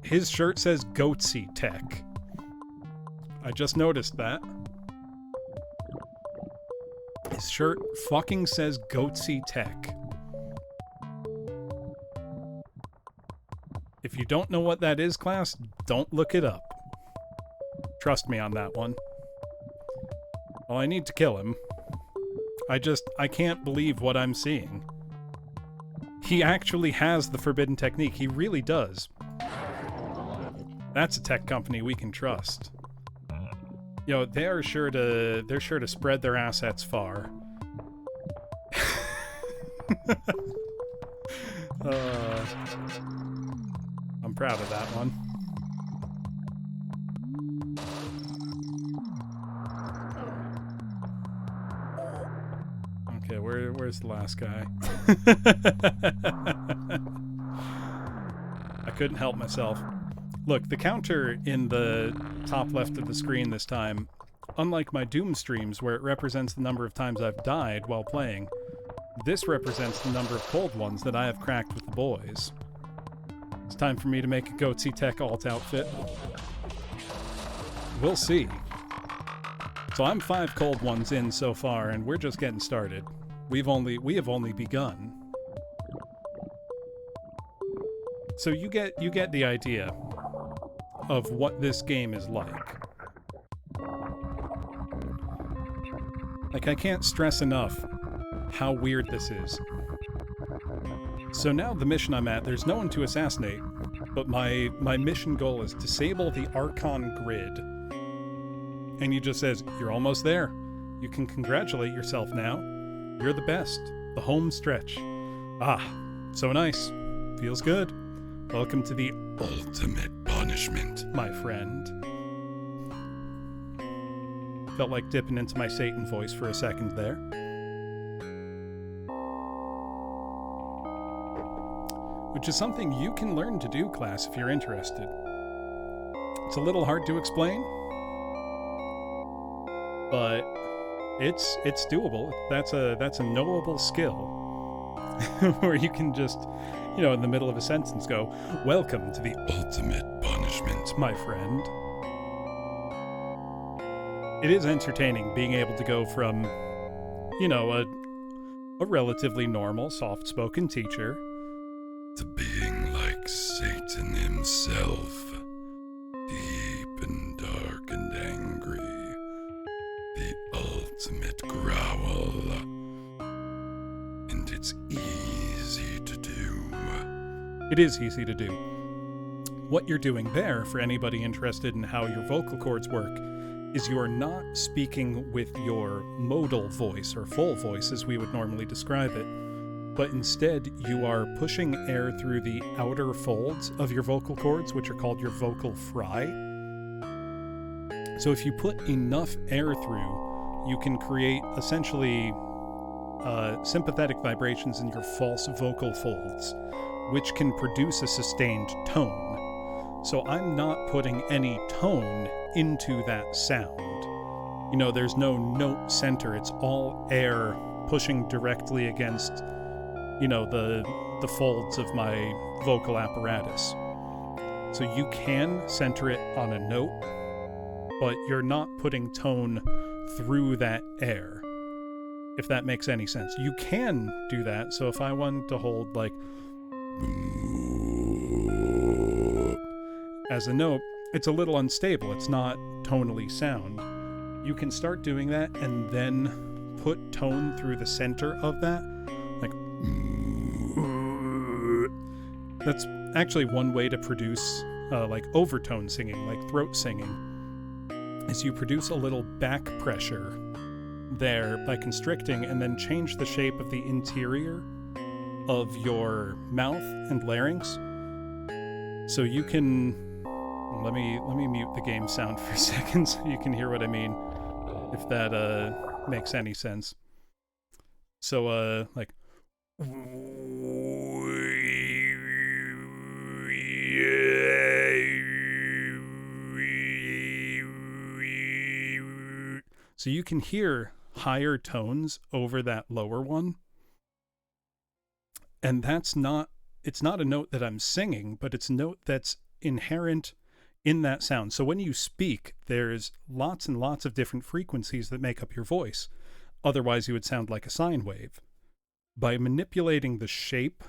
His shirt says Goatsy Tech. I just noticed that. His shirt fucking says Goatsy Tech. If you don't know what that is, class, don't look it up. Trust me on that one. Well, I need to kill him. I can't believe what I'm seeing. He actually has the forbidden technique. He really does. That's a tech company we can trust. They're sure to spread their assets far. I'm proud of that one. Okay, where's the last guy? I couldn't help myself. Look, the counter in the top left of the screen this time, unlike my Doom streams where it represents the number of times I've died while playing, this represents the number of cold ones that I have cracked with the boys. It's time for me to make a Goatsy Tech alt outfit. We'll see. So I'm 5 cold ones in so far, and we're just getting started. We have only begun. So you get the idea of what this game is like. Like, I can't stress enough how weird this is. So now the mission I'm at, there's no one to assassinate, but my mission goal is disable the Archon grid. And he just says, you're almost there. You can congratulate yourself now. You're the best. The home stretch. Ah, so nice. Feels good. Welcome to the ultimate punishment, my friend. Felt like dipping into my Satan voice for a second there. Which is something you can learn to do, class, if you're interested. It's a little hard to explain, but it's doable. That's a knowable skill. Where you can just, in the middle of a sentence go, welcome to the ultimate punishment, my friend. It is entertaining being able to go from, a relatively normal, soft-spoken teacher to being like Satan himself, deep and dark and angry, the ultimate growl. And it's easy to do. It is easy to do. What you're doing there, for anybody interested in how your vocal cords work, is you're not speaking with your modal voice, or full voice as we would normally describe it, but but instead you are pushing air through the outer folds of your vocal cords, which are called your vocal fry. So if you put enough air through, you can create essentially sympathetic vibrations in your false vocal folds, which can produce a sustained tone. So I'm not putting any tone into that sound. You know, there's no note center. It's all air pushing directly against, you know, the folds of my vocal apparatus. So you can center it on a note, but you're not putting tone through that air, if that makes any sense. You can do that. So if I wanted to hold like as a note, it's a little unstable. It's not tonally sound. You can start doing that and then put tone through the center of that. Like, that's actually one way to produce like overtone singing, like throat singing, is you produce a little back pressure there by constricting and then change the shape of the interior of your mouth and larynx. So you can, let me mute the game sound for a second so you can hear what I mean, if that makes any sense. So like, so you can hear higher tones over that lower one. And it's not a note that I'm singing, but it's a note that's inherent in that sound. So when you speak, there's lots and lots of different frequencies that make up your voice. Otherwise, you would sound like a sine wave. By manipulating the shape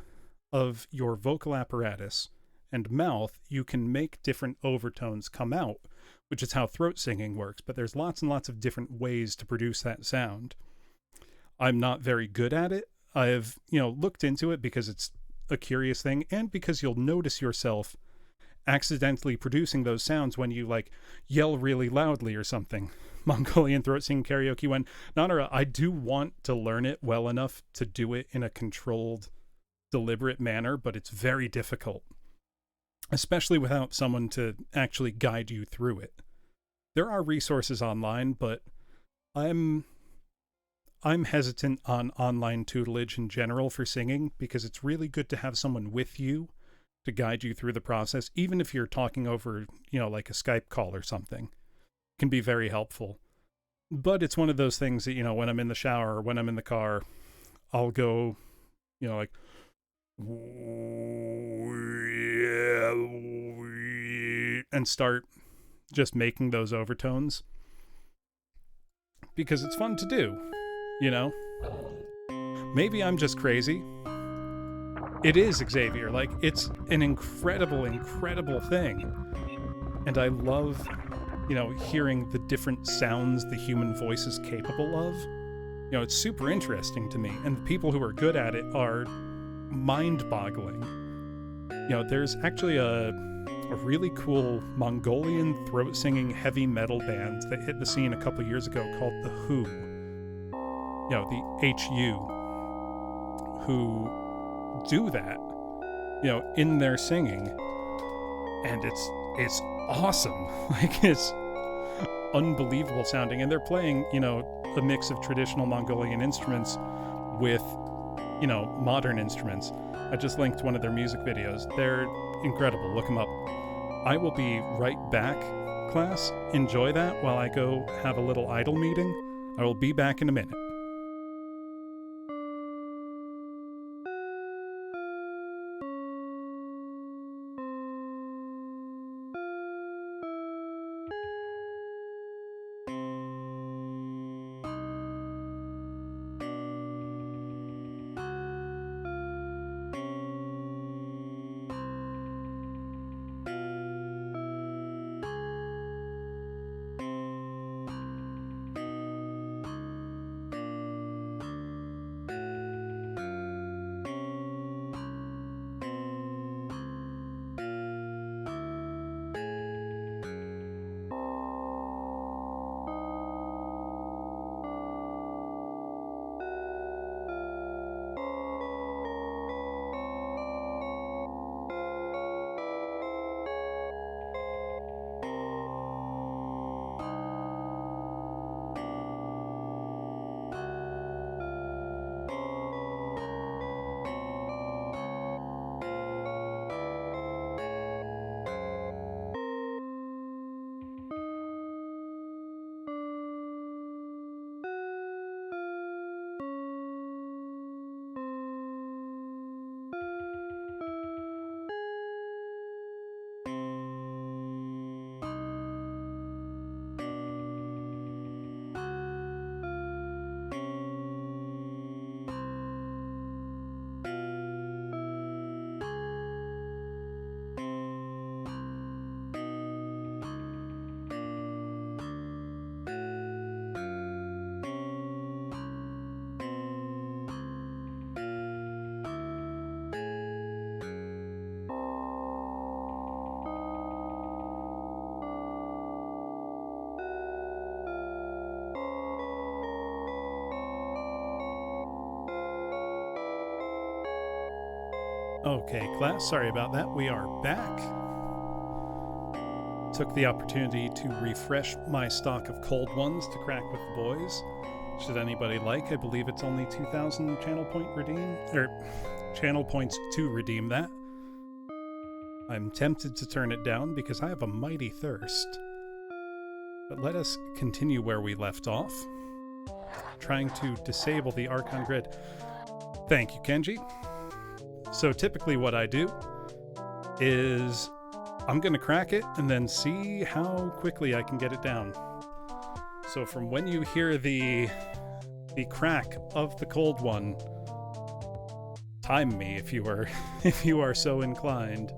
of your vocal apparatus and mouth, you can make different overtones come out, which is how throat singing works. But there's lots and lots of different ways to produce that sound. I'm not very good at it. I've, looked into it because it's a curious thing, and because you'll notice yourself accidentally producing those sounds when you like yell really loudly or something. Mongolian throat singing karaoke, when Nanara, I do want to learn it well enough to do it in a controlled, deliberate manner, but it's very difficult, especially without someone to actually guide you through it. There are resources online, but I'm hesitant on online tutelage in general for singing, because it's really good to have someone with you to guide you through the process, even if you're talking over, like a Skype call or something. It can be very helpful. But it's one of those things that, when I'm in the shower or when I'm in the car, I'll go, like, and start just making those overtones, because it's fun to do. Maybe I'm just crazy. It is Xavier. Like, it's an incredible, incredible thing. And I love, hearing the different sounds the human voice is capable of. It's super interesting to me. And the people who are good at it are mind-boggling. There's actually a really cool Mongolian throat-singing heavy metal band that hit the scene a couple years ago called The Who. The HU, who do that, in their singing, and it's awesome. Like, it's unbelievable sounding, and they're playing, a mix of traditional Mongolian instruments with, modern instruments. I just linked one of their music videos. They're incredible. Look them up. I will be right back, class. Enjoy that while I go have a little idle meeting. I will be back in a minute. Okay, class, sorry about that. We are back. Took the opportunity to refresh my stock of cold ones to crack with the boys. Should anybody like, I believe it's only 2,000 channel points to redeem that. I'm tempted to turn it down because I have a mighty thirst. But let us continue where we left off. Trying to disable the Archon grid. Thank you, Kenji. So typically what I do is I'm going to crack it and then see how quickly I can get it down. So from when you hear the crack of the cold one, time me if you are so inclined.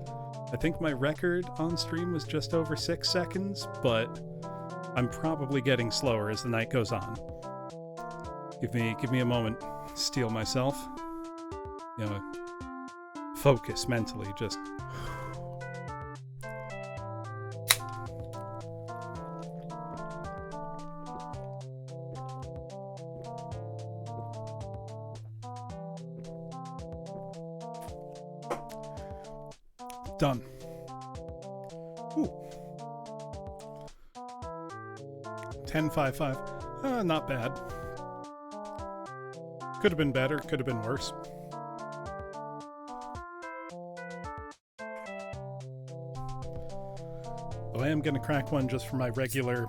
I think my record on stream was just over 6 seconds, but I'm probably getting slower as the night goes on. Give me a moment. Steel myself. Focus mentally, just... Done. Ooh. 10.55. Not bad. Could have been better, could have been worse. Though I am going to crack one just for my regular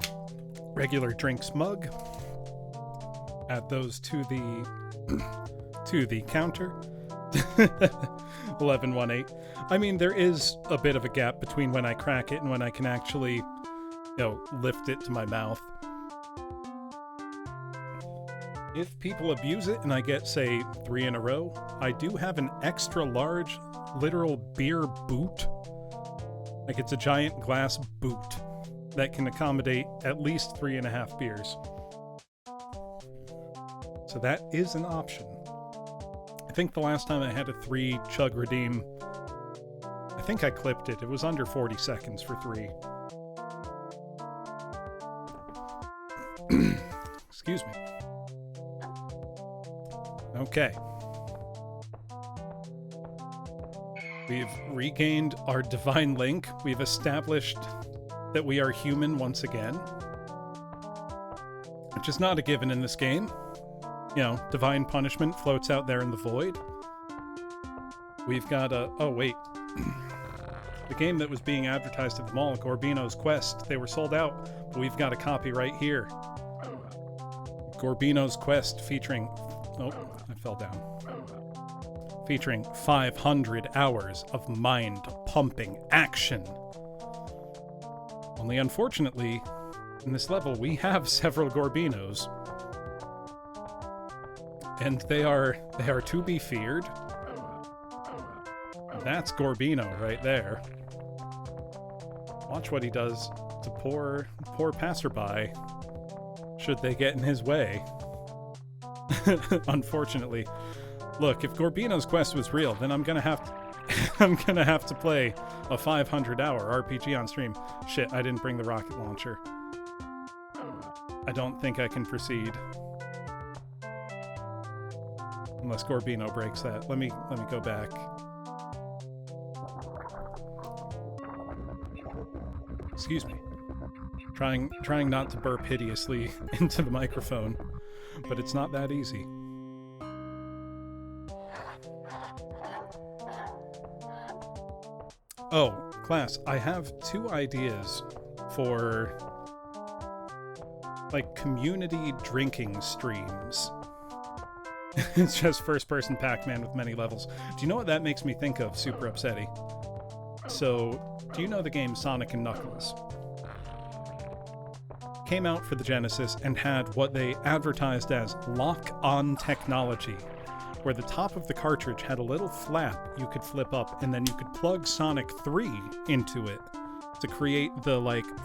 drinks mug. Add those to the counter. 1118. I mean, there is a bit of a gap between when I crack it and when I can actually, lift it to my mouth. If people abuse it and I get, say, 3 in a row, I do have an extra large, literal beer boot. Like, it's a giant glass boot that can accommodate at least 3.5 beers. So that is an option. I think the last time I had a 3 chug redeem, I think I clipped it. It was under 40 seconds for 3. Excuse me. Okay. We've regained our divine link. We've established that we are human once again. Which is not a given in this game. Divine punishment floats out there in the void. We've got a... Oh, wait. The game that was being advertised at the mall, Gorbino's Quest, they were sold out, but we've got a copy right here. Gorbino's Quest featuring... Oh, I fell down. Featuring 500 hours of mind-pumping action. Only unfortunately, in this level, we have several Gorbinos. And they are to be feared. That's Gorbino right there. Watch what he does to poor passerby, should they get in his way. Unfortunately. Look, if Gorbino's Quest was real, then I'm gonna have to play a 500-hour RPG on stream. Shit, I didn't bring the rocket launcher. I don't think I can proceed. Unless Gorbino breaks that. Let me go back. Excuse me. Trying not to burp hideously into the microphone, but it's not that easy. Oh, class, I have 2 ideas for community drinking streams. It's just first-person Pac-Man with many levels. Do you know what that makes me think of, Super Upsetty? So, do you know the game Sonic & Knuckles? Came out for the Genesis and had what they advertised as lock-on technology, where the top of the cartridge had a little flap you could flip up, and then you could plug Sonic 3 into it to create the,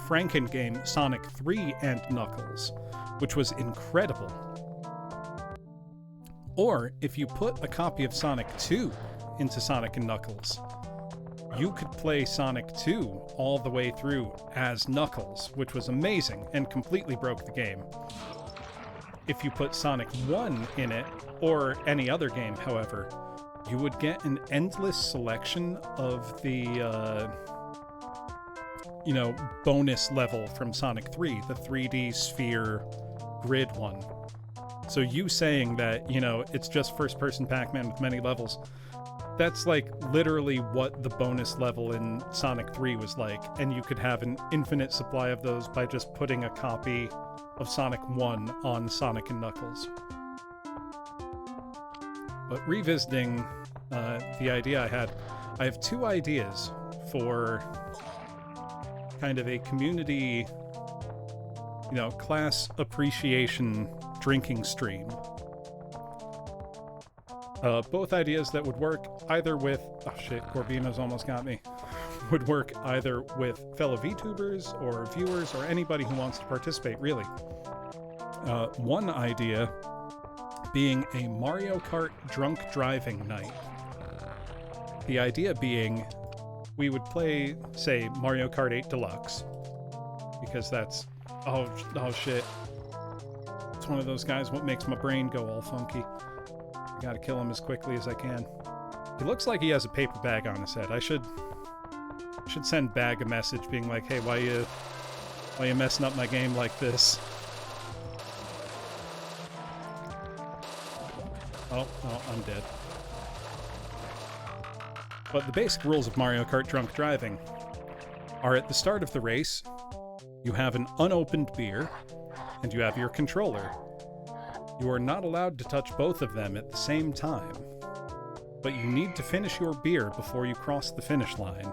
Franken game Sonic 3 and Knuckles, which was incredible. Or, if you put a copy of Sonic 2 into Sonic & Knuckles, you could play Sonic 2 all the way through as Knuckles, which was amazing and completely broke the game. If you put Sonic 1 in it, or any other game, however, you would get an endless selection of the, bonus level from Sonic 3, the 3D sphere grid one. So you saying that, it's just first-person Pac-Man with many levels, that's like literally what the bonus level in Sonic 3 was like, and you could have an infinite supply of those by just putting a copy of Sonic 1 on Sonic and Knuckles. But revisiting the idea I have two ideas for kind of a community, class appreciation drinking stream. Both ideas that would work either with... Oh shit, Corbino's almost got me. Would work either with fellow VTubers or viewers or anybody who wants to participate, really. One idea being a Mario Kart drunk driving night. The idea being we would play, say, Mario Kart 8 Deluxe, because that's... Oh shit. It's one of those guys what makes my brain go all funky. I gotta kill him as quickly as I can. He looks like he has a paper bag on his head. I should send Bag a message being like, hey, why you messing up my game like this? Oh, I'm dead. But the basic rules of Mario Kart drunk driving are: at the start of the race, you have an unopened beer, and you have your controller. You are not allowed to touch both of them at the same time, but you need to finish your beer before you cross the finish line.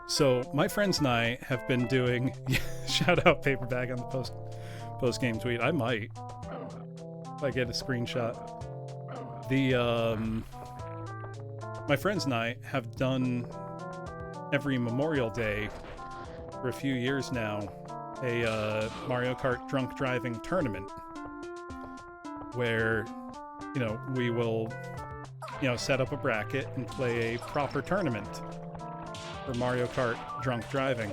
So my friends and I have been doing... Shout out Paperbag on the post-game tweet. I might, if I get a screenshot. My friends and I have done every Memorial Day for a few years now a Mario Kart drunk driving tournament where, we will, set up a bracket and play a proper tournament for Mario Kart drunk driving.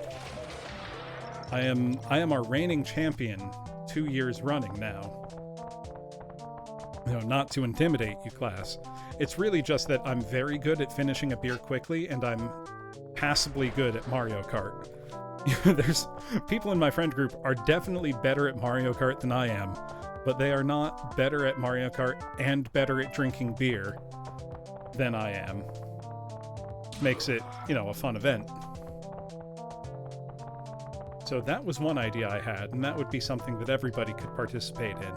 I am our reigning champion 2 years running now. Not to intimidate you, class. It's really just that I'm very good at finishing a beer quickly, and I'm passably good at Mario Kart. There's people in my friend group are definitely better at Mario Kart than I am, but they are not better at Mario Kart and better at drinking beer than I am. Makes it, a fun event. So that was one idea I had, and that would be something that everybody could participate in.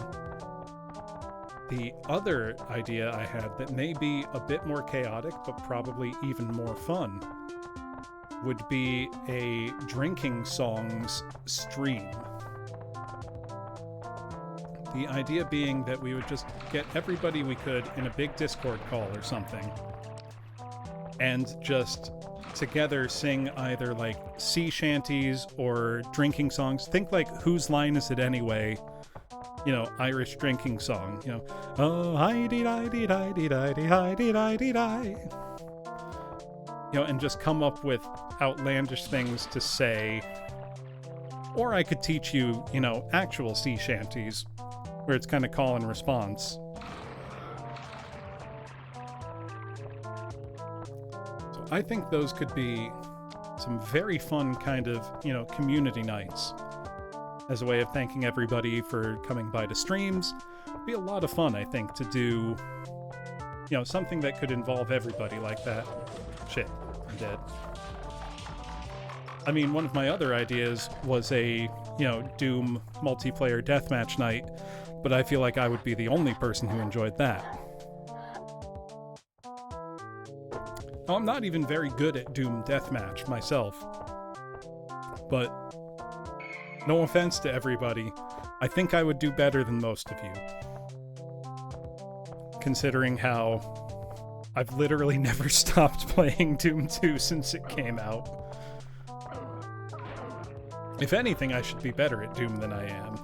The other idea I had that may be a bit more chaotic, but probably even more fun, would be a drinking songs stream. The idea being that we would just get everybody we could in a big Discord call or something, and just together sing either like sea shanties or drinking songs. Think like Whose Line Is It Anyway? Irish drinking song. Oh, hi-dee-di-dee-di-dee-di-dee-hi-dee-di-dee-di. And just come up with outlandish things to say. Or I could teach you, actual sea shanties, where it's kind of call and response. So I think those could be some very fun kind of, community nights. As a way of thanking everybody for coming by to streams. It'd be a lot of fun, I think, to do, something that could involve everybody like that. Shit, I'm dead. I mean, one of my other ideas was a, Doom multiplayer deathmatch night, but I feel like I would be the only person who enjoyed that. Now, I'm not even very good at Doom deathmatch myself, but no offense to everybody, I think I would do better than most of you. Considering how I've literally never stopped playing Doom 2 since it came out. If anything, I should be better at Doom than I am.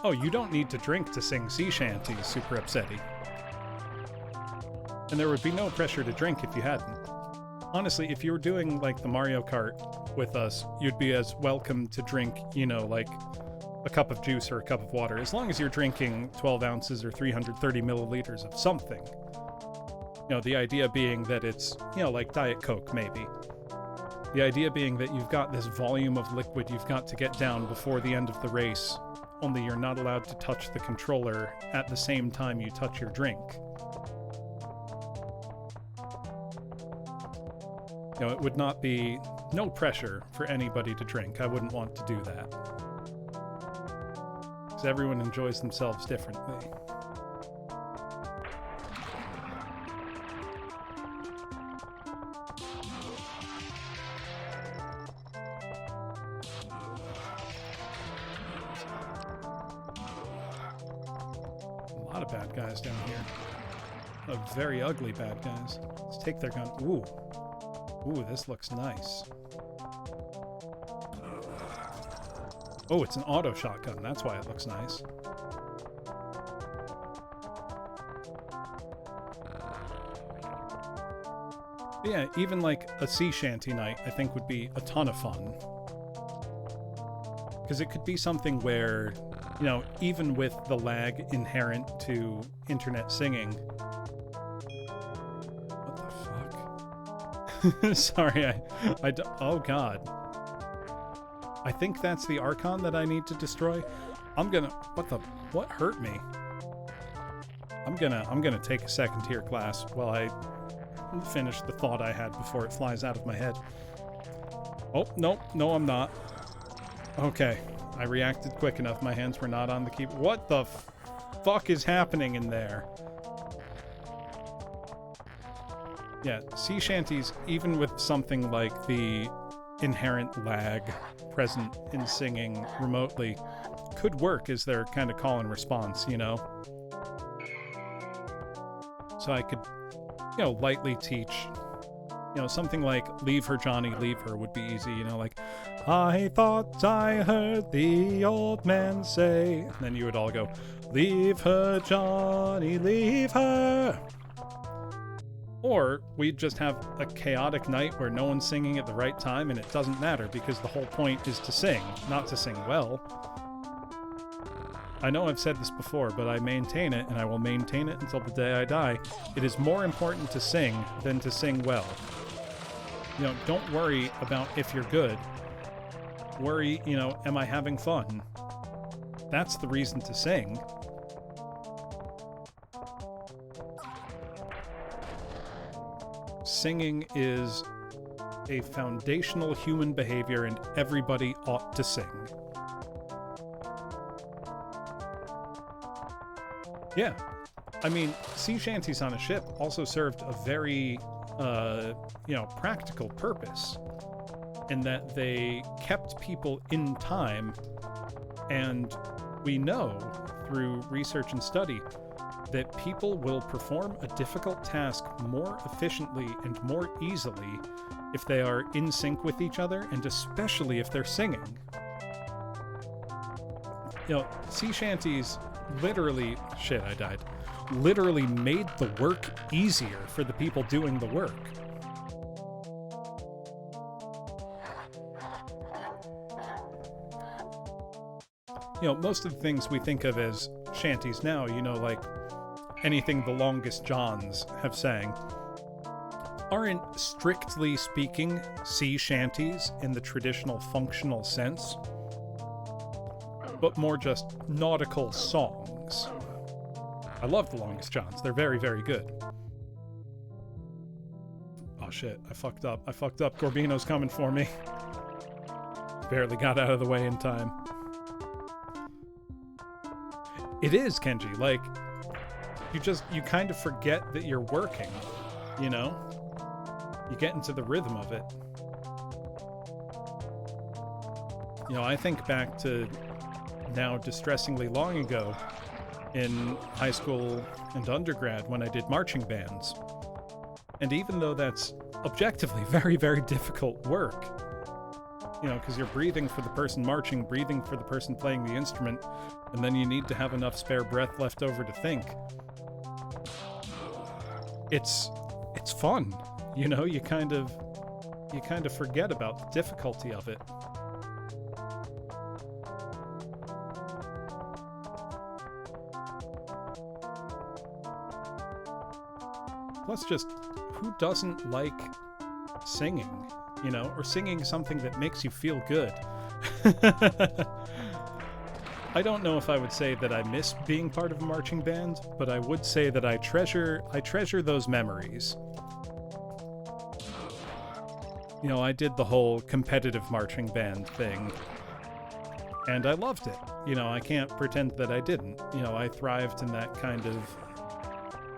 Oh, you don't need to drink to sing sea shanties, Super Upsetty. And there would be no pressure to drink if you hadn't. Honestly, if you were doing, like, the Mario Kart with us, you'd be as welcome to drink, like a cup of juice or a cup of water, as long as you're drinking 12 ounces or 330 milliliters of something. The idea being that it's, like Diet Coke, maybe. The idea being that you've got this volume of liquid you've got to get down before the end of the race, only you're not allowed to touch the controller at the same time you touch your drink. It would not be no pressure for anybody to drink. I wouldn't want to do that. Because everyone enjoys themselves differently. A lot of bad guys down here. Very ugly bad guys. Let's take their gun. Ooh. Ooh, this looks nice. Oh, it's an auto shotgun. That's why it looks nice. Yeah, even like a sea shanty night, I think would be a ton of fun. Because it could be something where, even with the lag inherent to internet singing... Sorry, oh god. I think that's the Archon that I need to destroy. What hurt me? I'm gonna take a second here, class, while I finish the thought I had before it flies out of my head. Oh, no, I'm not. Okay, I reacted quick enough. My hands were not on the keyboard. What the fuck is happening in there? Yeah, sea shanties, even with something like the inherent lag present in singing remotely, could work as their kind of call and response, So I could, lightly teach, something like "Leave her, Johnny, leave her" would be easy, like, "I thought I heard the old man say," and then you would all go, "Leave her, Johnny, leave her." Or we'd just have a chaotic night where no one's singing at the right time, and it doesn't matter because the whole point is to sing, not to sing well. I know I've said this before, but I maintain it, and I will maintain it until the day I die. It is more important to sing than to sing well. Don't worry about if you're good. Worry, am I having fun? That's the reason to sing. Singing is a foundational human behavior, and everybody ought to sing. Yeah. I mean, sea shanties on a ship also served a very, practical purpose in that they kept people in time, and we know through research and study that people will perform a difficult task more efficiently and more easily if they are in sync with each other, and especially if they're singing. Sea shanties literally made the work easier for the people doing the work. Most of the things we think of as shanties now, like anything the Longest Johns have sang, aren't, strictly speaking, sea shanties in the traditional functional sense, but more just nautical songs. I love the Longest Johns. They're very, very good. Oh shit, I fucked up. Gorbino's coming for me. Barely got out of the way in time. It is, Kenji, like, you kind of forget that you're working, You get into the rhythm of it. I think back to now distressingly long ago in high school and undergrad when I did marching bands. And even though that's objectively very, very difficult work, because you're breathing for the person marching, breathing for the person playing the instrument, and then you need to have enough spare breath left over to think. It's fun, you kind of you kind of forget about the difficulty of it. Plus, just who doesn't like singing, you know, or singing something that makes you feel good? I don't know if I would say that I miss being part of a marching band, but I would say that I treasure those memories. You know, I did the whole competitive marching band thing, and I loved it. You know, I can't pretend that I didn't. You know, I thrived in that kind of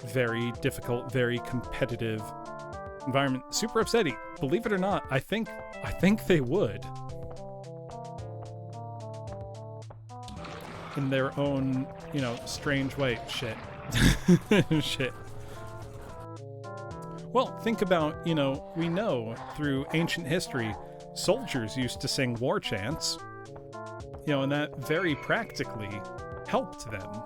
very difficult, very competitive environment. Super upsetting. Believe it or not, I think they would. In their own, you know, strange way. Shit. Shit. Well, think about, you know, we know through ancient history, soldiers used to sing war chants, you know, and that very practically helped them.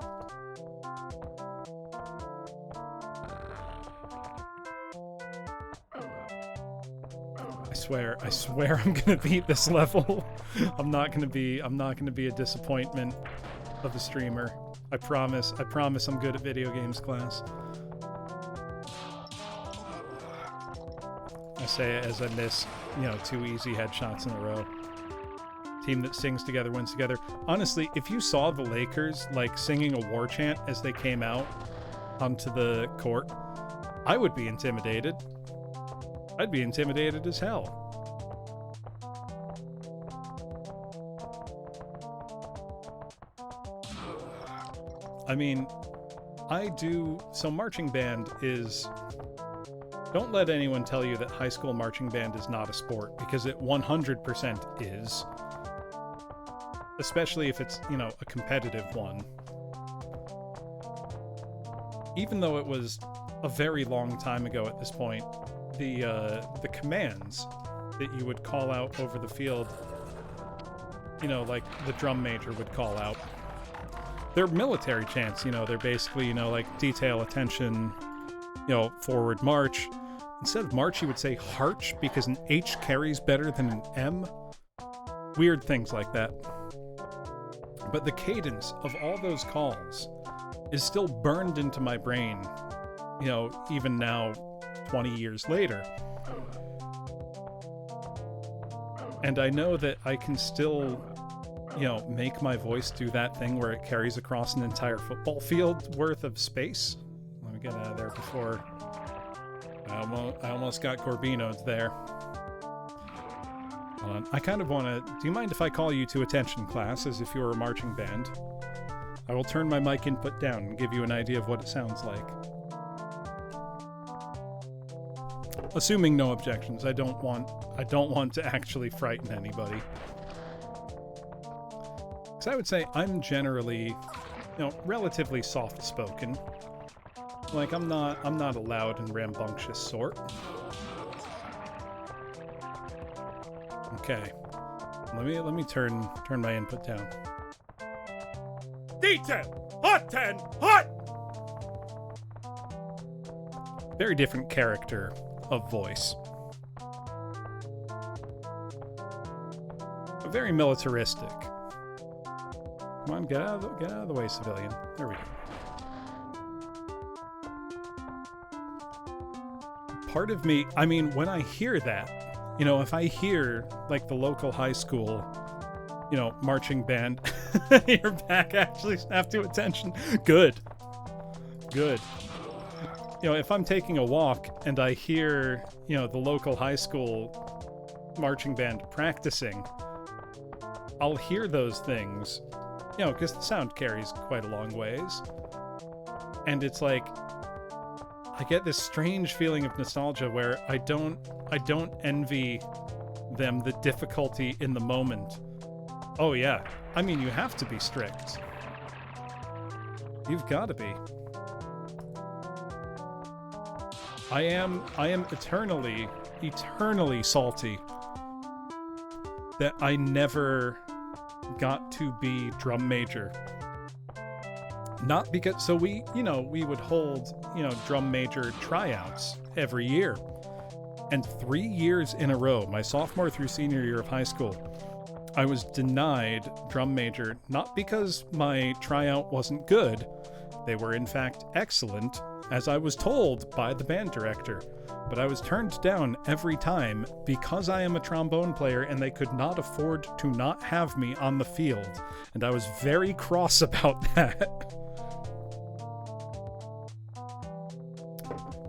I swear I'm gonna beat this level. I'm not gonna be a disappointment of a streamer. I promise I'm good at video games, class. I say it as I miss, you know, 2 easy headshots in a row. Team that sings together wins together. Honestly, if you saw the Lakers, like, singing a war chant as they came out onto the court, I would be intimidated. I'd be intimidated as hell. I mean, so marching band is... Don't let anyone tell you that high school marching band is not a sport, because it 100% is. Especially if it's, you know, a competitive one. Even though it was a very long time ago at this point, the commands that you would call out over the field, you know, like the drum major would call out, they're military chants, you know, they're basically, you know, like detail, attention, you know, forward march. Instead of march, you would say harch, because an H carries better than an M. Weird things like that. But the cadence of all those calls is still burned into my brain, you know, even now, 20 years later. And I know that I can still, you know, make my voice do that thing where it carries across an entire football field worth of space. Let me get out of there before I almost got Corbino'd there. Hold on. I kind of want to... Do you mind if I call you to attention, class, as if you were a marching band? I will turn my mic input down and give you an idea of what it sounds like. Assuming no objections. I don't want to actually frighten anybody. Because I would say I'm generally, you know, relatively soft-spoken. Like, I'm not a loud and rambunctious sort. Okay. Let me turn my input down. D10! Hot 10! Hot! Very different character of voice. Very militaristic. Come on, get out of the way, civilian. There we go. Part of me, I mean, when I hear that, you know, if I hear, like, the local high school, you know, marching band, your back actually snapped to attention. Good. You know, if I'm taking a walk and I hear, you know, the local high school marching band practicing, I'll hear those things, you know, because the sound carries quite a long ways. And it's like, I get this strange feeling of nostalgia where I don't envy them the difficulty in the moment. Oh yeah, I mean, you have to be strict. You've got to be. I am eternally salty that I never got to be drum major. Not because, so we would hold, you know, drum major tryouts every year. And 3 years in a row, my sophomore through senior year of high school, I was denied drum major, not because my tryout wasn't good. They were in fact excellent, as I was told by the band director. But I was turned down every time because I am a trombone player and they could not afford to not have me on the field. And I was very cross about that.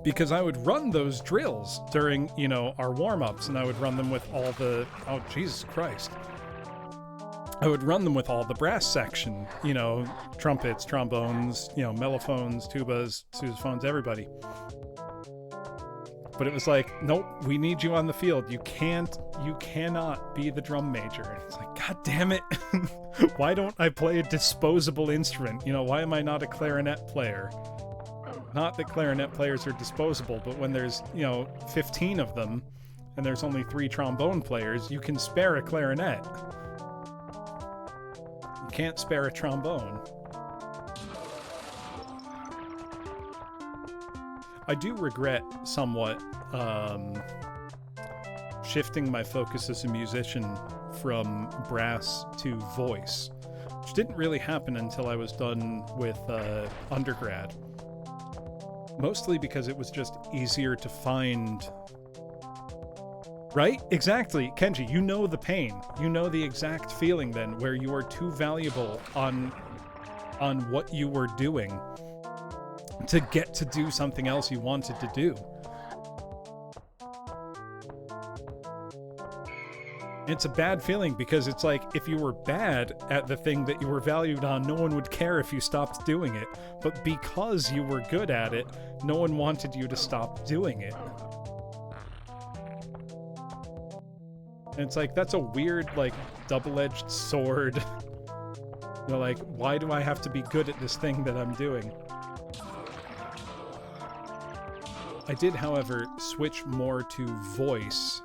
Because I would run those drills during, our warm-ups, and I would run them with all the... Oh, Jesus Christ. I would run them with all the brass section, trumpets, trombones, mellophones, tubas, sousaphones, everybody. But it was like, nope, we need you on the field. You cannot be the drum major. And it's like, God damn it. Why don't I play a disposable instrument? Why am I not a clarinet player? Not that clarinet players are disposable, but when there's, 15 of them, and there's only 3 trombone players, you can spare a clarinet. You can't spare a trombone. I do regret somewhat shifting my focus as a musician from brass to voice, which didn't really happen until I was done with undergrad. Mostly because it was just easier to find... Right? Exactly. Kenji, you know the pain. You know the exact feeling then, where you are too valuable on what you were doing to get to do something else you wanted to do. It's a bad feeling because it's like, if you were bad at the thing that you were valued on, no one would care if you stopped doing it. But because you were good at it, no one wanted you to stop doing it. And it's like, that's a weird, double-edged sword. Why do I have to be good at this thing that I'm doing? I did, however, switch more to voice.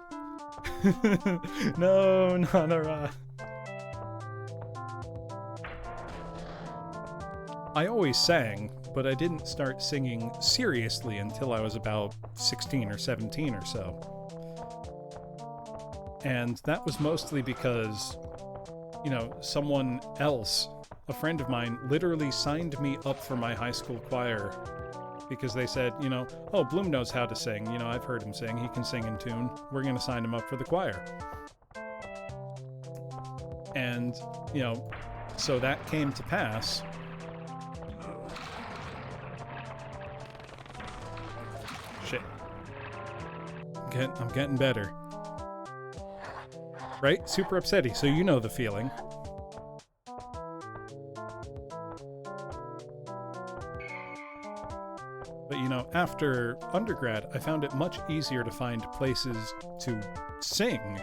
No, Nanara. I always sang, but I didn't start singing seriously until I was about 16 or 17 or so. And that was mostly because, someone else, a friend of mine, literally signed me up for my high school choir because they said, oh, Bloom knows how to sing. I've heard him sing. He can sing in tune. We're going to sign him up for the choir. And, so that came to pass. Shit. I'm getting better. Right? Super upsetty, so you know the feeling. But, after undergrad, I found it much easier to find places to sing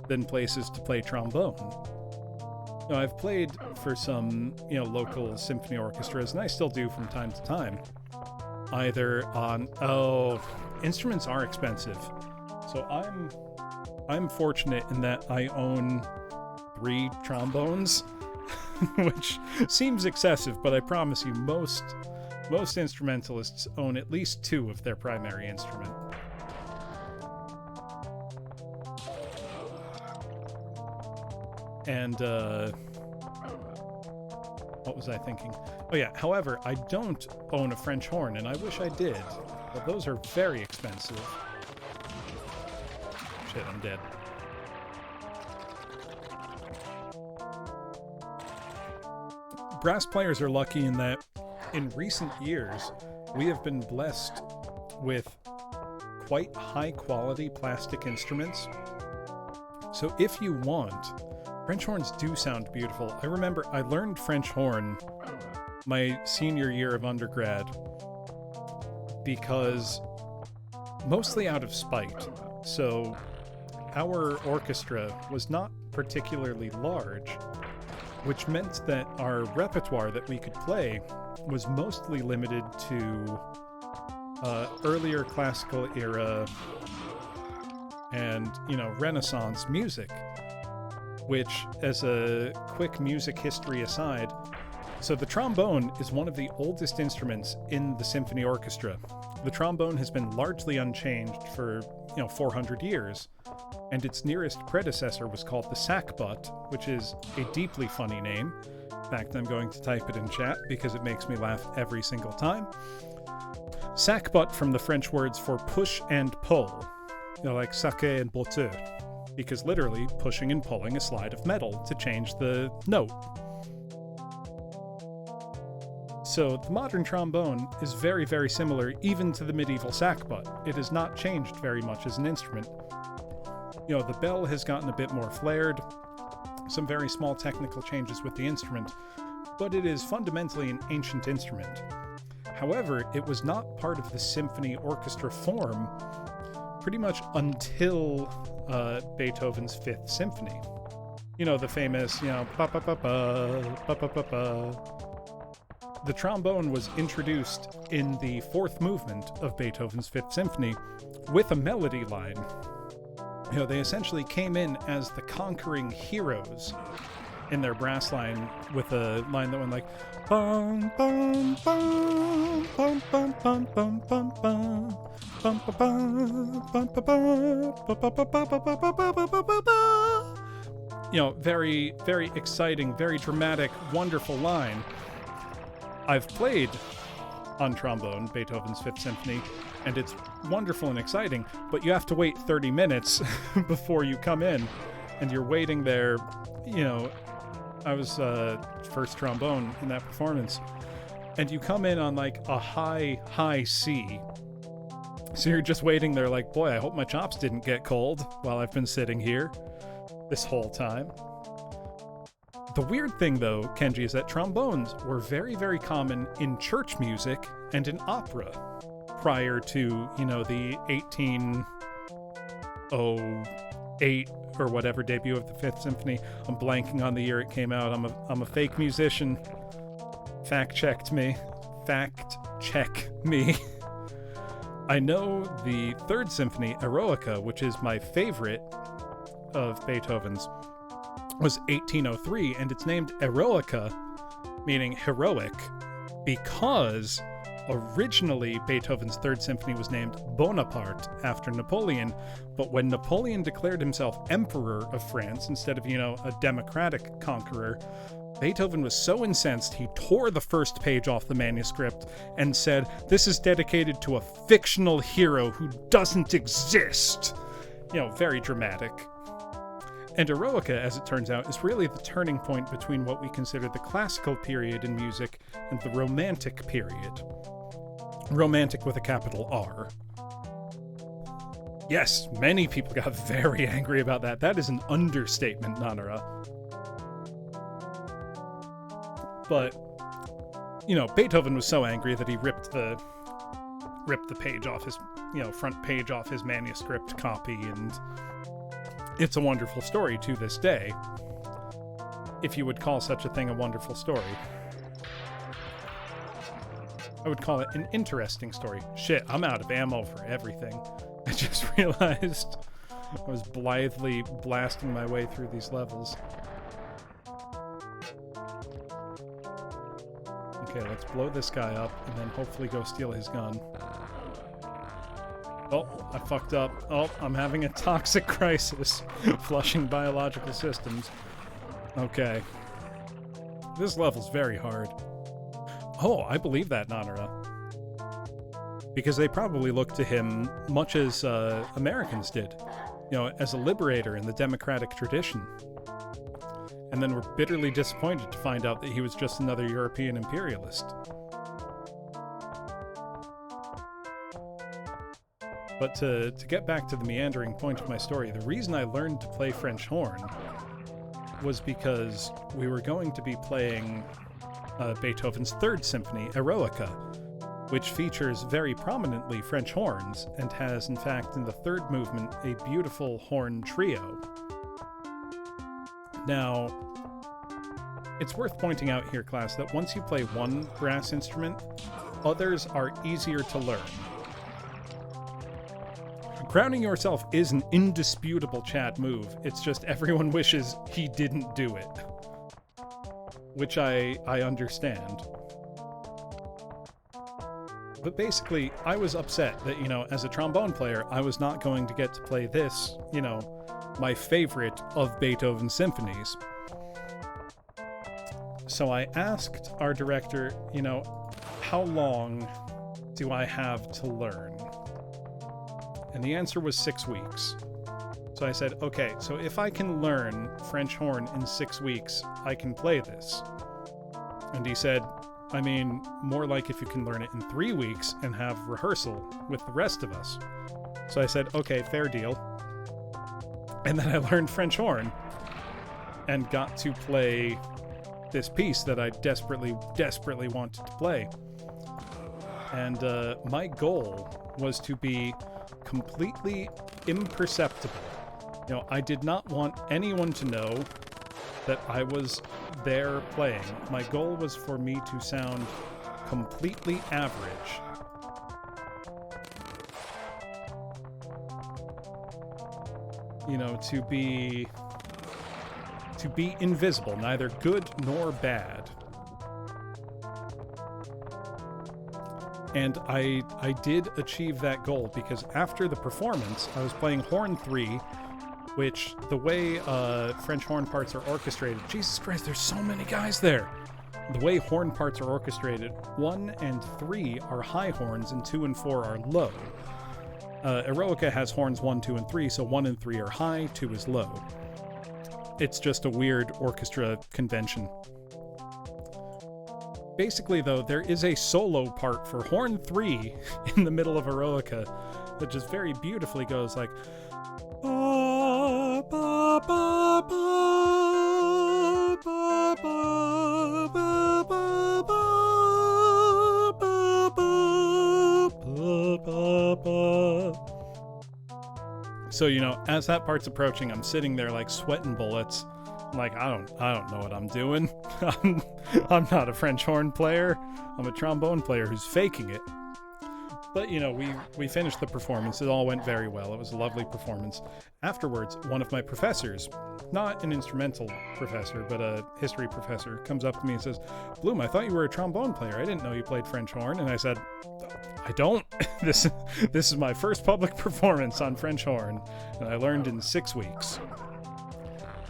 than places to play trombone. I've played for some, local symphony orchestras, and I still do from time to time. Either on... Oh, instruments are expensive. So I'm fortunate in that I own 3 trombones, which seems excessive, but I promise you most instrumentalists own at least 2 of their primary instrument. And, what was I thinking? Oh yeah, however, I don't own a French horn, and I wish I did, but those are very expensive. Shit, I'm dead. Brass players are lucky in that in recent years, we have been blessed with quite high-quality plastic instruments. So if you want, French horns do sound beautiful. I remember I learned French horn my senior year of undergrad because mostly out of spite. So our orchestra was not particularly large, which meant that our repertoire that we could play was mostly limited to earlier classical era and, Renaissance music, which, as a quick music history aside, So the trombone is one of the oldest instruments in the symphony orchestra. The trombone has been largely unchanged for, 400 years, and its nearest predecessor was called the sackbut, which is a deeply funny name. In fact, I'm going to type it in chat because it makes me laugh every single time. Sackbut from the French words for push and pull, like sake and botteux, because literally pushing and pulling a slide of metal to change the note. So the modern trombone is very, very similar even to the medieval sackbut. It has not changed very much as an instrument. The bell has gotten a bit more flared, some very small technical changes with the instrument, but it is fundamentally an ancient instrument. However, it was not part of the symphony orchestra form pretty much until Beethoven's Fifth Symphony. The famous, ba-ba-ba-ba, ba-ba-ba-ba. The trombone was introduced in the fourth movement of Beethoven's Fifth Symphony with a melody line. They essentially came in as the conquering heroes in their brass line with a line that went like bum bum bum bum bum bum bum bum bum bum bum bum bum. Very, very exciting, very dramatic, wonderful line. I've played on trombone Beethoven's Fifth Symphony, and it's wonderful and exciting, but you have to wait 30 minutes before you come in, and you're waiting there. I was first trombone in that performance, and you come in on like a high C. So you're just waiting there like, boy, I hope my chops didn't get cold while I've been sitting here this whole time. The weird thing, though, Kenji, is that trombones were very, very common in church music and in opera prior to, the 1808 or whatever debut of the Fifth Symphony. I'm blanking on the year it came out. I'm a fake musician. Fact check me. I know the Third Symphony, Eroica, which is my favorite of Beethoven's, was 1803, and it's named Eroica, meaning heroic, because originally Beethoven's Third Symphony was named Bonaparte after Napoleon, but when Napoleon declared himself Emperor of France instead of, a democratic conqueror, Beethoven was so incensed he tore the first page off the manuscript and said, "This is dedicated to a fictional hero who doesn't exist." Very dramatic. And Eroica, as it turns out, is really the turning point between what we consider the classical period in music and the Romantic period. Romantic with a capital R. Yes, many people got very angry about that. That is an understatement, Nanara. But, Beethoven was so angry that he ripped the page off his, front page off his manuscript copy, and it's a wonderful story to this day, if you would call such a thing a wonderful story. I would call it an interesting story. Shit, I'm out of ammo for everything. I just realized I was blithely blasting my way through these levels. Okay, let's blow this guy up and then hopefully go steal his gun. Oh, I fucked up. Oh, I'm having a toxic crisis. Flushing biological systems. Okay. This level's very hard. Oh, I believe that, Nanara. Because they probably looked to him much as Americans did. As a liberator in the democratic tradition. And then were bitterly disappointed to find out that he was just another European imperialist. But to get back to the meandering point of my story, the reason I learned to play French horn was because we were going to be playing Beethoven's Third Symphony, Eroica, which features very prominently French horns and has, in fact, in the third movement, a beautiful horn trio. Now, it's worth pointing out here, class, that once you play one brass instrument, others are easier to learn. Crowning yourself is an indisputable Chad move. It's just everyone wishes he didn't do it. which I understand. But basically, I was upset that, as a trombone player, I was not going to get to play this, my favorite of Beethoven's symphonies. So I asked our director, how long do I have to learn? And the answer was 6 weeks. So I said, okay, so if I can learn French horn in 6 weeks, I can play this. And he said, more like if you can learn it in 3 weeks and have rehearsal with the rest of us. So I said, okay, fair deal. And then I learned French horn and got to play this piece that I desperately wanted to play. And my goal was to be completely imperceptible. I did not want anyone to know that I was there playing. My goal was for me to sound completely average. To be invisible, neither good nor bad. And I did achieve that goal, because after the performance, I was playing Horn 3, which, the way French horn parts are orchestrated, Jesus Christ, there's so many guys there! The way horn parts are orchestrated, 1 and 3 are high horns, and 2 and 4 are low. Eroica has horns 1, 2, and 3, so 1 and 3 are high, 2 is low. It's just a weird orchestra convention. Basically, though, there is a solo part for Horn 3 in the middle of Eroica that just very beautifully goes like... Ba, ba, ba, ba, ba, ba, ba, ba, ba, ba, ba. So, as that part's approaching, I'm sitting there like sweating bullets. I'm like, I don't know what I'm doing. I'm not a French horn player. I'm a trombone player who's faking it. But, we finished the performance. It all went very well. It was a lovely performance. Afterwards, one of my professors, not an instrumental professor, but a history professor, comes up to me and says, Bloom, I thought you were a trombone player. I didn't know you played French horn. And I said, I don't. This is my first public performance on French horn, and I learned in 6 weeks.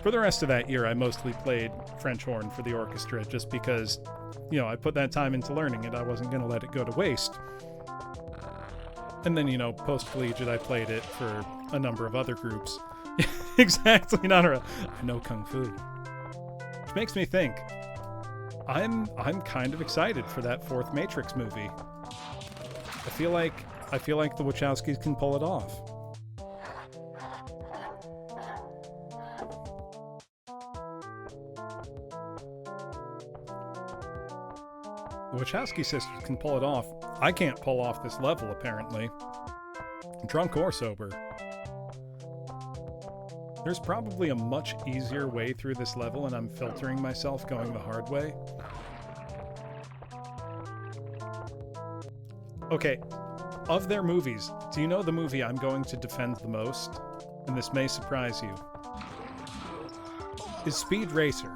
For the rest of that year, I mostly played French horn for the orchestra just because, I put that time into learning it. I wasn't going to let it go to waste. And then, post-collegiate, I played it for a number of other groups. Exactly, not a... I know Kung Fu. Which makes me think, I'm kind of excited for that 4th Matrix movie. I feel like the Wachowskis can pull it off. The Wachowski sisters can pull it off. I can't pull off this level, apparently. Drunk or sober. There's probably a much easier way through this level, and I'm filtering myself going the hard way. Okay, of their movies, do you know the movie I'm going to defend the most? And this may surprise you. Is Speed Racer.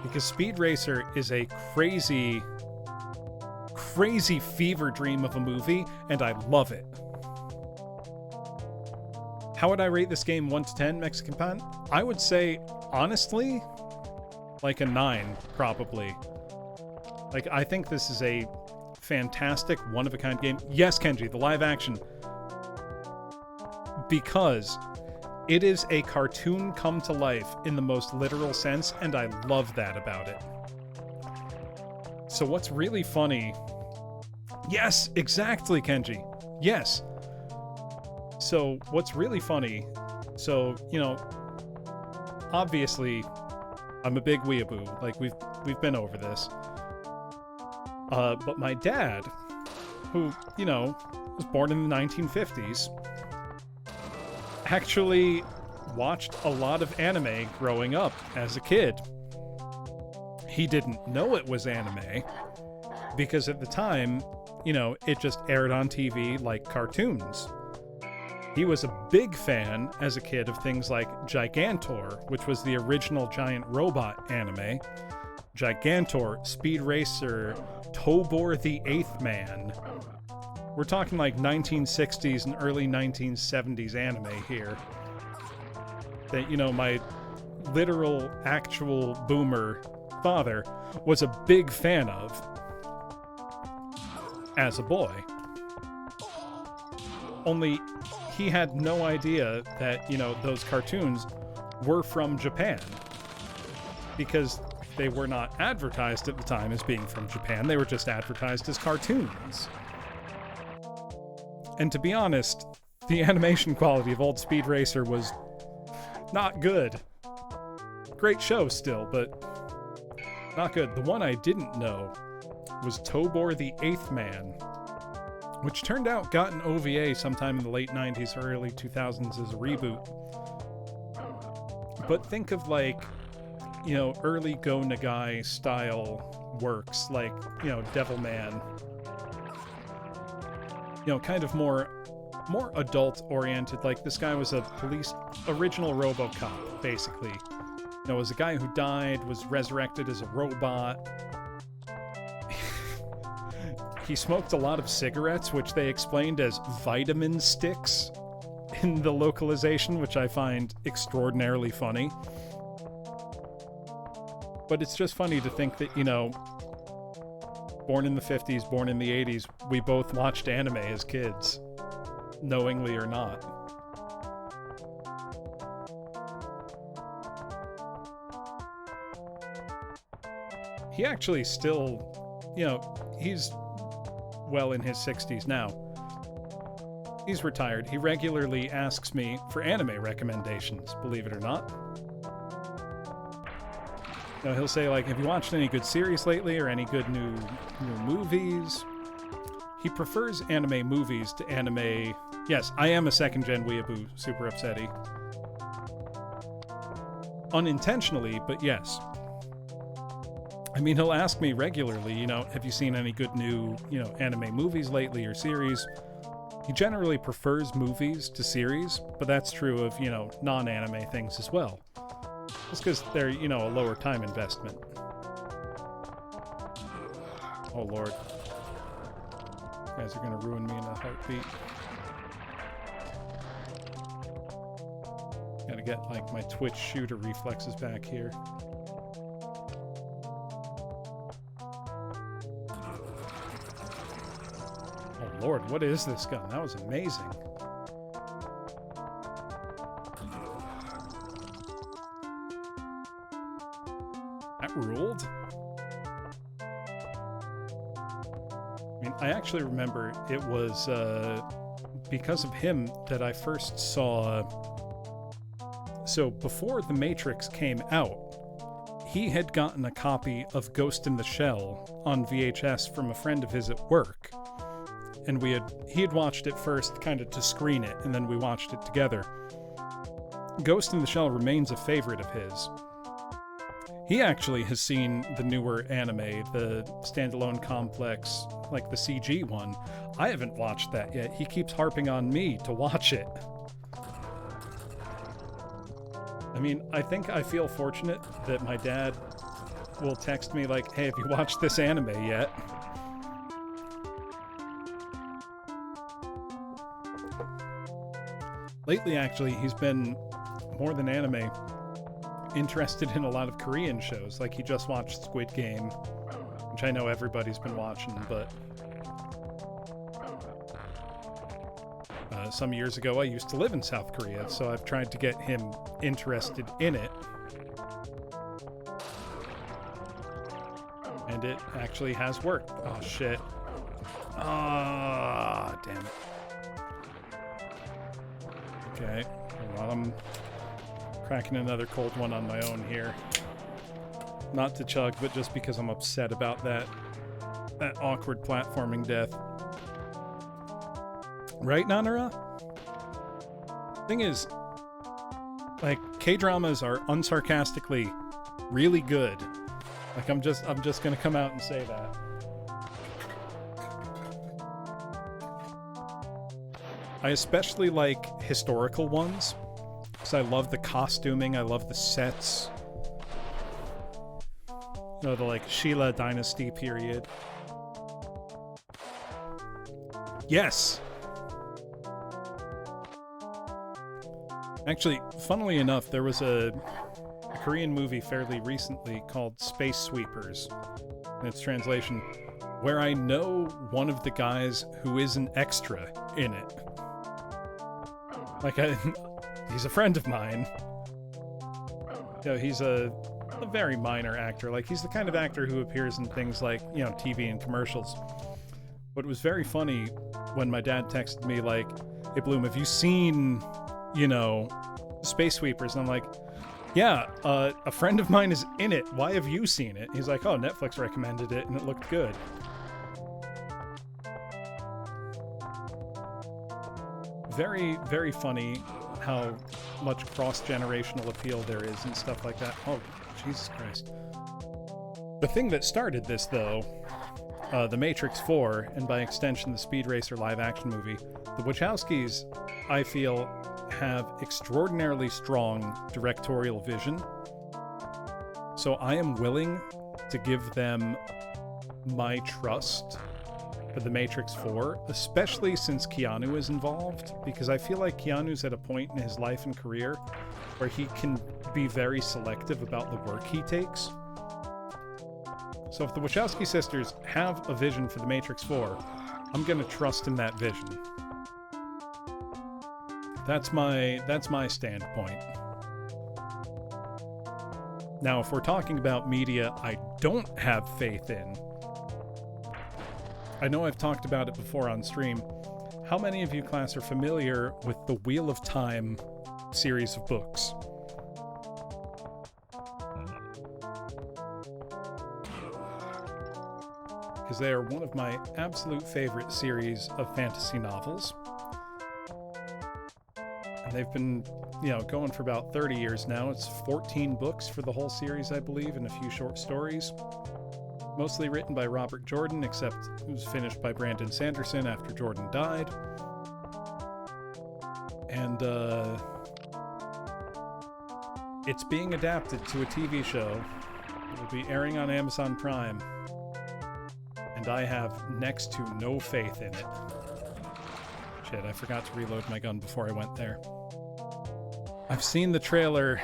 Because Speed Racer is a crazy fever dream of a movie, and I love it. How would I rate this game 1 to 10, Mexican Pan? I would say, honestly, like a 9, probably. Like, I think this is a fantastic, one-of-a-kind game. Yes, Kenji, the live action. Because it is a cartoon come to life in the most literal sense, and I love that about it. So what's really funny... Yes, exactly, Kenji. Yes. So what's really funny... So, obviously, I'm a big weeaboo. Like, we've been over this. But my dad, who, was born in the 1950s, actually watched a lot of anime growing up as a kid. He didn't know it was anime because at the time, it just aired on TV like cartoons. He was a big fan as a kid of things like Gigantor, which was the original giant robot anime, Gigantor, Speed Racer, Tobor the Eighth Man. We're talking like 1960s and early 1970s anime here. That, you know, my literal, actual boomer father was a big fan of as a boy. Only he had no idea that, you know, those cartoons were from Japan, because they were not advertised at the time as being from Japan. They were just advertised as cartoons. And to be honest, the animation quality of old Speed Racer was not good. Great show still, but not good. The one I didn't know was Tobor the Eighth Man, which turned out got an OVA sometime in the late 90s or early 2000s as a reboot. But think of, like, you know, early Go Nagai style works, like, you know, Devilman. You know, kind of more adult oriented. Like, this guy was a original RoboCop, basically. You know, was a guy who died, was resurrected as a robot. He smoked a lot of cigarettes, which they explained as vitamin sticks in the localization, which I find extraordinarily funny. But it's just funny to think that, you know, born in the 50s, born in the 80s, we both watched anime as kids, knowingly or not. He actually still, you know, he's well in his 60s now. He's retired. He regularly asks me for anime recommendations, believe it or not. You know, he'll say, like, have you watched any good series lately or any good new movies? He prefers anime movies to anime... Yes, I am a second-gen weeaboo, super upsetty. Unintentionally, but yes. I mean, he'll ask me regularly, you know, have you seen any good new, you know, anime movies lately or series? He generally prefers movies to series, but that's true of, you know, non-anime things as well. Just because they're, you know, a lower time investment. Oh, Lord. You guys are going to ruin me in a heartbeat. Gotta get, like, my Twitch shooter reflexes back here. Oh, Lord, what is this gun? That was amazing. That ruled. I mean, I actually remember it was because of him that I first saw... So before The Matrix came out, he had gotten a copy of Ghost in the Shell on VHS from a friend of his at work. And he had watched it first kind of to screen it, and then we watched it together. Ghost in the Shell remains a favorite of his. He actually has seen the newer anime, the standalone complex, like the CG one. I haven't watched that yet. He keeps harping on me to watch it. I mean, I think I feel fortunate that my dad will text me like, hey, have you watched this anime yet? Lately, actually, he's been, more than anime, interested in a lot of Korean shows. Like, he just watched Squid Game, which I know everybody's been watching, but some years ago I used to live in South Korea, so I've tried to get him interested in it. And it actually has worked. Oh, shit. Ah, damn it. Okay, hold on, I'm cracking another cold one on my own here. Not to chug, but just because I'm upset about that awkward platforming death. Right, Nanara? Thing is, like, K-dramas are unsarcastically really good. Like, I'm just gonna come out and say that. I especially like historical ones, because I love the costuming, I love the sets. You know, the like Sheila Dynasty period. Yes! Actually, funnily enough, there was a Korean movie fairly recently called Space Sweepers, in its translation, where I know one of the guys who is an extra in it. Like, he's a friend of mine. You know, he's a very minor actor. Like, he's the kind of actor who appears in things like, you know, TV and commercials. But it was very funny when my dad texted me, like, hey, Bloom, have you seen, you know, Space Sweepers? And I'm like, yeah, a friend of mine is in it. Why have you seen it? He's like, oh, Netflix recommended it and it looked good. Very, very funny how much cross-generational appeal there is and stuff like that. Oh, Jesus Christ. The thing that started this, though, The Matrix 4, and by extension the Speed Racer live-action movie, the Wachowskis, I feel, have extraordinarily strong directorial vision. So I am willing to give them my trust for The Matrix 4, especially since Keanu is involved, because I feel like Keanu's at a point in his life and career where he can be very selective about the work he takes. So if the Wachowski sisters have a vision for The Matrix 4, I'm going to trust in that vision. That's my standpoint. Now, if we're talking about media I don't have faith in, I know I've talked about it before on stream. How many of you class are familiar with the Wheel of Time series of books? Because they are one of my absolute favorite series of fantasy novels. And they've been, you know, going for about 30 years now. It's 14 books for the whole series, I believe, and a few short stories. Mostly written by Robert Jordan, except it was finished by Brandon Sanderson after Jordan died. And it's being adapted to a TV show. It will be airing on Amazon Prime. And I have next to no faith in it. Shit, I forgot to reload my gun before I went there. I've seen the trailer,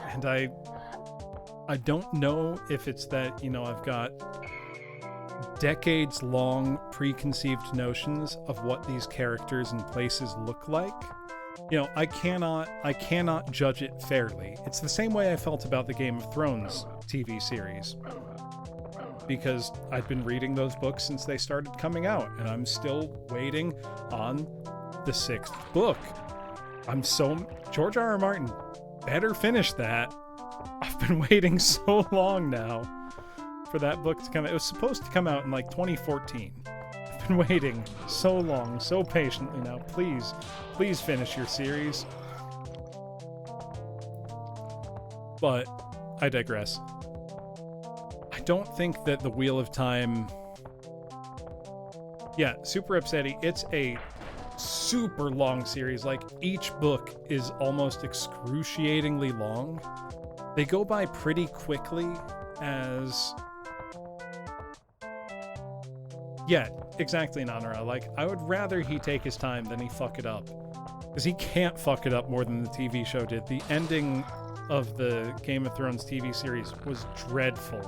and I don't know if it's that, you know, I've got decades-long preconceived notions of what these characters and places look like. You know, I cannot judge it fairly. It's the same way I felt about the Game of Thrones TV series. Because I've been reading those books since they started coming out, and I'm still waiting on the 6th book. George R.R. Martin better finish that. I've been waiting so long now for that book to come out. It was supposed to come out in like 2014. I've been waiting so long, so patiently now. Please finish your series. But I digress. I don't think that the Wheel of Time... Yeah, super upsetting. It's a super long series. Like, each book is almost excruciatingly long. They go by pretty quickly as... Yeah, exactly, Nanara. Like, I would rather he take his time than he fuck it up. Because he can't fuck it up more than the TV show did. The ending of the Game of Thrones TV series was dreadful.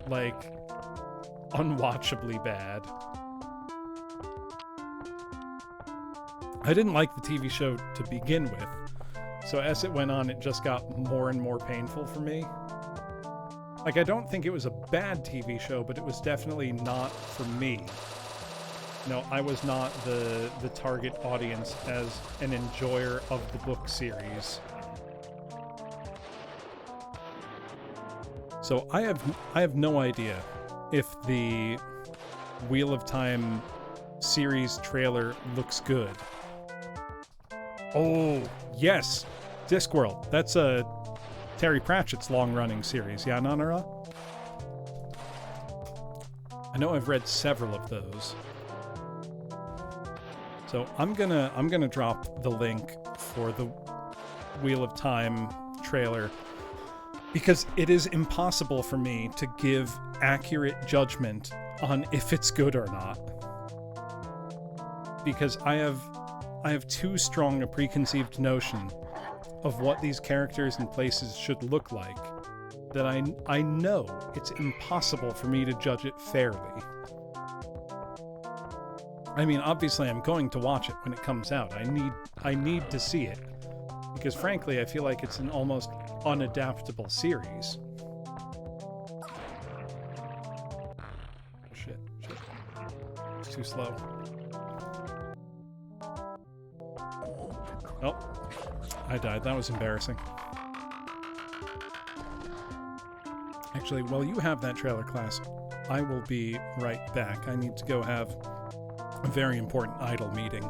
Like, unwatchably bad. I didn't like the TV show to begin with, so as it went on, it just got more and more painful for me. Like, I don't think it was a bad TV show, but it was definitely not for me. No, I was not the target audience as an enjoyer of the book series. So I have no idea if the Wheel of Time series trailer looks good. Oh, yes! Discworld. That's Terry Pratchett's long-running series. Yeah, Nanara? I know I've read several of those. So I'm gonna drop the link for the Wheel of Time trailer because it is impossible for me to give accurate judgment on if it's good or not. Because I have too strong a preconceived notion of what these characters and places should look like that I know it's impossible for me to judge it fairly. I mean, obviously I'm going to watch it when it comes out. I need to see it. Because frankly, I feel like it's an almost unadaptable series. Shit. It's too slow. Oh, I died. That was embarrassing. Actually, while you have that trailer, class, I will be right back. I need to go have a very important idol meeting.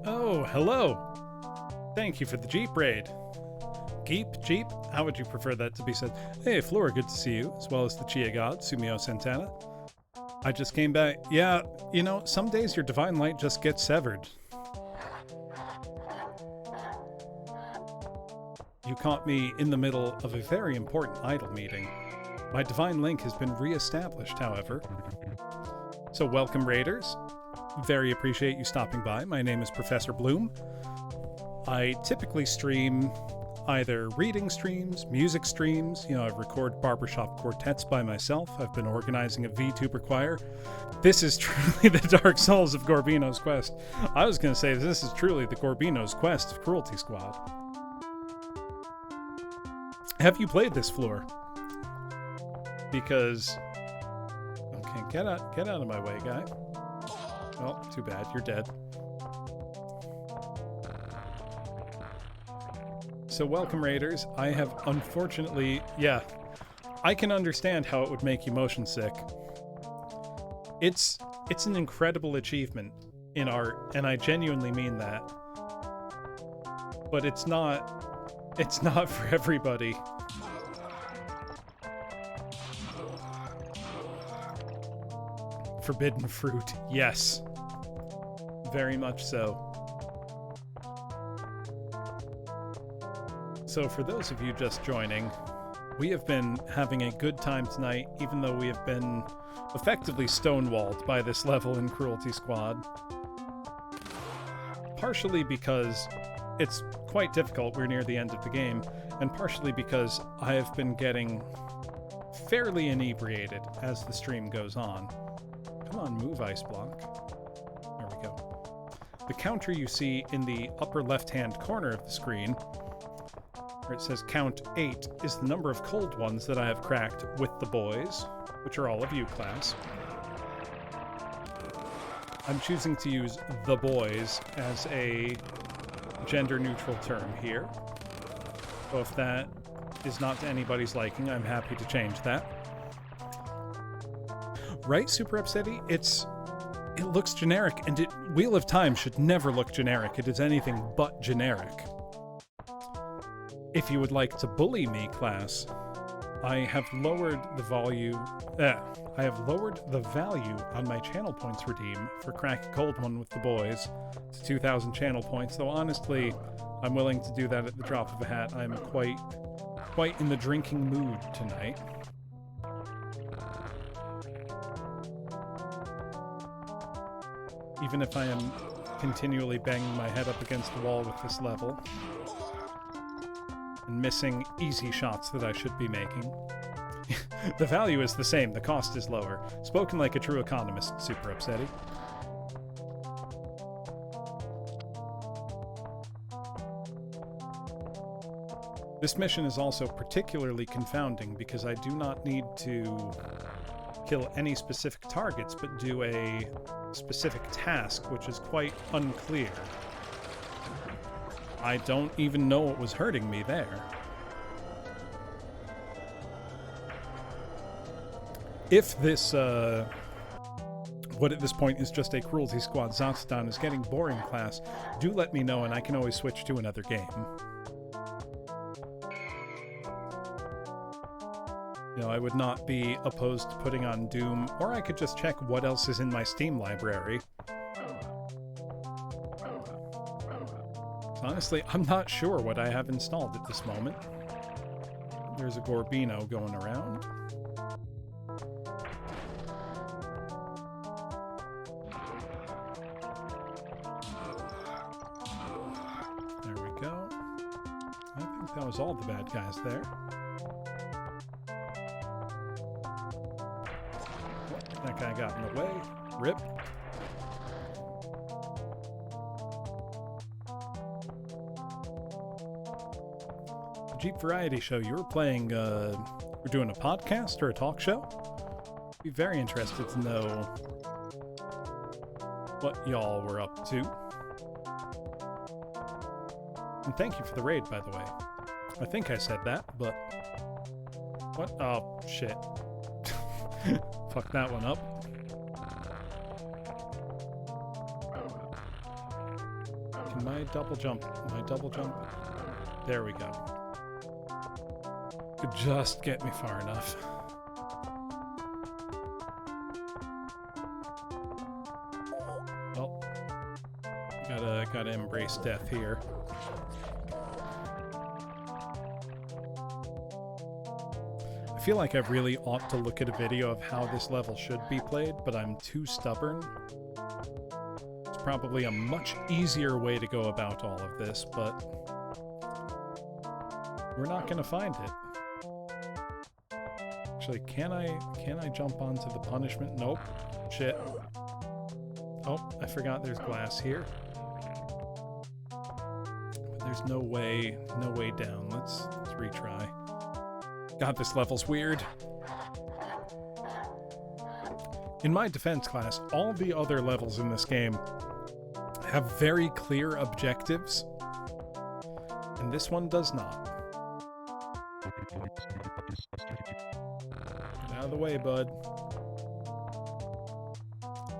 Oh, hello. Thank you for the Jeep raid. Jeep? How would you prefer that to be said? Hey, Flora, good to see you, as well as the Chia God, Sumio Santana. I just came back. Yeah, you know, some days your divine light just gets severed. You caught me in the middle of a very important idol meeting. My divine link has been re-established, however. So welcome, Raiders. Very appreciate you stopping by. My name is Professor Bloom. I typically stream either reading streams, music streams. You know, I record barbershop quartets by myself. I've been organizing a VTuber choir. This is truly the Dark Souls of Gorbino's Quest. I was going to say this is truly the Gorbino's Quest of Cruelty Squad. Have you played this, Floor? Because... Okay, get out of my way, guy. Well, too bad. You're dead. So welcome, Raiders. I have unfortunately... Yeah, I can understand how it would make you motion sick. It's an incredible achievement in art, and I genuinely mean that. But it's not for everybody. Forbidden fruit. Yes. Very much so. So for those of you just joining, we have been having a good time tonight, even though we have been effectively stonewalled by this level in Cruelty Squad. Partially because it's quite difficult, we're near the end of the game, and partially because I have been getting fairly inebriated as the stream goes on. Come on, move, ice block. There we go. The counter you see in the upper left-hand corner of the screen, where it says count 8, is the number of cold ones that I have cracked with the boys, which are all of you, class. I'm choosing to use the boys as a gender-neutral term here. So if that is not to anybody's liking, I'm happy to change that. Right, Super Upsetty? It looks generic, and Wheel of Time should never look generic. It is anything but generic. If you would like to bully me, class, I have lowered the value on my channel points redeem for Crack a Cold One with the boys to 2,000 channel points, though honestly, I'm willing to do that at the drop of a hat. I'm quite in the drinking mood tonight. Even if I am continually banging my head up against the wall with this level and missing easy shots that I should be making. The value is the same, the cost is lower. Spoken like a true economist, Super Upsetty. This mission is also particularly confounding because I do not need to kill any specific targets, but do a specific task, which is quite unclear. I don't even know what was hurting me there. If this, what at this point is just a Cruelty Squad Zatsudan is getting boring, class, do let me know and I can always switch to another game. You know, I would not be opposed to putting on Doom, or I could just check what else is in my Steam library. Honestly, I'm not sure what I have installed at this moment. There's a Gorbino going around. There we go. I think that was all the bad guys there. That guy got in the way. Rip. Jeep Variety Show, you were playing, we're doing a podcast or a talk show? Be very interested to know what y'all were up to. And thank you for the raid, by the way. I think I said that, but... What? Oh, shit. Fuck that one up. Can my double jump? There we go. Could just get me far enough. Well, gotta embrace death here. I feel like I really ought to look at a video of how this level should be played, but I'm too stubborn. It's probably a much easier way to go about all of this, but we're not gonna find it. Actually, can I jump onto the punishment? Nope. Shit. Oh, I forgot there's glass here. But there's no way down. Let's retry. God, this level's weird. In my defense, class, all the other levels in this game have very clear objectives, and this one does not. Get out of the way, bud.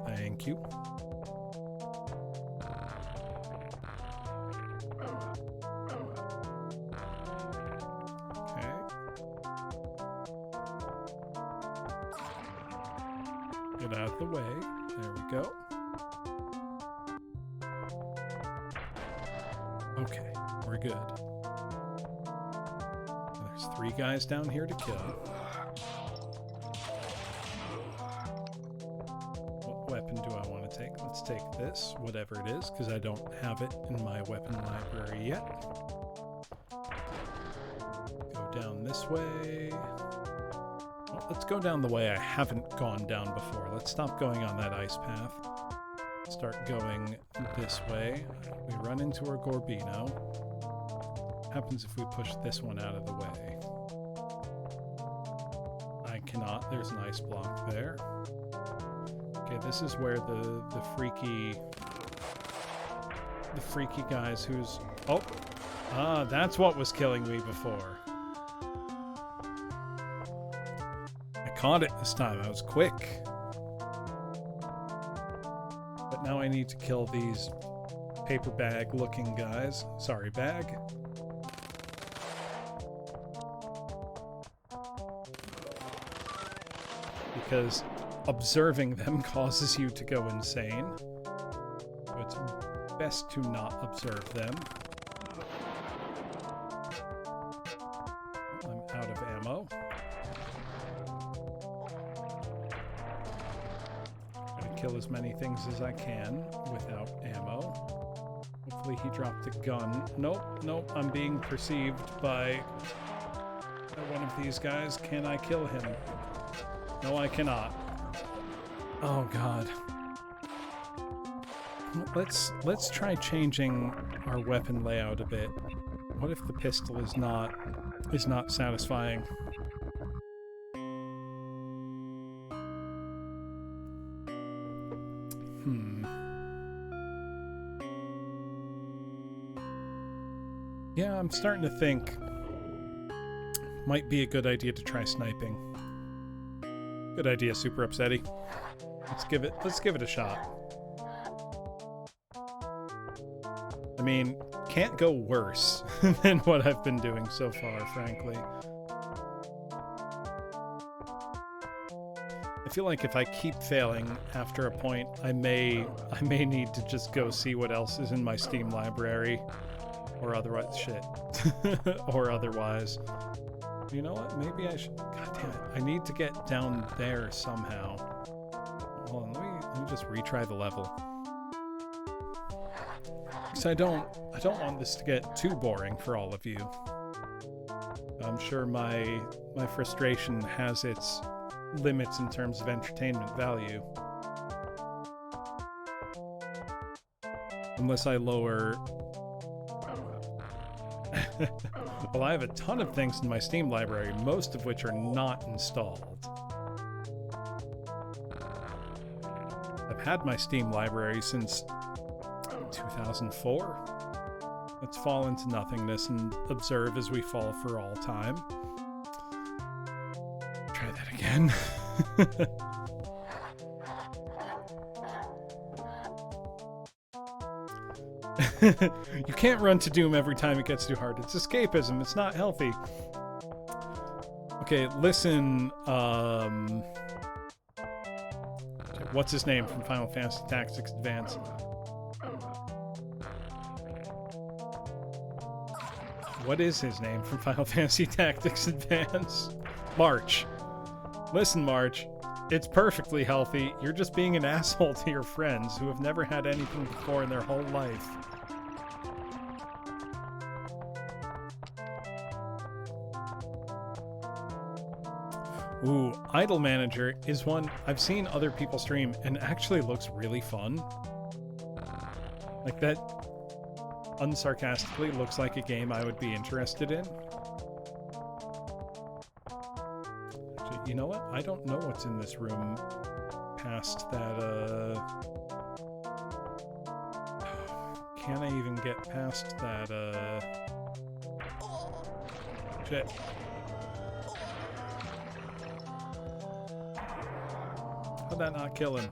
Thank you. Okay. Get out of the way. There we go. Okay, we're good. There's 3 guys down here to kill. What weapon do I want to take? Let's take this, whatever it is, because I don't have it in my weapon library yet. Go down this way. Well, let's go down the way I haven't gone down before. Let's stop going on that ice path. Start going this way. We run into our Gorbino. What happens if we push this one out of the way? I cannot. There's an ice block there. Okay, this is where the freaky the freaky guys who's... Oh! Ah, that's what was killing me before. I caught it this time. I was quick. But now I need to kill these paper bag looking guys. Sorry, bag. Because observing them causes you to go insane. So it's best to not observe them. I'm out of ammo. Gotta kill as many things as I can without ammo. Hopefully he dropped a gun. Nope, I'm being perceived by one of these guys. Can I kill him? No, I cannot. Oh god. Let's try changing our weapon layout a bit. What if the pistol is not satisfying? Yeah, I'm starting to think might be a good idea to try sniping. Good idea, Super Upsetty. Let's give it a shot. I mean, can't go worse than what I've been doing so far, frankly. I feel like if I keep failing after a point, I may need to just go see what else is in my Steam library, or otherwise shit, or otherwise. You know what? Maybe I should. God damn it! I need to get down there somehow. Hold on, let me just retry the level. Because I don't want this to get too boring for all of you. I'm sure my frustration has its limits in terms of entertainment value. Unless I lower... Well, I have a ton of things in my Steam library, most of which are not installed. I've had my Steam library since 2004. Let's fall into nothingness and observe as we fall for all time. Try that again. You can't run to doom every time it gets too hard. It's escapism. It's not healthy. Okay, listen. What's his name from Final Fantasy Tactics Advance? What is his name from Final Fantasy Tactics Advance? March. Listen, March. It's perfectly healthy. You're just being an asshole to your friends who have never had anything before in their whole life. Ooh, Idle Manager is one I've seen other people stream and actually looks really fun. Like that, unsarcastically, looks like a game I would be interested in. Actually, you know what? I don't know what's in this room past that, Can I even get past that, Shit. How'd that not kill him?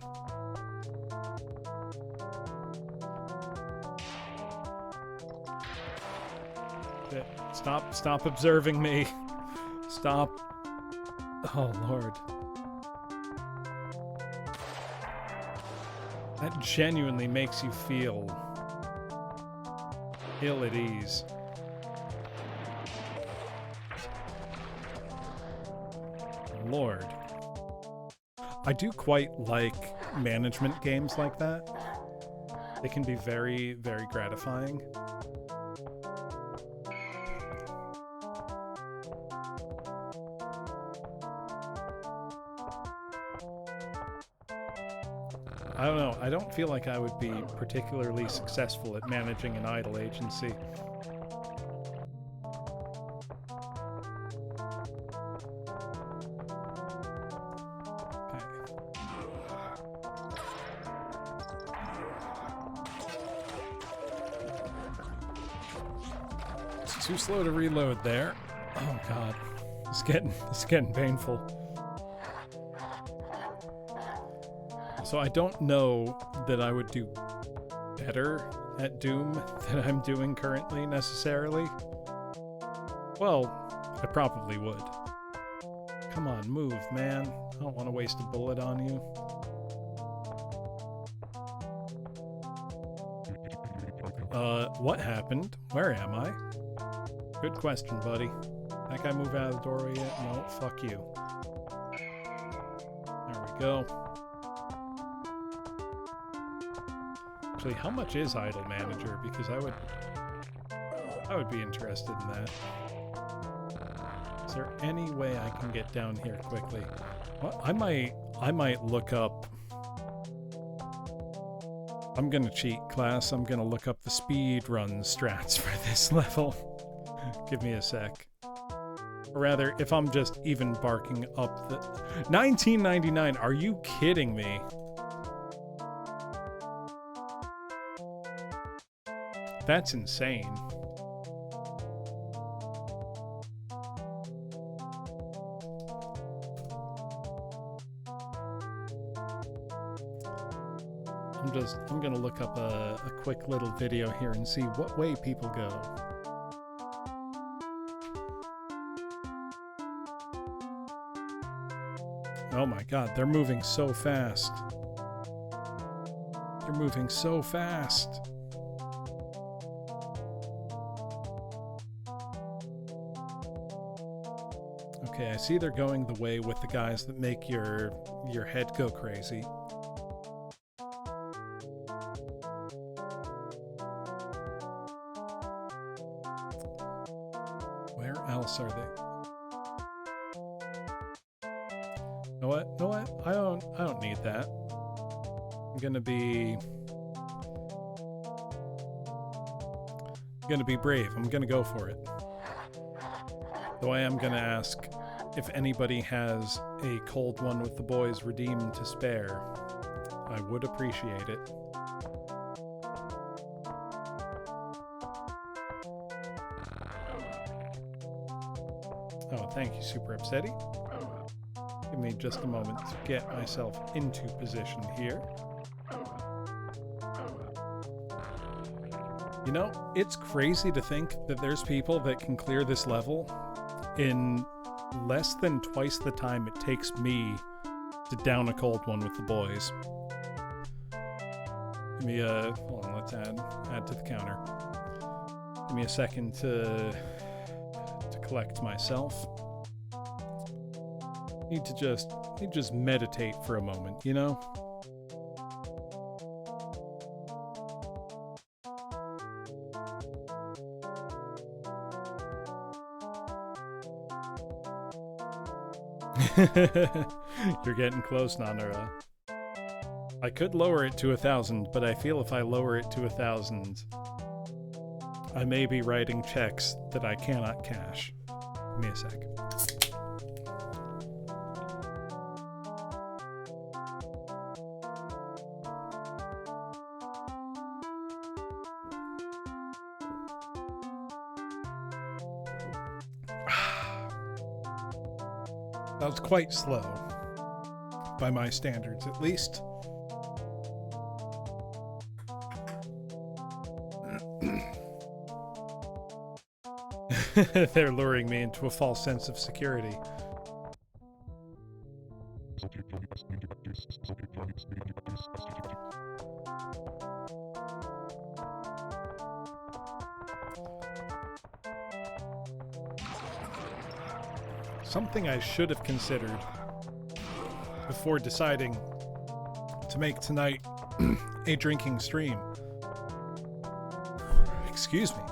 Shit. Stop observing me. Stop. Oh, Lord. That genuinely makes you feel ill at ease. Lord. I do quite like management games like that. They can be very, very gratifying. I don't know. I don't feel like I would be particularly successful at managing an idle agency. It's too slow to reload there. Oh god. It's getting painful. So I don't know that I would do better at Doom than I'm doing currently necessarily. Well, I probably would. Come on, move, man. I don't want to waste a bullet on you. What happened? Where am I? Good question, buddy. That guy move out of the doorway yet? No, fuck you. There we go. Actually, how much is Idle Manager? Because I would be interested in that. Is there any way I can get down here quickly? Well, I might look up. I'm gonna cheat, class. I'm gonna look up the speed run strats for this level. Give me a sec. Or rather, if I'm just even barking up the... 1999, are you kidding me? That's insane. I'm gonna look up a quick little video here and see what way people go. Oh my god, they're moving so fast. They're moving so fast. Okay, I see they're going the way with the guys that make your head go crazy. Where else are they? Know what? I don't need that. I'm gonna be brave. I'm gonna go for it. Though I am gonna ask if anybody has a cold one with the boys redeemed to spare. I would appreciate it. Oh, thank you, Super Upsetty. Give me just a moment to get myself into position here. You know, it's crazy to think that there's people that can clear this level in less than twice the time it takes me to down a cold one with the boys. Give me a... hold on, let's add to the counter. Give me a second to collect myself. Need to just meditate for a moment, you know? You're getting close, Nanura. I could lower it to 1,000, but I feel if I lower it to 1,000, I may be writing checks that I cannot cash. Give me a sec. That was quite slow, by my standards at least. They're luring me into a false sense of security. Something I should have considered before deciding to make tonight a drinking stream. Excuse me.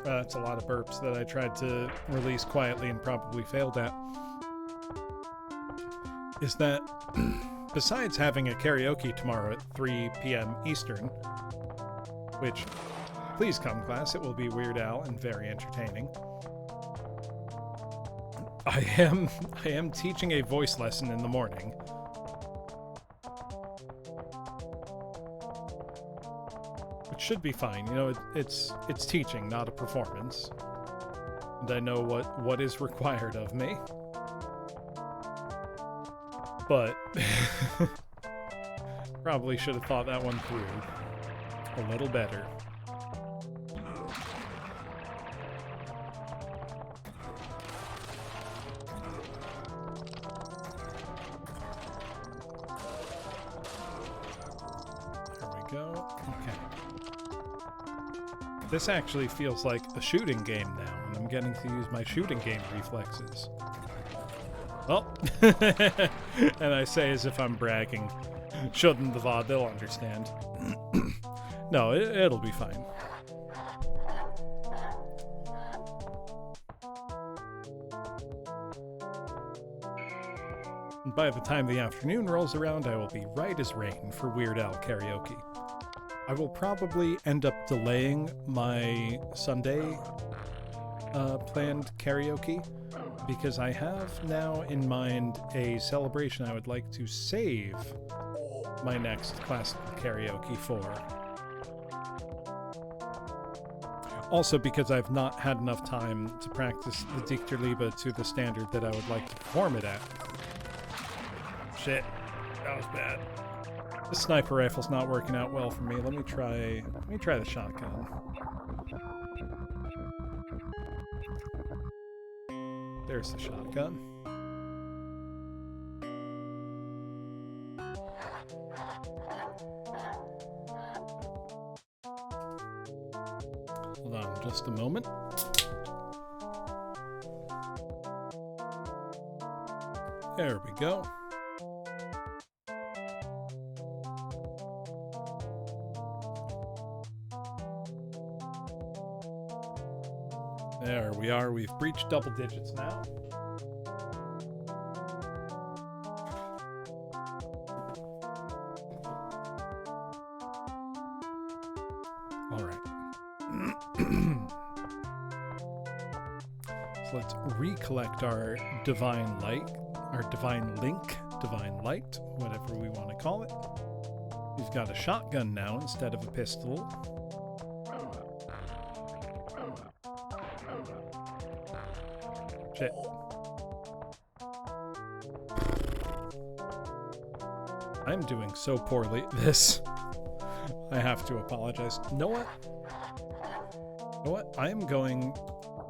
That's a lot of burps that I tried to release quietly and probably failed at. Is that besides having a karaoke tomorrow at 3 p.m. Eastern, which, please come class, it will be Weird Al and very entertaining. I am teaching a voice lesson in the morning. Which should be fine. You know, it's teaching, not a performance. and I know what is required of me. But probably should have thought that one through a little better. There we go. Okay. This actually feels like a shooting game now, and I'm getting to use my shooting game reflexes. Oh, and I say as if I'm bragging. Shouldn't the VOD, they'll understand. No, it'll be fine. And by the time the afternoon rolls around, I will be right as rain for Weird Al karaoke. I will probably end up delaying my Sunday planned karaoke, because I have now in mind a celebration I would like to save my next classical karaoke for. Also because I've not had enough time to practice the Dichterliebe to the standard that I would like to perform it at. Shit, that was bad. The sniper rifle's not working out well for me. Let me try the shotgun. There's the shotgun. Hold on just a moment. There we go. There we are. We've breached double digits now. All right. So let's recollect our divine light, our divine link, divine light, whatever we want to call it. We've got a shotgun now instead of a pistol. Shit. I'm doing so poorly at this. I have to apologize. You know what? I am going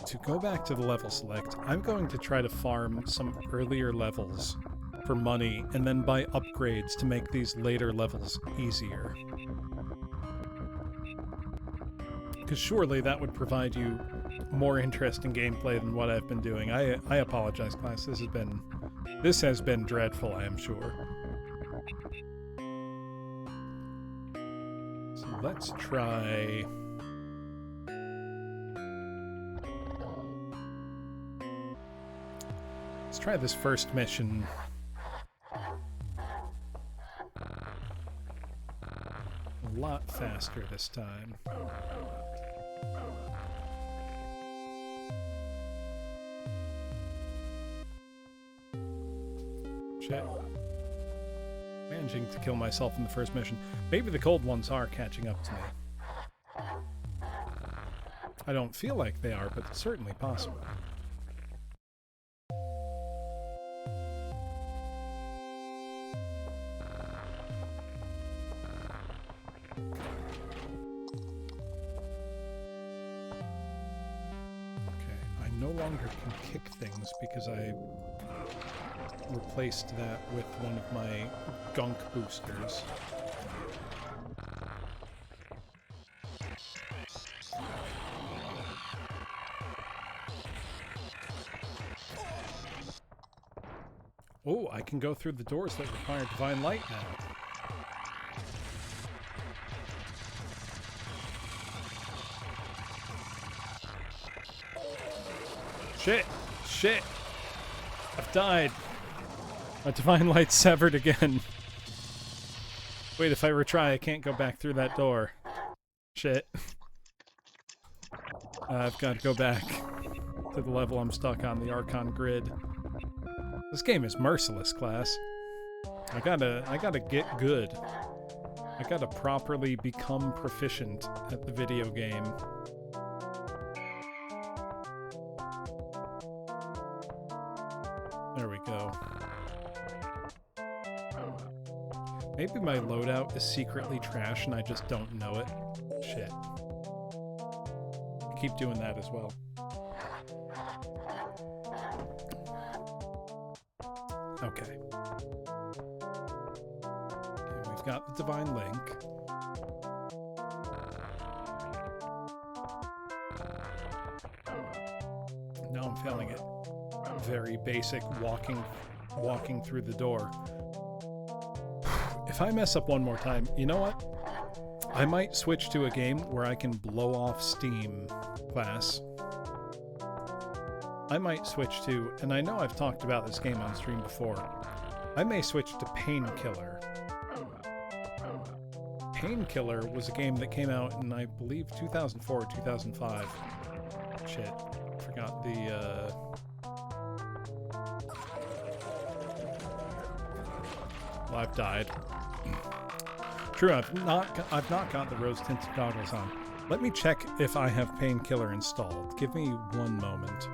to go back to the level select. I'm going to try to farm some earlier levels for money and then buy upgrades to make these later levels easier. Because surely that would provide you more interesting gameplay than what I've been doing. I apologize, class. This has been dreadful, I am sure. So let's try... Let's try this first mission. A lot faster this time. Shit. Managing to kill myself in the first mission. Maybe the cold ones are catching up to me. I don't feel like they are, but it's certainly possible. Okay, I no longer can kick things because I replaced that with one of my gunk boosters. Oh, I can go through the doors that require divine light now. Shit! Shit! I've died. My divine light's severed again. Wait, if I retry, I can't go back through that door. Shit. I've got to go back to the level I'm stuck on, the Archon grid. This game is merciless, class. I gotta get good. I gotta properly become proficient at the video game. Maybe my loadout is secretly trash and I just don't know it. Shit. I keep doing that as well. Okay. We've got the Divine Link. Now I'm failing it. Very basic walking through the door. If I mess up one more time, you know what? I might switch to a game where I can blow off steam, class. I might switch to, and I know I've talked about this game on stream before, I may switch to Painkiller. Painkiller was a game that came out in, I believe, 2004 or 2005. Shit. Forgot the, Well, I've died. True, I've not got the rose-tinted goggles on. Let me check if I have Painkiller installed. Give me one moment.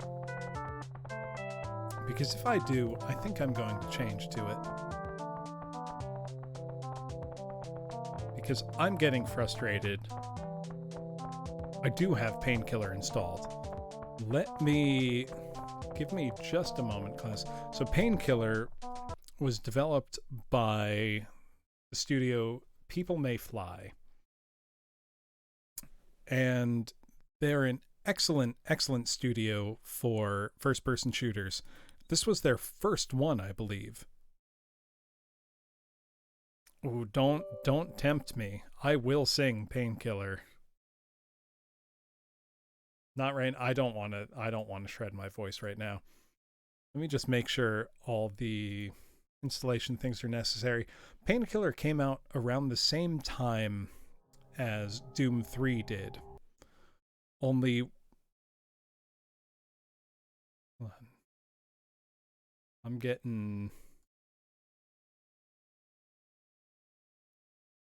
Because if I do, I think I'm going to change to it. Because I'm getting frustrated. I do have Painkiller installed. Give me just a moment, class. So Painkiller was developed by the studio People May Fly. And they're an excellent studio for first-person shooters. This was their first one, I believe. Ooh, don't tempt me. I will sing Painkiller. Not right. I don't want to shred my voice right now. Let me just make sure all the installation things are necessary. Painkiller came out around the same time as Doom 3 did. Only hold on. I'm getting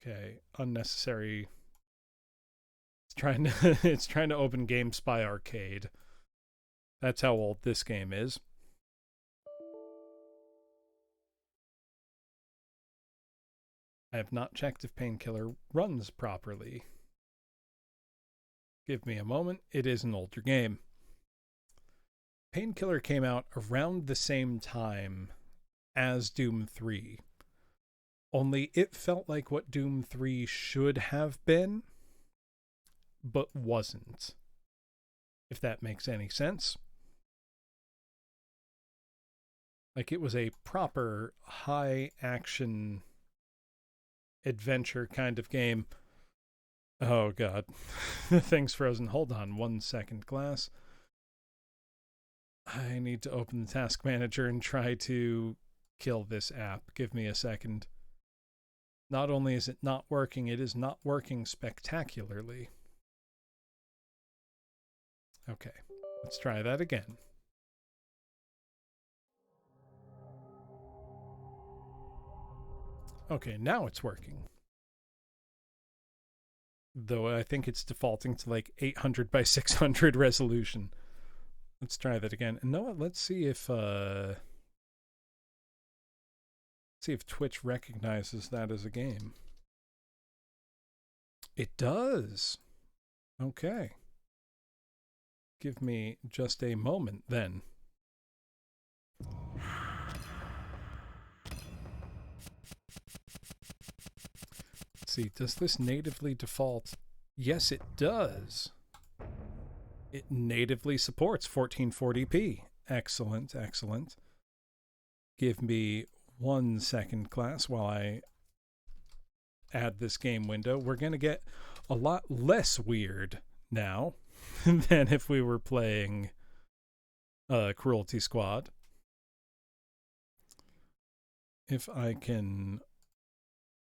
okay, unnecessary. It's trying to open GameSpy Arcade. That's how old this game is. I have not checked if Painkiller runs properly. Give me a moment. It is an older game. Painkiller came out around the same time as Doom 3. Only it felt like what Doom 3 should have been, but wasn't. If that makes any sense. Like, it was a proper high action adventure kind of game. Oh god. The thing's frozen. Hold on 1 second, class. I need to open the task manager and try to kill this app. Give me a second. Not only is it not working, it is not working spectacularly. Okay, let's try that again. Okay, now it's working. Though I think it's defaulting to like 800 by 600 resolution. Let's try that again. And you know what? Let's see if Twitch recognizes that as a game. It does. Okay. Give me just a moment then. Let's see, does this natively default? Yes, it does. It natively supports 1440p. Excellent, excellent. Give me 1 second, class, while I add this game window. We're going to get a lot less weird now than if we were playing Cruelty Squad. If I can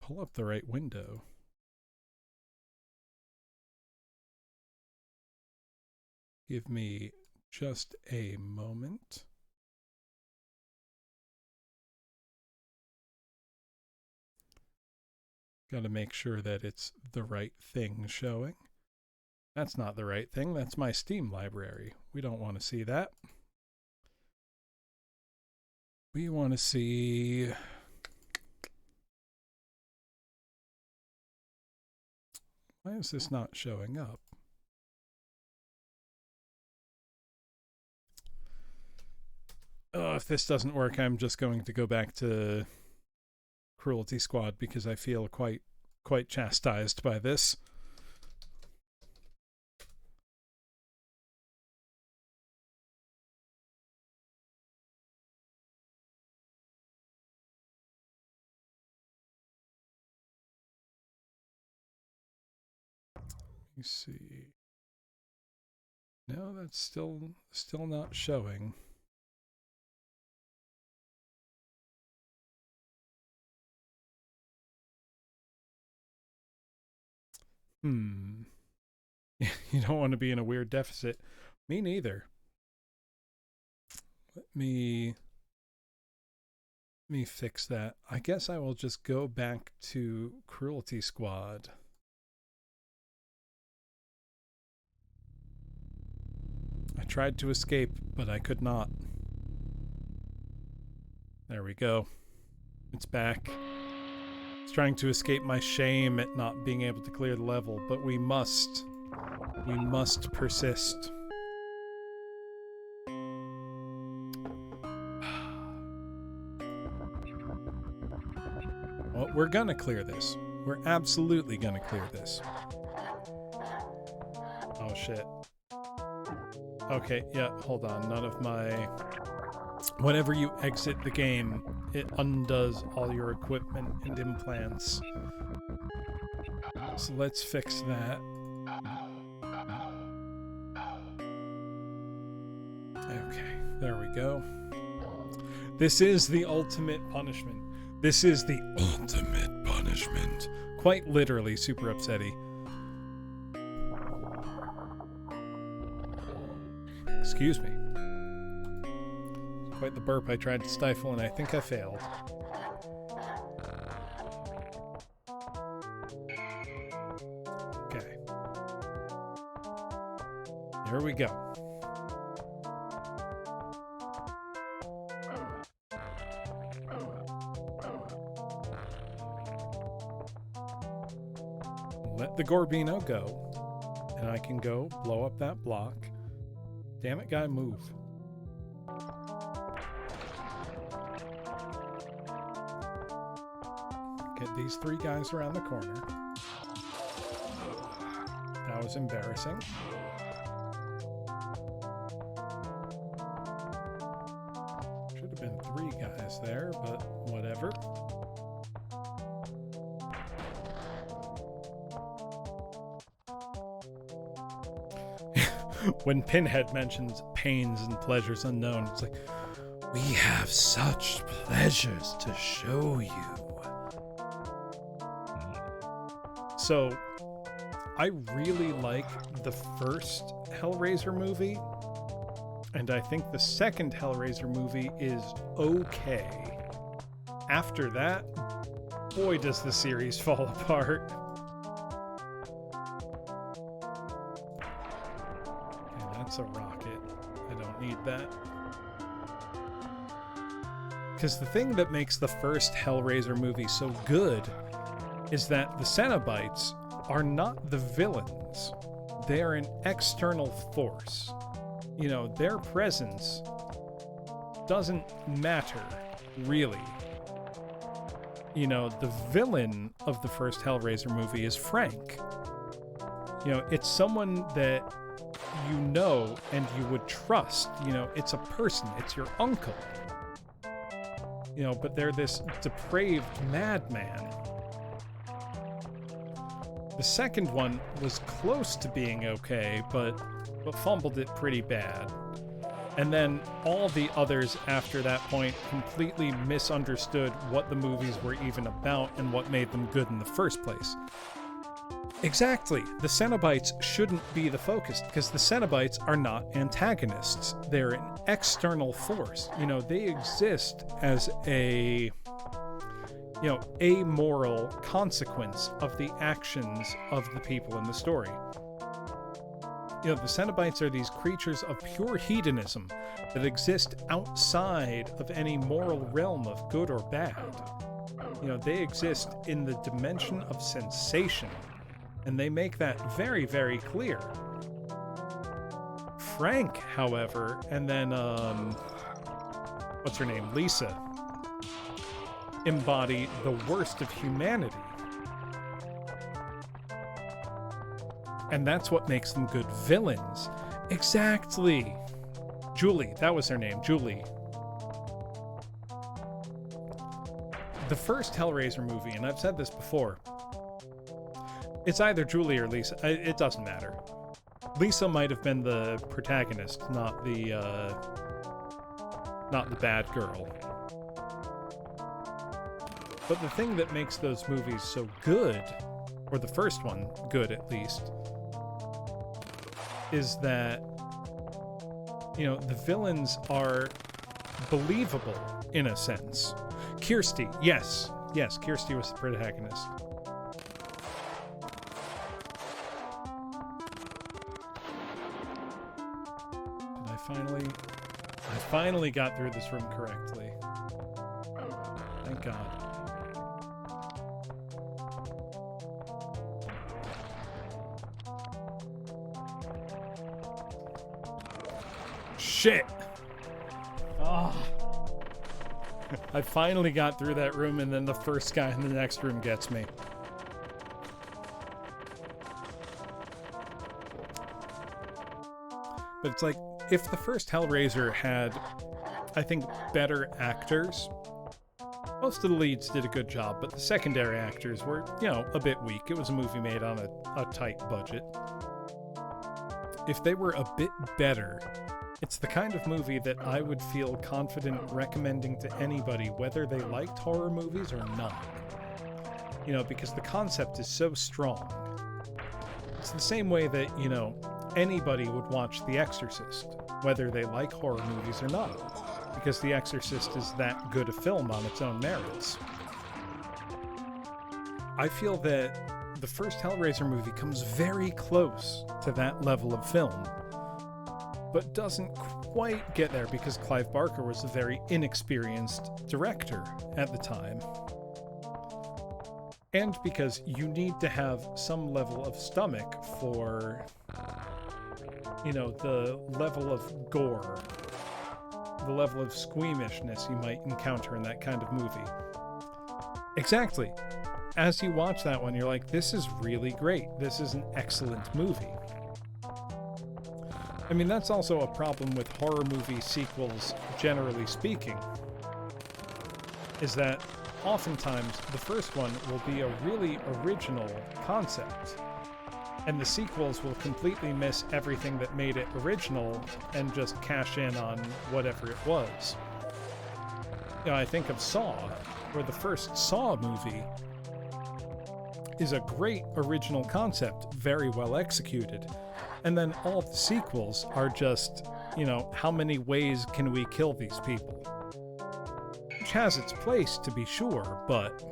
pull up the right window. Give me just a moment. Got to make sure that it's the right thing showing. That's not the right thing. That's my Steam library. We don't want to see that. We want to see Why is this not showing up? Oh, if this doesn't work, I'm just going to go back to Cruelty Squad because I feel quite chastised by this. Let me see. No, that's still not showing. You don't want to be in a weird deficit. Me neither. Let me fix that. I guess I will just go back to Cruelty Squad. I tried to escape, but I could not. There we go. It's back. It's trying to escape my shame at not being able to clear the level, but we must persist. Well, we're gonna clear this. We're absolutely gonna clear this. Oh shit. Okay, yeah, hold on. None of my... Whenever you exit the game, it undoes all your equipment and implants. So let's fix that. Okay, there we go. This is the ultimate punishment. This is the ultimate punishment. Quite literally super upsetty. Excuse me. Quite the burp I tried to stifle, and I think I failed. Okay. Here we go. Let the Gorbino go, and I can go blow up that block. Damn it, guy, move. Get these three guys around the corner. That was embarrassing. Should have been three guys there, but whatever. When Pinhead mentions pains and pleasures unknown, it's like, we have such pleasures to show you. So, I really like the first Hellraiser movie, and I think the second Hellraiser movie is okay. After that, boy does the series fall apart. That's a rocket. I don't need that. Because the thing that makes the first Hellraiser movie so good is that the Cenobites are not the villains. They are an external force. You know, their presence doesn't matter, really. You know, the villain of the first Hellraiser movie is Frank. You know, it's someone that you know and you would trust. You know, it's a person. It's your uncle. You know, but they're this depraved madman. The second one was close to being okay, but fumbled it pretty bad. And then all the others after that point completely misunderstood what the movies were even about and what made them good in the first place. Exactly. The Cenobites shouldn't be the focus, because the Cenobites are not antagonists. They're an external force. You know, they exist as a, you know, amoral consequence of the actions of the people in the story. You know, the Cenobites are these creatures of pure hedonism that exist outside of any moral realm of good or bad. You know, they exist in the dimension of sensation. And they make that very, very clear. Frank, however, and then, what's her name? Lisa, embody the worst of humanity. And that's what makes them good villains. Exactly. Julie, that was her name, Julie. The first Hellraiser movie, and I've said this before, it's either Julie or Lisa. It doesn't matter. Lisa might have been the protagonist, not the bad girl. But the thing that makes those movies so good, or the first one good at least, is that, you know, the villains are believable in a sense. Kirsty, yes, Kirsty was the protagonist. I finally got through this room correctly. Thank God. Shit! Oh. I finally got through that room, and then the first guy in the next room gets me. But it's like, if the first Hellraiser had, I think, better actors, most of the leads did a good job, but the secondary actors were, you know, a bit weak. It was a movie made on a tight budget. If they were a bit better, it's the kind of movie that I would feel confident recommending to anybody, whether they liked horror movies or not. You know, because the concept is so strong. It's the same way that, you know, anybody would watch The Exorcist, whether they like horror movies or not, because The Exorcist is that good a film on its own merits. I feel that the first Hellraiser movie comes very close to that level of film, but doesn't quite get there because Clive Barker was a very inexperienced director at the time. And because you need to have some level of stomach for, you know, the level of gore, the level of squeamishness you might encounter in that kind of movie. Exactly. As you watch that one, you're like, this is really great. This is an excellent movie. I mean, that's also a problem with horror movie sequels, generally speaking, is that oftentimes the first one will be a really original concept, and the sequels will completely miss everything that made it original and just cash in on whatever it was. You know, I think of Saw, where the first Saw movie is a great original concept, very well executed. And then all of the sequels are just, you know, how many ways can we kill these people? Which has its place, to be sure, but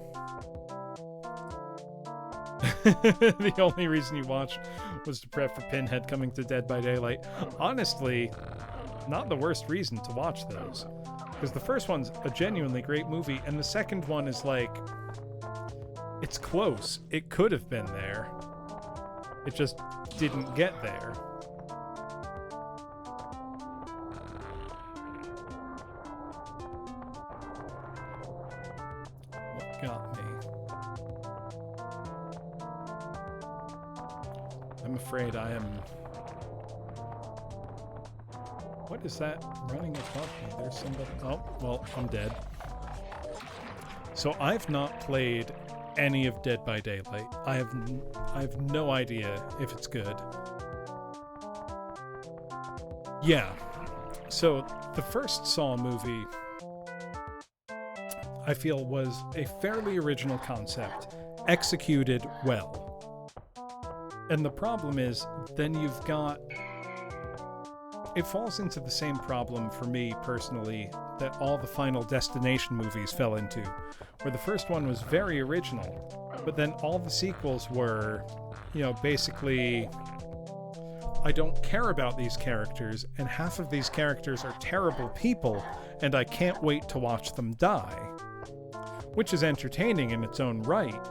the only reason you watched was to prep for Pinhead coming to Dead by Daylight. Honestly, not the worst reason to watch those. Because the first one's a genuinely great movie, and the second one is like, it's close. It could have been there. It just didn't get there. What got me? I'm afraid I am... What is that running above me? There's somebody... Oh, well, I'm dead. So I've not played any of Dead by Daylight. I have no idea if it's good. Yeah. So the first Saw movie, I feel, was a fairly original concept, executed well. And the problem is, then you've got... It falls into the same problem for me personally that all the Final Destination movies fell into, where the first one was very original, but then all the sequels were, you know, basically, I don't care about these characters, and half of these characters are terrible people, and I can't wait to watch them die. Which is entertaining in its own right,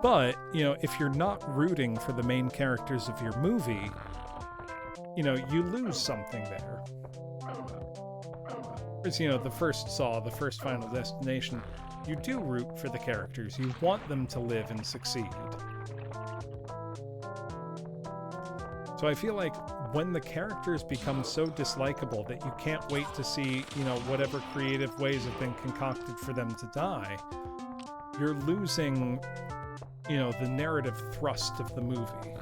But, you know, if you're not rooting for the main characters of your movie, you know, you lose something there. Whereas, you know, the first Saw, the first Final Destination, you do root for the characters. You want them to live and succeed. So I feel like when the characters become so dislikable that you can't wait to see, you know, whatever creative ways have been concocted for them to die, you're losing, you know, the narrative thrust of the movie.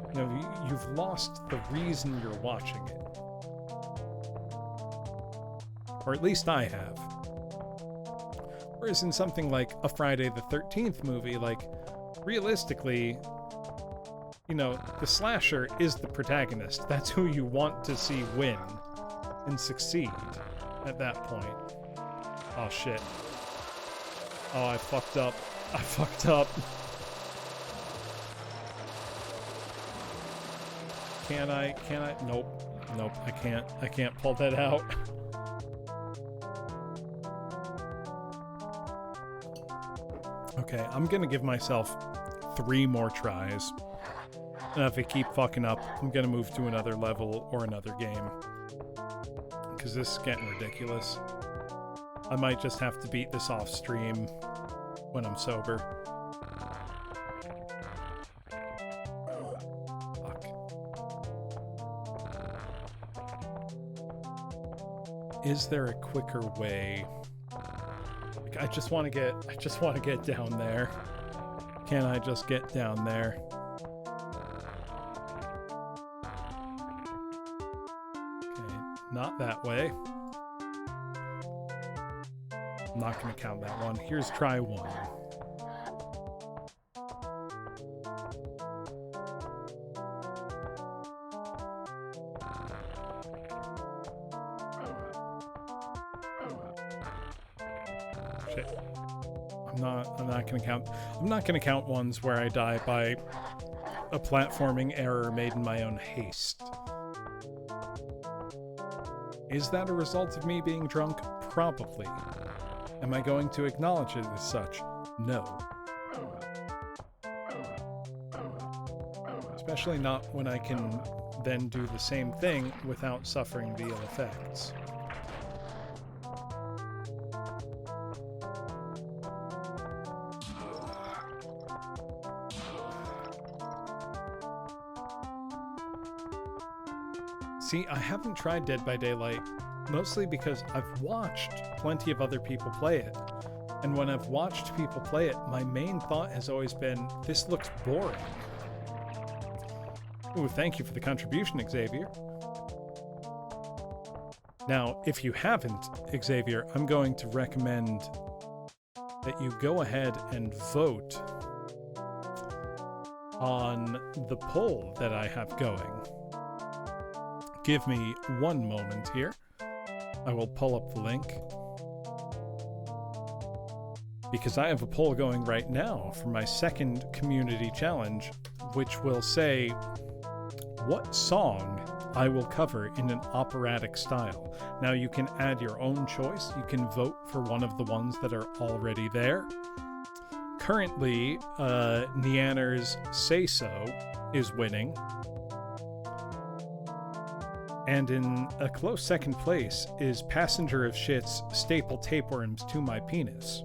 You know, you've lost the reason you're watching it. Or at least I have. Whereas in something like a Friday the 13th movie, like, realistically, you know, the slasher is the protagonist. That's who you want to see win and succeed at that point. Oh, shit. Oh, I fucked up. I fucked up. Can I? Nope. Nope, I can't pull that out. Okay, I'm gonna give myself 3 more tries. And if I keep fucking up, I'm gonna move to another level or another game. Because this is getting ridiculous. I might just have to beat this off stream when I'm sober. Fuck. Is there a quicker way? Like, I just want to get down there. Can I just get down there? Not that way. I'm not going to count that one. Here's try 1. Shit. I'm not going to count. I'm not going to count ones where I die by a platforming error made in my own haste. Is that a result of me being drunk? Probably. Am I going to acknowledge it as such? No. Especially not when I can then do the same thing without suffering the ill effects. See, I haven't tried Dead by Daylight, mostly because I've watched plenty of other people play it. And when I've watched people play it, my main thought has always been, this looks boring. Ooh, thank you for the contribution, Xavier. Now, if you haven't, Xavier, I'm going to recommend that you go ahead and vote on the poll that I have going. Give me one moment here. I will pull up the link. Because I have a poll going right now for my second community challenge, which will say what song I will cover in an operatic style. Now you can add your own choice. You can vote for one of the ones that are already there. Currently, Neander's Say So is winning. And in a close second place is Passenger of Shit's Staple Tapeworms to My Penis.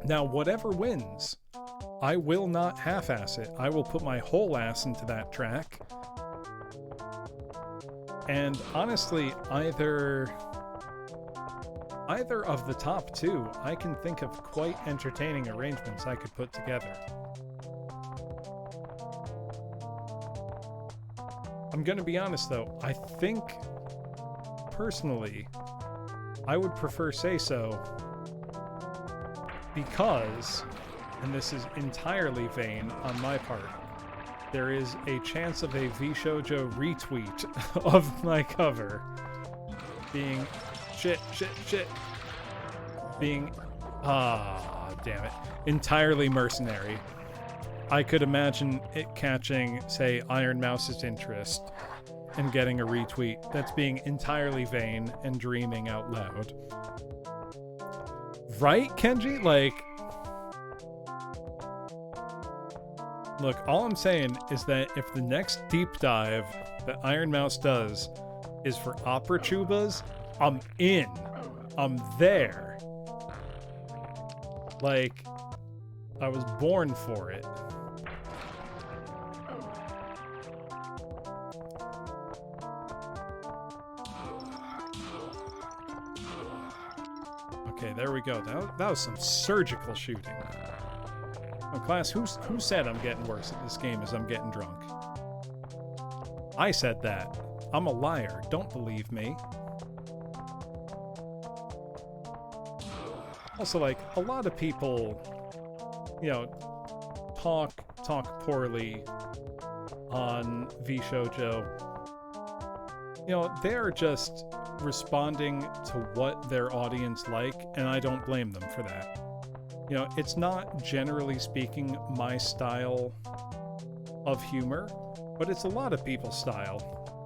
Now, whatever wins, I will not half-ass it. I will put my whole ass into that track. And honestly, either of the top 2, I can think of quite entertaining arrangements I could put together. I'm going to be honest, though. I think, personally, I would prefer Say So because, and this is entirely vain on my part, there is a chance of a VShojo retweet of my cover being being, damn it, entirely mercenary. I could imagine it catching, say, Iron Mouse's interest and getting a retweet that's being entirely vain and dreaming out loud. Right, Kenji? Like, Look, all I'm saying is that if the next deep dive that Iron Mouse does is for opera tubas, I'm in. I'm there. Like, I was born for it. Okay, there we go. That was some surgical shooting. Oh, class, who said I'm getting worse at this game as I'm getting drunk? I said that. I'm a liar. Don't believe me. Also, like, a lot of people, you know, talk poorly on VShojo. You know, they're just responding to what their audience like, and I don't blame them for that. You know, it's not, generally speaking, my style of humor, but it's a lot of people's style,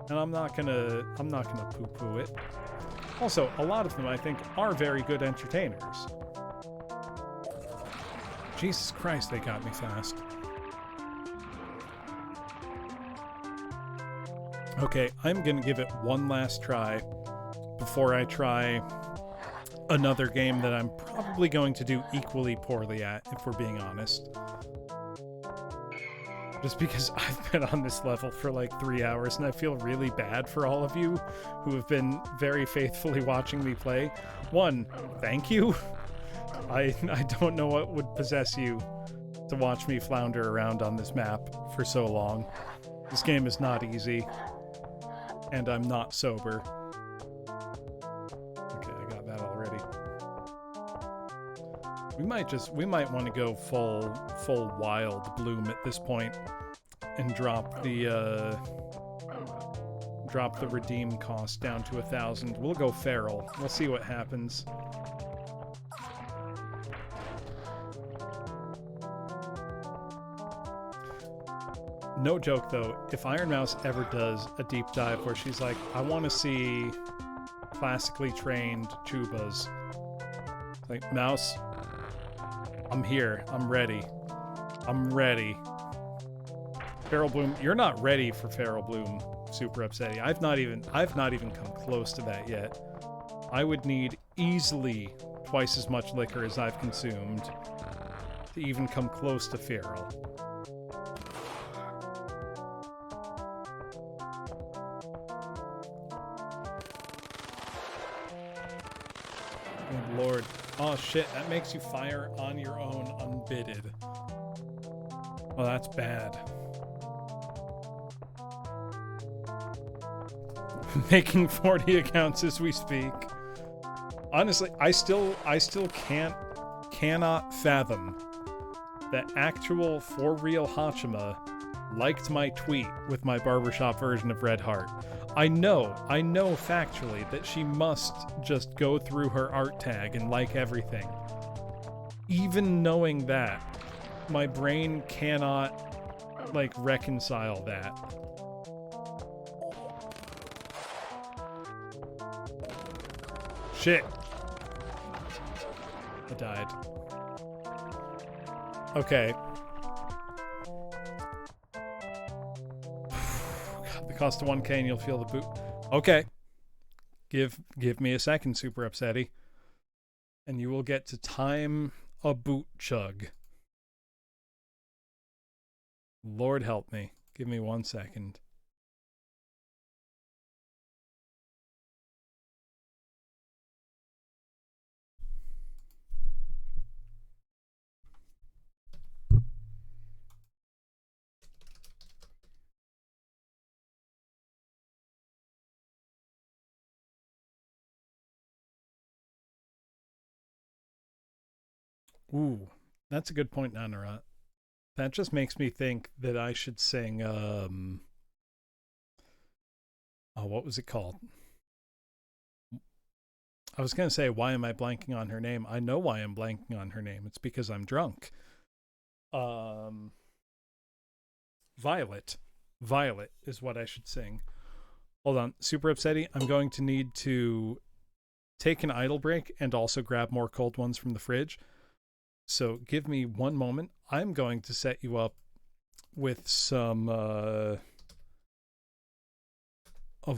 and I'm not gonna poo-poo it. Also, a lot of them, I think, are very good entertainers. Jesus Christ, they got me fast. Okay, I'm gonna give it one last try before I try another game that I'm probably going to do equally poorly at, if we're being honest. Just because I've been on this level for like 3 hours, and I feel really bad for all of you who have been very faithfully watching me play. One, thank you. I don't know what would possess you to watch me flounder around on this map for so long. This game is not easy, and I'm not sober. Okay, I got that already. We might want to go full wild bloom at this point and drop the redeem cost down to 1,000. We'll go feral. We'll see what happens. No joke though, if Iron Mouse ever does a deep dive where she's like, I want to see classically trained tubas, like, Mouse, I'm here. I'm ready. I'm ready. Feral Bloom, you're not ready for Feral Bloom, Super Upsetty. I've not even come close to that yet. I would need easily twice as much liquor as I've consumed to even come close to Feral. Good lord. Oh shit, that makes you fire on your own unbidded. Well, that's bad. Making 40 accounts as we speak. Honestly, I still cannot fathom that actual for real Hachima liked my tweet with my barbershop version of Red Heart. I know factually that she must just go through her art tag and like everything. Even knowing that, my brain cannot, like, reconcile that. Shit. I died. Okay. The cost of 1K and you'll feel the boot. Okay. Give me a second, Super Upsetty. And you will get to time a boot chug. Lord help me. Give me 1 second. Ooh, that's a good point, Nanara. That just makes me think that I should sing, oh, what was it called? I was going to say, why am I blanking on her name? I know why I'm blanking on her name. It's because I'm drunk. Violet. Violet is what I should sing. Hold on. Super Upsetty, I'm going to need to take an idle break and also grab more cold ones from the fridge. So give me 1 moment. I'm going to set you up with some of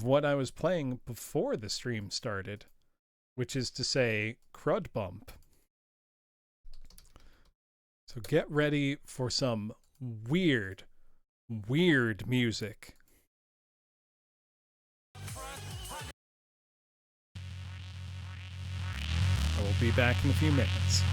what I was playing before the stream started, which is to say Crud Bump. So get ready for some weird music. I will be back in a few minutes.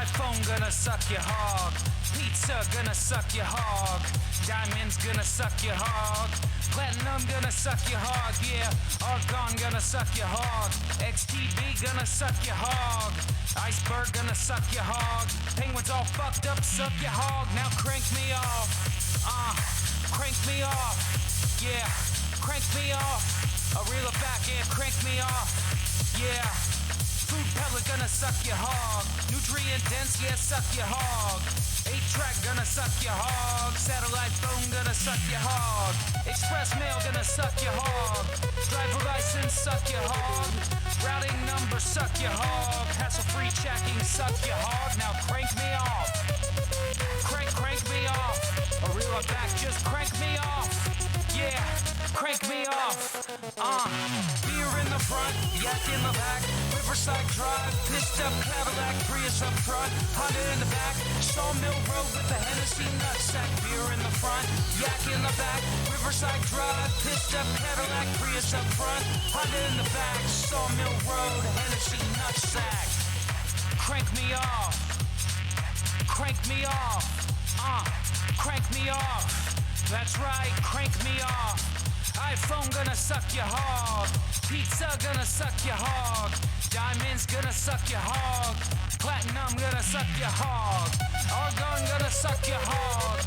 iPhone gonna suck your hog. Pizza gonna suck your hog. Diamonds gonna suck your hog. Platinum gonna suck your hog, yeah. Argon gonna suck your hog. XTB gonna suck your hog. Iceberg gonna suck your hog. Penguins all fucked up, suck your hog. Now crank me off. Crank me off. Yeah, crank me off. A reel it back, yeah, crank me off. Yeah. Food pellet gonna suck your hog. Nutrient dense, yeah, suck your hog. 8-track gonna suck your hog. Satellite phone gonna suck your hog. Express mail gonna suck your hog. Driver license, suck your hog. Routing number, suck your hog. Hassle-free checking, suck your hog. Now crank me off. Crank me off. A reel it back, just crank me off. Yeah, crank me off. Beer in the front, yak in the back. Riverside Drive, pissed up Cadillac, Prius up front, Honda in the back, Sawmill Road with the Hennessy nutsack. Beer in the front, yak in the back. Riverside Drive, pissed up Cadillac, Prius up front, Honda in the back, Sawmill Road, Hennessy nutsack. Crank me off. Crank me off. Crank me off. That's right, crank me off. iPhone gonna suck your hog. Pizza gonna suck your hog. Diamonds gonna suck your hog. Platinum gonna suck your hog. Argon gonna suck your hog.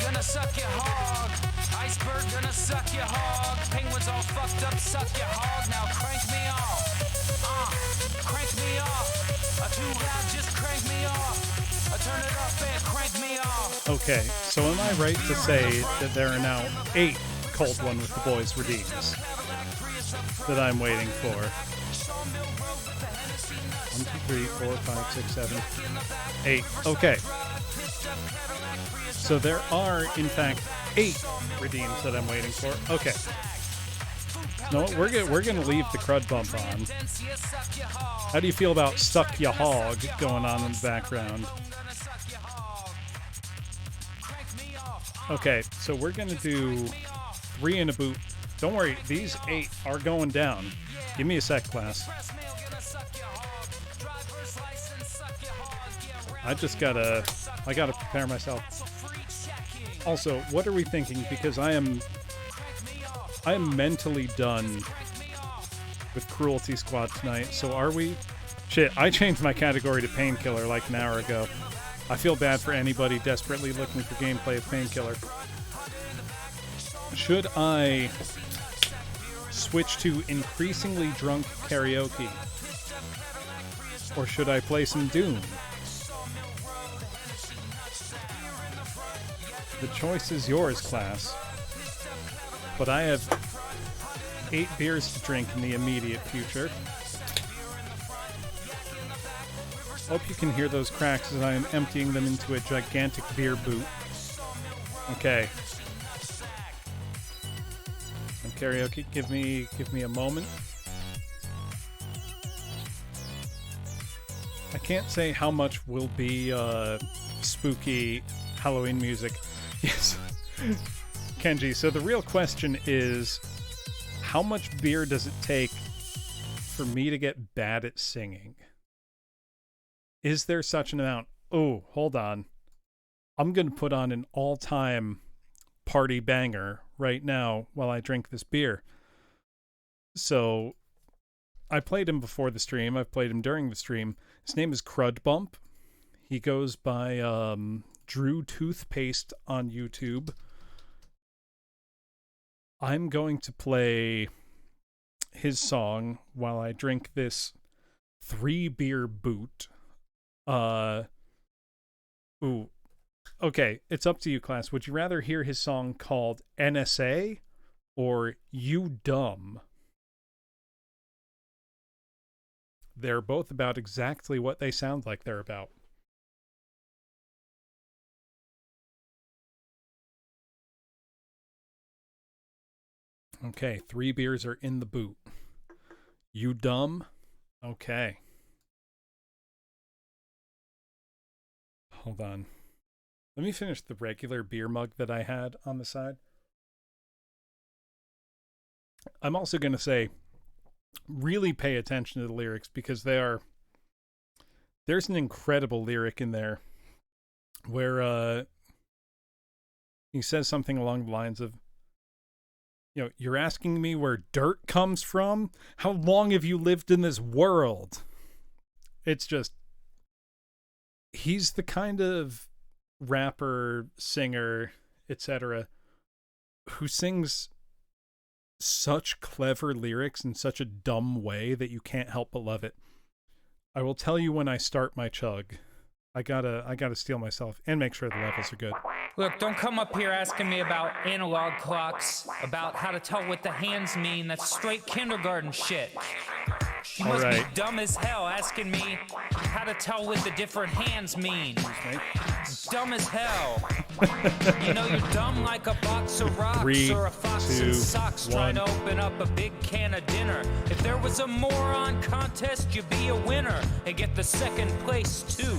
Gonna suck your hog. Iceberg gonna suck your hog. Penguins all fucked up, suck your hog. Now crank me off. Crank me off. Too loud, just crank me off. Turn it up and crank me off. Okay, so am I right to say that there are now 8 Cold One with the Boys redeems that I'm waiting for? 1, 2, 3, 4, 5, 6, 7, 8. Okay. So there are, in fact, 8 redeems that I'm waiting for. Okay. No, we're gonna leave the Crud Bump on. How do you feel about Suck Ya Hog going on in the background? Okay, so we're gonna do 3 in a boot. Don't worry, these 8 are going down. Give me a sec, class. I gotta prepare myself. Also, what are we thinking? Because I am mentally done with Cruelty Squad tonight. So are we? Shit, I changed my category to Painkiller like an hour ago. I feel bad for anybody desperately looking for gameplay of Painkiller. Should I switch to increasingly drunk karaoke? Or should I play some Doom? The choice is yours, class. But I have 8 beers to drink in the immediate future. Hope you can hear those cracks as I am emptying them into a gigantic beer boot. Okay. And karaoke, give me a moment. I can't say how much will be spooky Halloween music. Yes. Kenji, so the real question is, how much beer does it take for me to get bad at singing? Is there such an amount? Oh, hold on. I'm going to put on an all-time party banger right now while I drink this beer. So, I played him before the stream. I've played him during the stream. His name is Crud Bump. He goes by Drew Toothpaste on YouTube. I'm going to play his song while I drink this 3-beer boot. Okay, it's up to you, class. Would you rather hear his song called NSA or You Dumb? They're both about exactly what they sound like they're about. Okay, 3 beers are in the boot. You dumb? Okay. Hold on. Let me finish the regular beer mug that I had on the side. I'm also going to say, really pay attention to the lyrics because there's an incredible lyric in there where he says something along the lines of, you're asking me where dirt comes from? How long have you lived in this world? It's just, he's the kind of rapper, singer, etc., who sings such clever lyrics in such a dumb way that you can't help but love it. I will tell you when I start my chug. I gotta steel myself and make sure the levels are good. Look, don't come up here asking me about analog clocks, about how to tell what the hands mean. That's straight kindergarten shit. You must be dumb as hell asking me how to tell what the different hands mean. Dumb as hell. You're dumb like a box of rocks. 3, or a fox 2, in socks 1. trying to open up a big can of dinner. If there was a moron contest, you'd be a winner and get the second place too.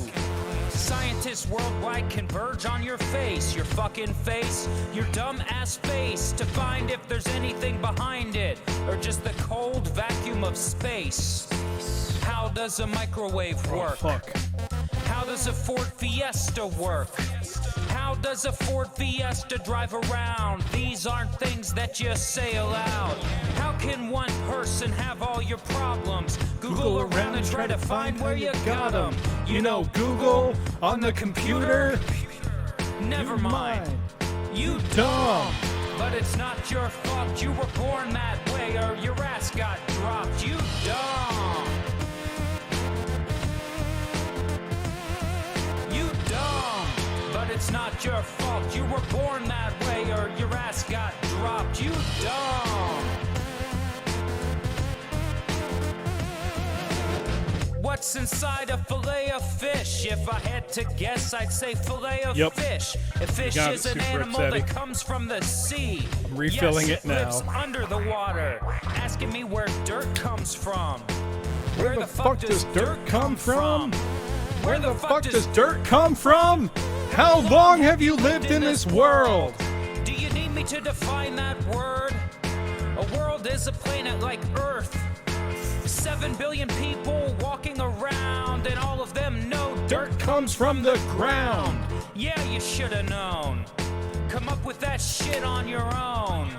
Scientists worldwide converge on your face, your fucking face, your dumb ass face, to find if there's anything behind it, or just the cold vacuum of space. How does a microwave work? How does a Ford Fiesta work? How does a Ford Fiesta drive around? These aren't things that you say aloud. How can one person have all your problems? Google around and try to find where you got them. Google on the computer? Never mind. You dumb. But it's not your fault. You were born that way or your ass got dropped. You dumb. You dumb. But it's not your fault. You were born that way or your ass got dropped. You dumb. What's inside a fillet of fish? If I had to guess, I'd say fillet of fish. A fish is an animal that comes from the sea. I'm refilling it now. Lives under the water. Asking me where dirt comes from. Where the fuck does dirt come from? Where the fuck does dirt come from? How long have you lived in this world? Do you need me to define that word? A world is a planet like Earth. 7 billion people walking around, and all of them know dirt comes from the ground. Yeah, you should have known. Come up with that shit on your own.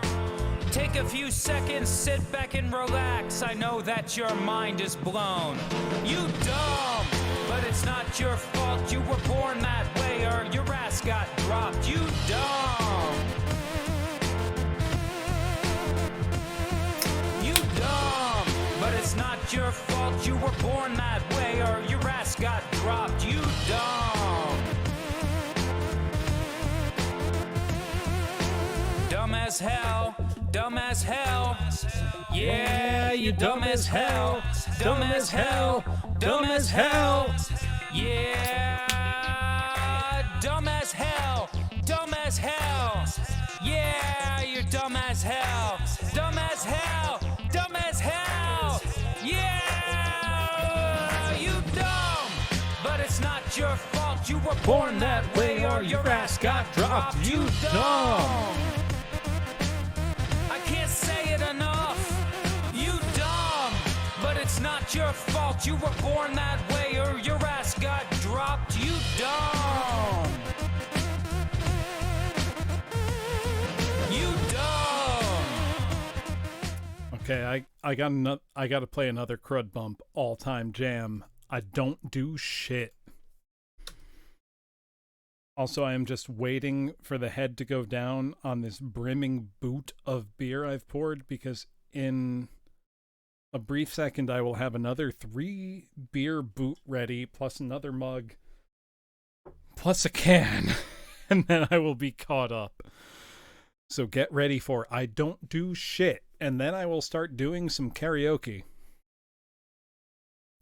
Take a few seconds, sit back and relax. I know that your mind is blown. You dumb, but it's not your fault. You were born that way or your ass got dropped. You dumb. You dumb, but it's not your fault. You were born that way or your ass got dropped. You dumb. Dumb as hell, dumb as hell. Yeah, you dumb as hell, dumb as hell, dumb as hell. Yeah, dumb as hell, dumb as hell. Yeah, you're dumb as hell, dumb as hell, dumb as hell. Yeah, you dumb, but it's not your fault. You were born that way or your ass got dropped. You dumb. I can't say it enough. You dumb, but it's not your fault. You were born that way or your ass got dropped. You dumb. You dumb. Okay, I got to play another crud bump all-time jam. I don't do shit. Also, I am just waiting for the head to go down on this brimming boot of beer I've poured, because in a brief second I will have another 3 beer boot ready, plus another mug, plus a can, and then I will be caught up. So get ready for I Don't Do Shit, and then I will start doing some karaoke,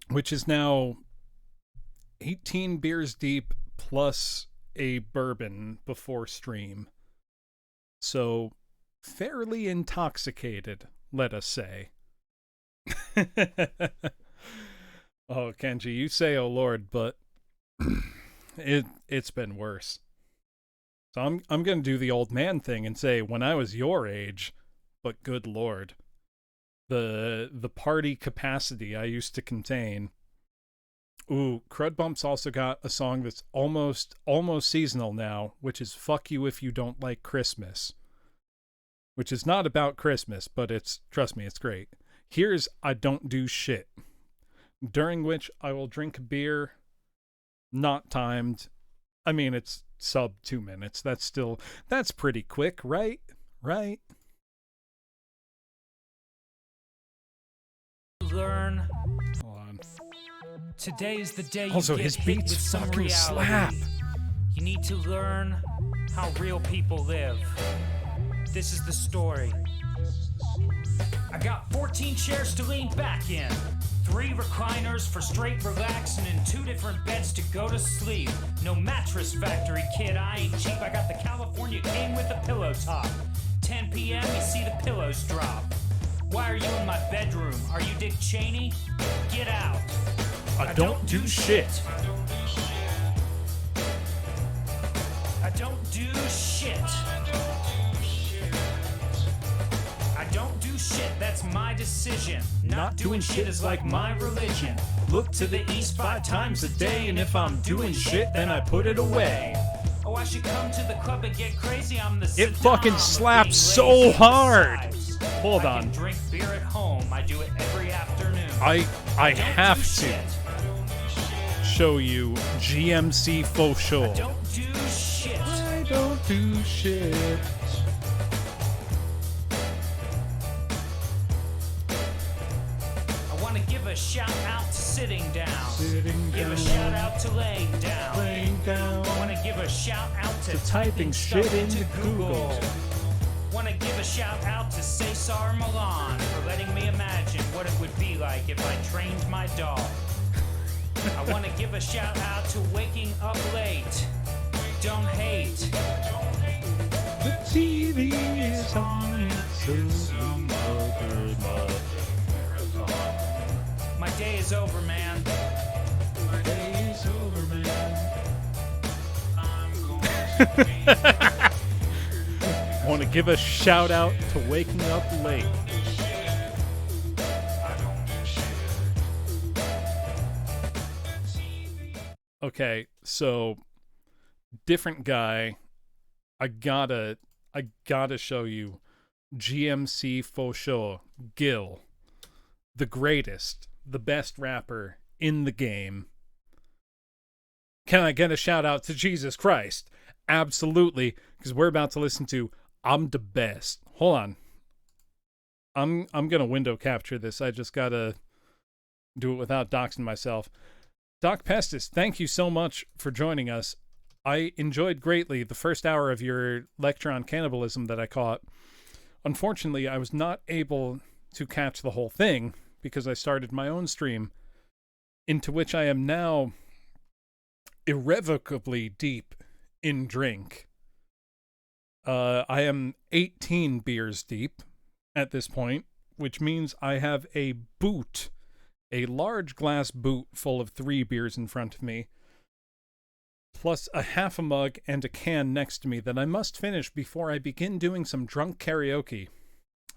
which is now 18 beers deep plus a bourbon before stream. So fairly intoxicated, let us say. Oh, Kenji, you say oh Lord, but it's been worse. So I'm going to do the old man thing and say when I was your age, but good Lord. The party capacity I used to contain. Ooh, Crud Bump's also got a song that's almost seasonal now, which is Fuck You If You Don't Like Christmas. Which is not about Christmas, but trust me, it's great. Here's I Don't Do Shit, during which I will drink a beer, not timed. I mean, it's sub 2 minutes. That's pretty quick, right? Right? Learn. Hold on. Today is the day you Also, get his hit beats with some fucking reality. slap. You need to learn how real people live. This is the story. I got 14 chairs to lean back in, 3 recliners for straight relaxing, and 2 different beds to go to sleep. No mattress factory, kid, I ain't cheap. I got the California King with a pillow top. 10 p.m. you see the pillows drop. Why are you in my bedroom? Are you Dick Cheney? Get out. I don't do shit. I don't do shit. I don't do shit, that's my decision. Not doing shit is like my religion. Look to the east 5 times a day, and if I'm doing shit, then I put it away. Oh, I should come to the club and get crazy. I'm the It Saddam fucking of slaps being so lazy. hard. Besides, Hold I on. can drink beer at home. I do it every afternoon. I Don't have do to shit. show you GMC faux show. Don't do shit. I don't do shit. I want to give a shout out to sitting down. Sitting Give down. a shout out to laying down. Laying down. I want to give a shout out to typing stuff shit into Google. Want to give a shout out to Cesar Milan for letting me imagine what it would be like if I trained my dog. I want to give a shout out to waking up late. Don't hate. The TV is on. It's My day is over, man. My day is over, man. Want to give a shout out to waking up late. Okay, so different guy. I gotta show you GMC faux show Gil, the greatest, the best rapper in the game. Can I get a shout out to Jesus Christ? Absolutely, because we're about to listen to I'm the Best. Hold on. I'm gonna window capture this. I just gotta do it without doxing myself. Doc Pestis, thank you so much for joining us. I enjoyed greatly the first hour of your lecture on cannibalism that I caught. Unfortunately, I was not able to catch the whole thing because I started my own stream, into which I am now irrevocably deep in drink. I am 18 beers deep at this point, which means I have a boot, a large glass boot full of 3 beers in front of me, plus a half a mug and a can next to me that I must finish before I begin doing some drunk karaoke.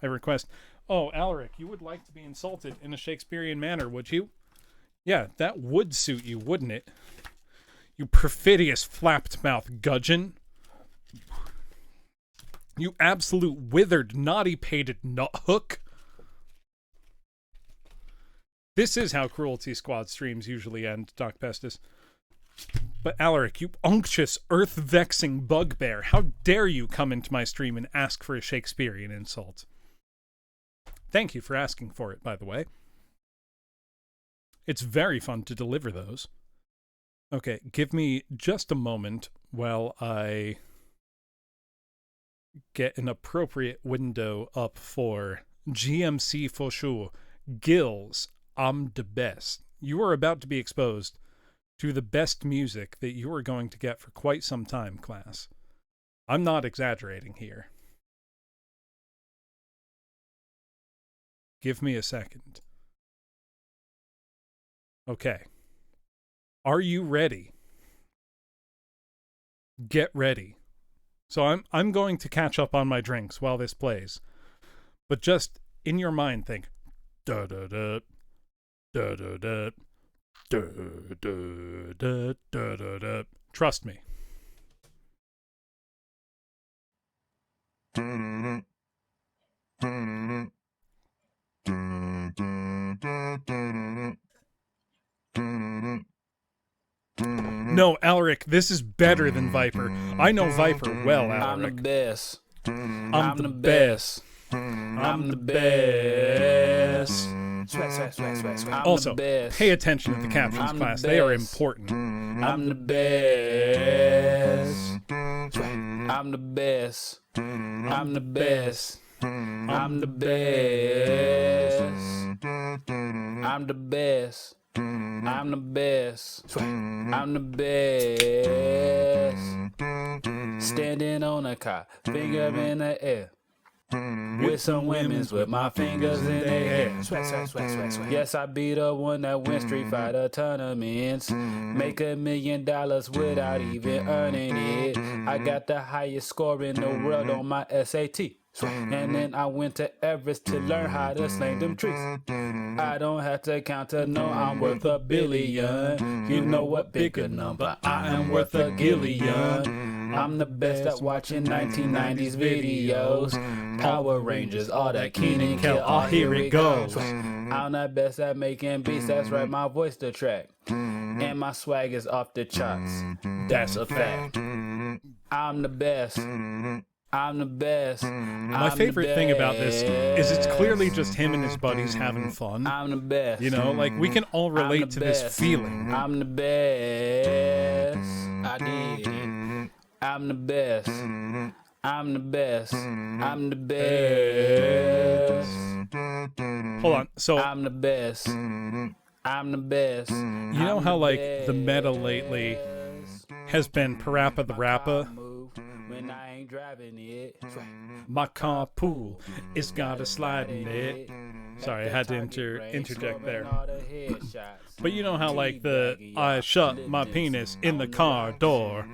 I request, oh, Alaric, you would like to be insulted in a Shakespearean manner, would you? Yeah, that would suit you, wouldn't it? You perfidious flapped-mouth gudgeon. You absolute withered, naughty-pated nuthook. This is how Cruelty Squad streams usually end, Doc Pestis. But Alaric, you unctuous, earth-vexing bugbear, how dare you come into my stream and ask for a Shakespearean insult? Thank you for asking for it, by the way. It's very fun to deliver those. Okay, give me just a moment while I get an appropriate window up for GMC for sure. Gills, I'm the best. You are about to be exposed to the best music that you are going to get for quite some time, class. I'm not exaggerating here. Give me a second. Okay. Are you ready? Get ready. So I'm going to catch up on my drinks while this plays. But just in your mind think da da da da da da da da da da da da. Trust me. No, Alaric, this is better than Viper. I know Viper well, Alaric. I'm the best. I'm the best. I'm the best. Swag. I'm Also, the best. pay attention to the captions, I'm the class. They are best. important. I'm the best. I'm the best. I'm the best. I'm the best. I'm the best. I'm the best. I'm the best. Standing on a car, finger in the air. With some women's with my fingers in their hair. Swag. Yes, I be the one that win Street Fighter tournaments. Make $1 million without even earning it. I got the highest score in the world on my SAT. And then I went to Everest to learn how to sling them trees. I don't have to count to know I'm worth $1 billion. You know what bigger number? I am worth $1 gillion. I'm the best at watching 1990s videos. Power Rangers, all that Keenan Kill, oh here it goes. I'm the best at making beats, that's right, my voice the track. And my swag is off the charts, that's a fact. I'm the best. I'm the best. My favorite thing about this is it's clearly just him and his buddies having fun. I'm the best. You know, like we can all relate to this feeling. I'm the best. I did it. I'm the best. I'm the best. I'm the best. Hold on. So I'm the best. I'm the best. you know how like the meta lately has been Parappa the Rappa? When I ain't driving it. My carpool, it's got a slide in it. Sorry, I had to interject there. But you know how like the I shut my penis in the car door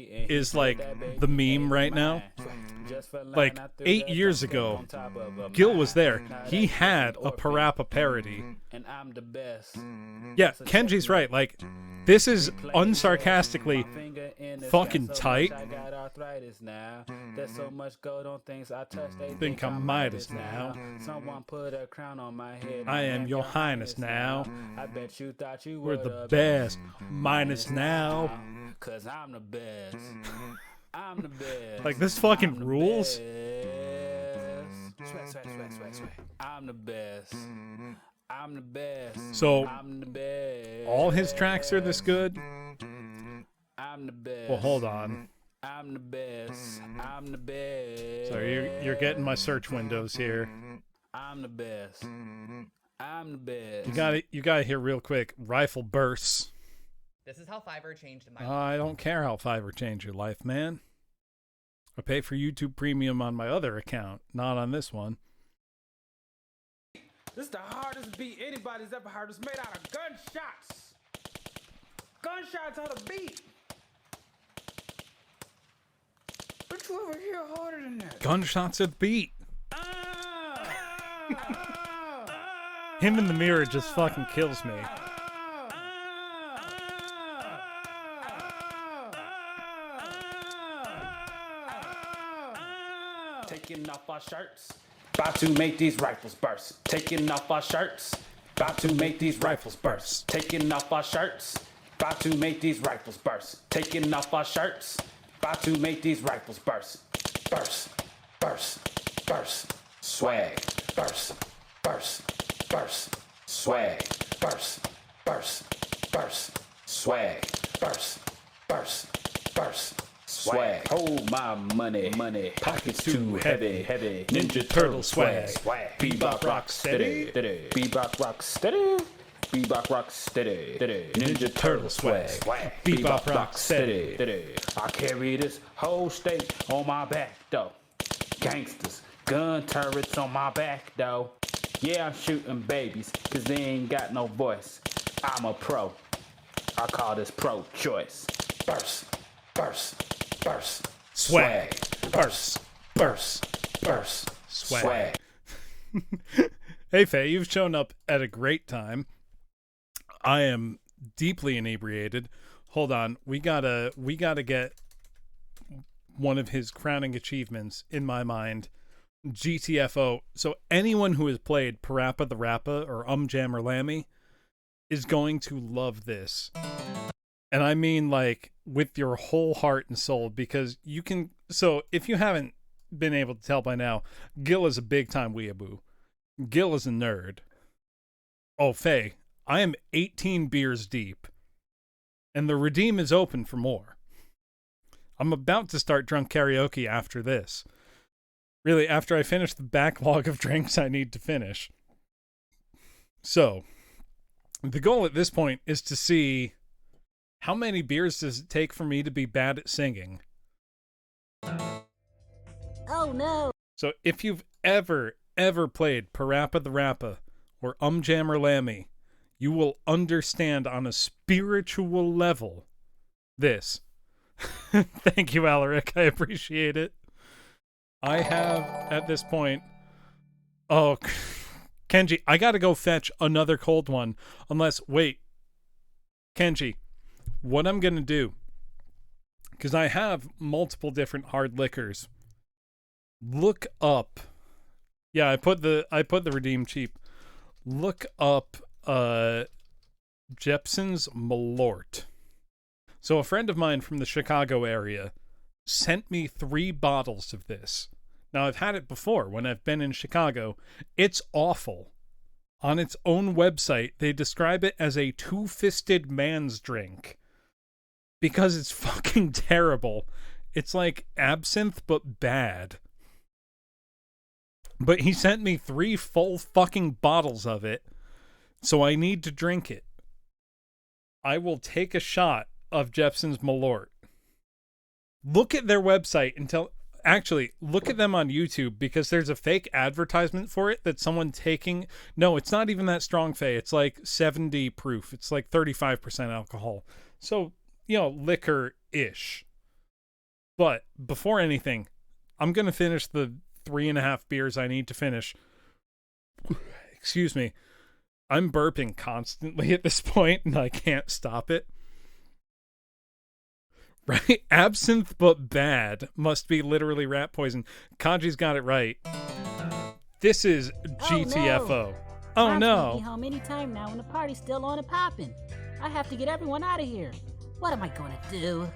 is like the meme right now? Like 8 years ago, Gil was there. He had a Parappa parody. And I'm the best. Yeah, Kenji's right. Like, this is unsarcastically fucking tight. I got arthritis now. There's so much gold on things I touch. They Think I'm Midas now. Someone put a crown on my head. I am your highness now. I bet you thought you We're were the best. Minus now. Cause I'm the best. I'm the best. Like, this fucking rules. Swag. I'm the best. I'm the best. So, I'm the best. all his tracks are this good? I'm the best. Well, hold on. I'm the best. I'm the best. Sorry, you're getting my search windows here. I'm the best. I'm the best. You gotta hear real quick. Rifle bursts. This is how Fiverr changed my life. I don't care how Fiverr changed your life, man. I pay for YouTube Premium on my other account, not on this one. This is the hardest beat anybody's ever heard. It's made out of gunshots. Gunshots on the beat. Don't you ever hear harder than that? Gunshots at the beat. Him in the mirror just fucking kills me. Taking off our shirts, about to make these rifles burst. Taking off our shirts, about to make these rifles burst. Taking off our shirts, About to make these rifles burst. Taking off our shirts. About to make these rifles burst. Burst, burst, burst. Swag. Burst, burst, burst. Swag. Burst, burst, burst. Swag. Burst, burst, burst. Swag. Hold my money. Pockets too heavy. Ninja Turtle swag. Bebop rock steady. Bebop rock steady. Bebop rock steady. Ninja Turtle swag. Bebop rock steady. I carry this whole state on my back though. Gangsters, gun turrets on my back though. Yeah, I'm shooting babies, cause they ain't got no voice. I'm a pro. I call this pro-choice. Burst, burst, burst. Swag. Burst, burst, burst. Swag. Hey, Faye, you've shown up at a great time. I am deeply inebriated. Hold on. We gotta get one of his crowning achievements in my mind. GTFO. So anyone who has played Parappa the Rappa or Jammer Lammy is going to love this. And I mean like with your whole heart and soul, because you can. So if you haven't been able to tell by now, Gil is a big time weeaboo. Gil is a nerd. Oh, Faye, I am 18 beers deep, and the redeem is open for more. I'm about to start drunk karaoke after this. Really, after I finish the backlog of drinks I need to finish. So, the goal at this point is to see how many beers does it take for me to be bad at singing. Oh no! So if you've ever played Parappa the Rappa or Jammer Lammy, you will understand on a spiritual level this. Thank you, Alaric. I appreciate it. I have, at this point... Oh, Kenji, I gotta go fetch another cold one. Unless, wait. Kenji, what I'm gonna do, because I have multiple different hard liquors. Look up... Yeah, I put the redeem cheap. Look up Jepson's Malort. So a friend of mine from the Chicago area sent me 3 bottles of this. Now, I've had it before when I've been in Chicago. It's awful. On its own website, they describe it as a two-fisted man's drink. Because it's fucking terrible. It's like absinthe, but bad. But he sent me 3 full fucking bottles of it, so I need to drink it. I will take a shot of Jepson's Malort. Look at their website and actually, look at them on YouTube, because there's a fake advertisement for it that someone taking... No, it's not even that strong, Faye. It's like 70 proof. It's like 35% alcohol. So, liquor-ish. But before anything, I'm going to finish the 3.5 beers I need to finish. Excuse me. I'm burping constantly at this point, and I can't stop it. Right? Absinthe but bad must be literally rat poison. Kanji's got it right. This is GTFO. Oh Mom's no. gonna be home anytime now, and the party's still on and popping. I have to get everyone out of here. What am I gonna do?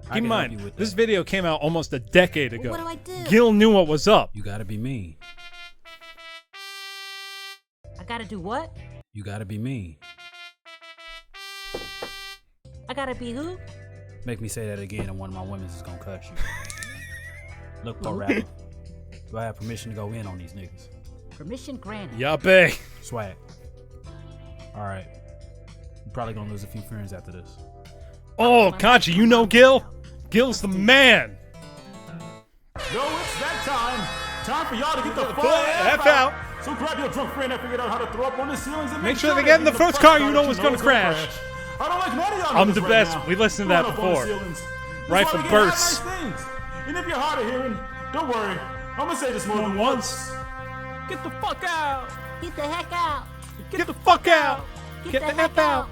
Keep in mind, this video came out almost a decade ago. What do I do? Gil knew what was up. You gotta be me. I gotta do what? You gotta be me. I gotta be who? Make me say that again and one of my women's is gonna cut you. Look, Pro Rapper, do I have permission to go in on these niggas? Permission granted. Yappy. Swag. Alright. You're probably gonna lose a few friends after this. Oh, Kanji, you know Gil? Gil's the man. Yo, it's that time. Time for y'all to get the F out. So grab your drunk friend and figure out how to throw up on the ceilings and Make sure they get in the first car you know is gonna crash. I don't like none of y'all I'm niggas the right best. now. We listened to that Throwing up on the before. ceilings. That's Right why from we can have bursts. nice things. And if you're hard of hearing, don't worry. I'm gonna say this more than once. Get the fuck out! Get the heck out! Get the fuck out. Get the heck out!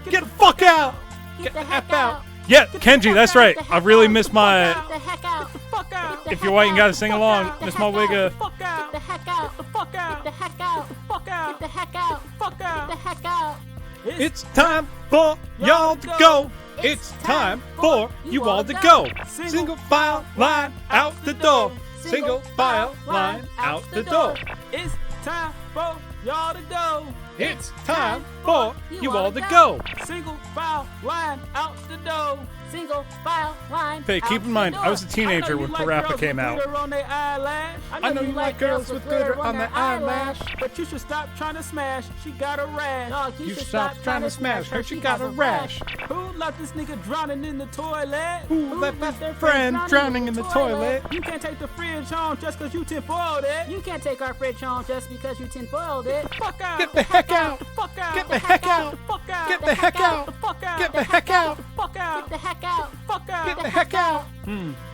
Get the fuck out. Get the heck out! Yeah, Kenji, that's right. I really miss my... Get the heck out! Fuck out! If you're white and gotta sing along, miss my wigga. Fuck out! Get the heck out! Fuck out! Get the heck out! Fuck out! Get the heck out! Fuck Get out! the heck out! It's time for y'all to go. It's time for you all to go. Single file line out the door. Single file line out the door. It's time for y'all to go. It's time for you all to go. Single file line out the door. Single file line. Hey, keep in mind, I was a teenager when Parappa came out. I know you like girls with glitter on their eyelash, but you should stop trying to smash. She got a rash. Dog, You should stop trying to smash her. She got a rash. Who left this nigga drowning in the toilet? Who left their friend drowning in the toilet? You can't take the fridge home just cause you tinfoiled it. You can't take our fridge home just because you tinfoiled it. Fuck out. Get the heck out. Fuck out. Get the heck out. Fuck out. Get the heck out. Fuck out. Get the heck out. Fuck out. Get the heck out. Fuck out. Get the heck out.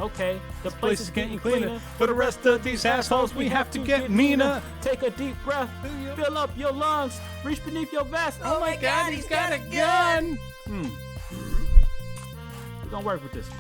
Okay, the Place is getting cleaner. For the rest of these assholes, we have to get meaner. Take a deep breath. Fill up your lungs. Reach beneath your vest. Oh my God, he's got a gun. We're gonna work with this one.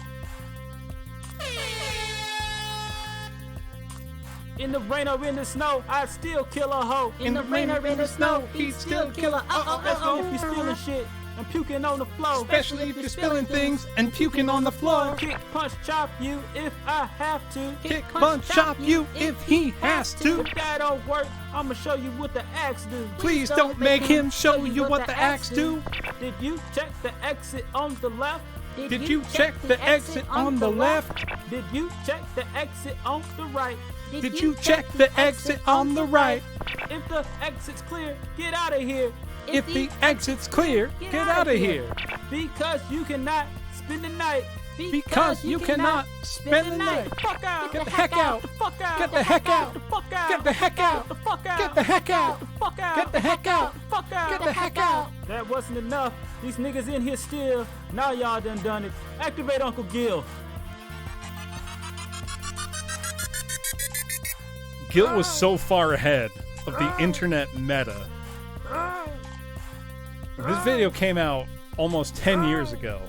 In the rain or in the snow, I'd still kill a hoe. In the rain or in the snow, he'd still kill a If you're stealing shit and puking on the floor. Especially if you're spilling things and puking on the floor. Kick, punch, chop you if I have to. Kick, punch, chop you if he has to. If that don't work, I'ma show you what the axe do. Please don't make him show you what the axe do. Did you check the exit on the left? Did you check the exit on the left? Did you check the exit on the right? Did you check the exit on the right? If the exit's clear, get out of here. If the exit's clear, get out of here. Because you cannot spend the night. Because you cannot spend the night. Fuck out. Get the heck out. Fuck out. Get the heck out. Fuck out. Get the heck out. Fuck out. Get the heck out. Fuck out. Get the heck out. Fuck out. Get the heck out. That wasn't enough. These niggas in here still. Now y'all done it. Activate Uncle Gil. Gil was so far ahead of the internet meta. This video came out almost 10 years ago.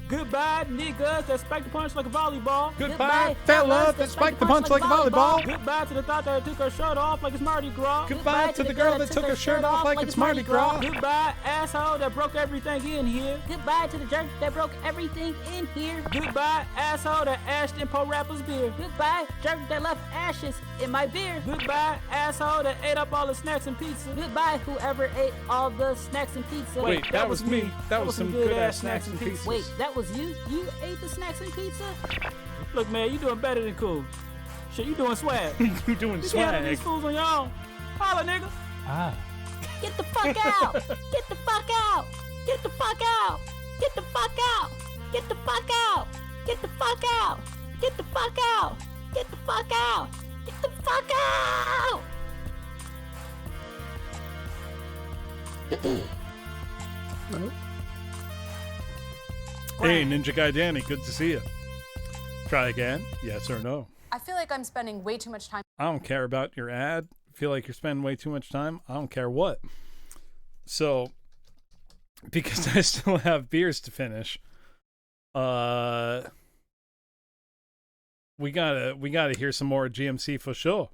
Goodbye, niggas that spike the punch like a volleyball. Goodbye, fellas that spike the punch like a volleyball. Goodbye to the thought that took her shirt off like it's Mardi Gras. Goodbye to the girl that took her shirt off like it's Mardi Gras. Goodbye, asshole that broke everything in here. Goodbye to the jerk that broke everything in here. Goodbye, asshole that ashed in Po Rapper's beer. Goodbye, jerk that left ashes in my beer. Goodbye, asshole that ate up all the snacks and pizza. Goodbye, whoever ate all the snacks and pizza. Wait, that was me. That was some good ass snacks and pizza. Wait, that was you? You ate the snacks and pizza? Look, man, you doing better than cool. Shit, you doing swag. You doing You handle swag. these fools on your own. Holla, nigga. Get the fuck out! Get the fuck out! Get the fuck out! Get the fuck out! Get the fuck out! Get the fuck out! Get the fuck out! Get the fuck out! Get the fuck out! Hey, Ninja Guy Danny, good to see you. Try again, yes or no. I feel like I'm spending way too much time. I don't care about your ad. Feel like you're spending way too much time. I don't care what. So, because I still have beers to finish, we gotta hear some more GMC for sure.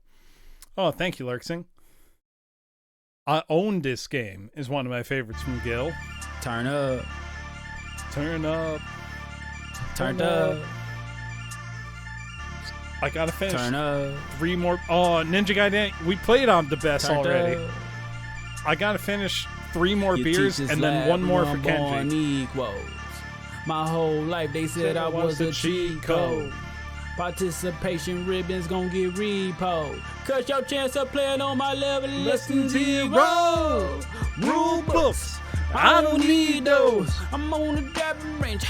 Oh, thank you, Lurksing. I own this game is one of my favorites from Gil. Turn up. Turn up. Turned up. I gotta finish Turn up. 3 more. Oh, Ninja Guy Danny. We played on the best Turned already. up. I gotta finish 3 more Your beers teachers and then laugh, 1 more for I'm born Kenji. equals. My whole life they said I was a cheat code. Participation ribbons gon' get repoed. Cause your chance of playing on my level less than 0. Rule books. I don't need those. I'm on a driving range.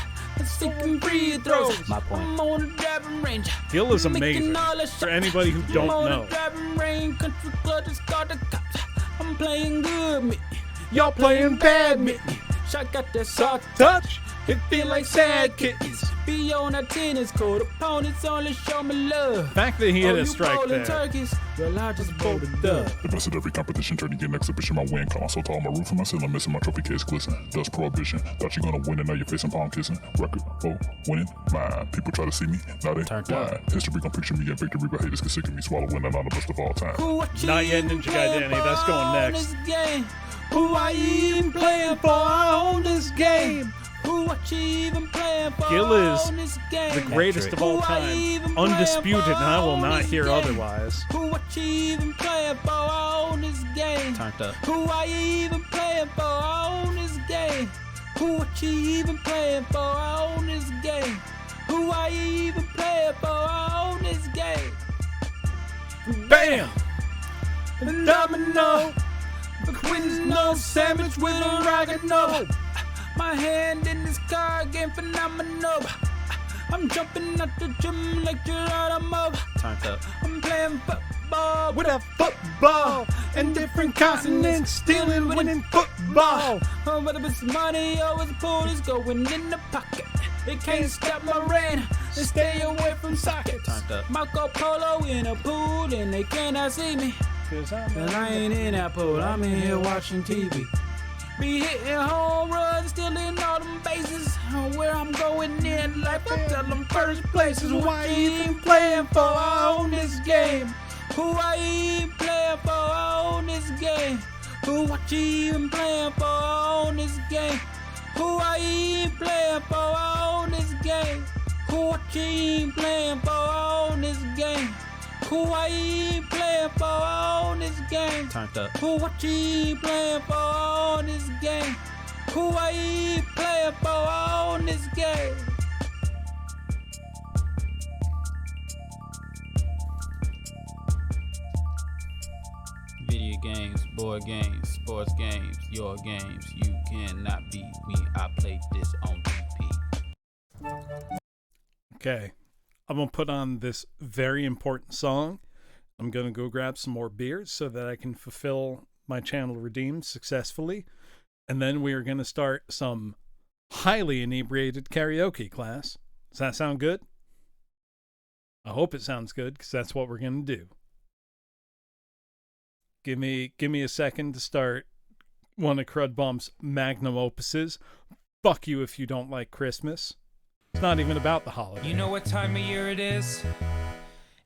Seeking free throws. My point. I'm on a driving range. Gil is Making amazing. all the For anybody who don't I'm on know. a driving range. Country club just got the cops. I'm playing good me. Y'all playing bad, me. Shot got that soft Touch. It feel like sad kittens. Be on a tennis court, opponents only show me love. The fact that he hit a strike there. Turkeys, well, I just bowled a dub. The best at every competition, turning an exhibition. My win console tall, my roof and my ceiling missing, my trophy case glisten. Dust prohibition, thought you gonna win and now you're facing palm kissing. Record, winning, mine. People try to see me, now they blind. History gon' picture me and victory, but haters can sick of me, swallowing and on the best of all time. Not yet, Ninja Guy Danny. That's going next. Who I even playing for? I own this game. Who what you even playing for? Gil is I own this game. the greatest of all time, undisputed, and I will not hear otherwise. Who what you even playing for? I own this game. Turned up. Who I even playing for? I own this game. Who what you even playing for? I own this game. Who I even playing for? I own this game. Bam! Domino. The Queen's no sandwich with oregano. My hand in this car game phenomenal. I'm jumping at the gym like Geronimo. Turned up. I'm playing football With a football and different continents, stealing, winning football. Whether it's money or it's pool, it's going in the pocket. It can't stop my rain. They stay away from sockets. Turned up. Marco Polo in a pool and they cannot see me. And I ain't in that pool, I'm in here watching TV. Be hitting home runs, stealing all them bases. Where I'm going in life, I tell them first places. Why you even playing for? I own this game. Who I even playing for? I own this game. Who what you even playing for? I own this game. Who I even playing for? I own this game. Who what you even playing for? I own this game. Who I even playing for? I own this game. Turned up. Who what you playing for? I own this game. Who I even playing for? I own this game. Video games, board games, sports games, your games. You cannot beat me. I played this on repeat. Okay, I'm going to put on this very important song. I'm going to go grab some more beers so that I can fulfill my channel redeemed successfully. And then we are going to start some highly inebriated karaoke class. Does that sound good? I hope it sounds good, because that's what we're going to do. Give me a second to start one of Crud Bump's magnum opuses. Fuck you if you don't like Christmas. It's not even about the holiday. You know what time of year it is?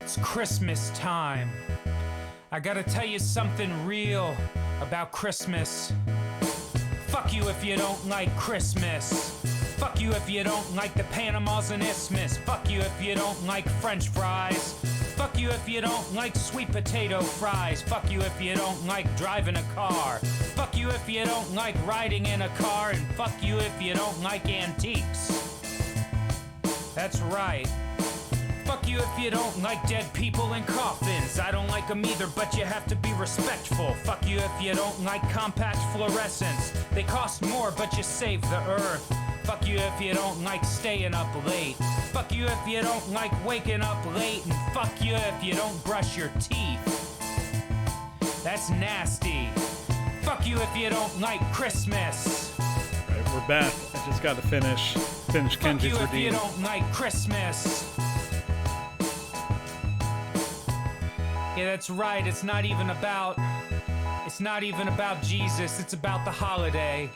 It's Christmas time. I gotta tell you something real about Christmas. Fuck you if you don't like Christmas. Fuck you if you don't like the Panamas and Isthmus. Fuck you if you don't like French fries. Fuck you if you don't like sweet potato fries. Fuck you if you don't like driving a car. Fuck you if you don't like riding in a car. And fuck you if you don't like antiques. That's right. Fuck you if you don't like dead people in coffins. I don't like them either, but you have to be respectful. Fuck you if you don't like compact fluorescents. They cost more, but you save the earth. Fuck you if you don't like staying up late. Fuck you if you don't like waking up late. And fuck you if you don't brush your teeth. That's nasty. Fuck you if you don't like Christmas. Right, we're back. I just got to finish Fuck Kenji's you if you redeem. don't like Christmas. Yeah, that's right. It's not even about Jesus. It's about the holiday.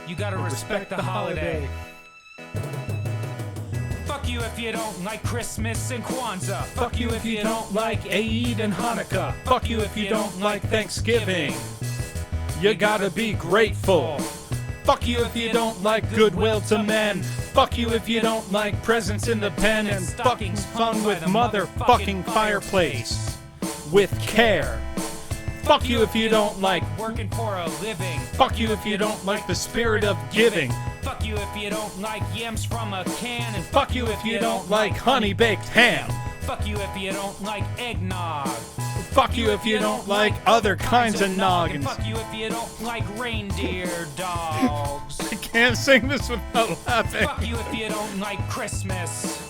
You gotta respect the holiday. Fuck you if you don't like Christmas and Kwanzaa. Fuck you if you don't like Eid and Hanukkah. Fuck you if you don't like Thanksgiving. You gotta be grateful. Fuck you if you don't like goodwill to men. Fuck you if you don't like presents in the pen. And fucking fun with motherfucking fireplace. With care. Fuck you if you don't like working for a living. Fuck you if you don't like the spirit of giving. Fuck you if you don't like yams from a can. And Fuck you if you don't like honey baked ham. Fuck you if you don't like eggnog. Fuck you if you don't like other kinds of noggins. Fuck you if you don't like reindeer dogs. I can't sing this without laughing. Fuck you if you don't like Christmas.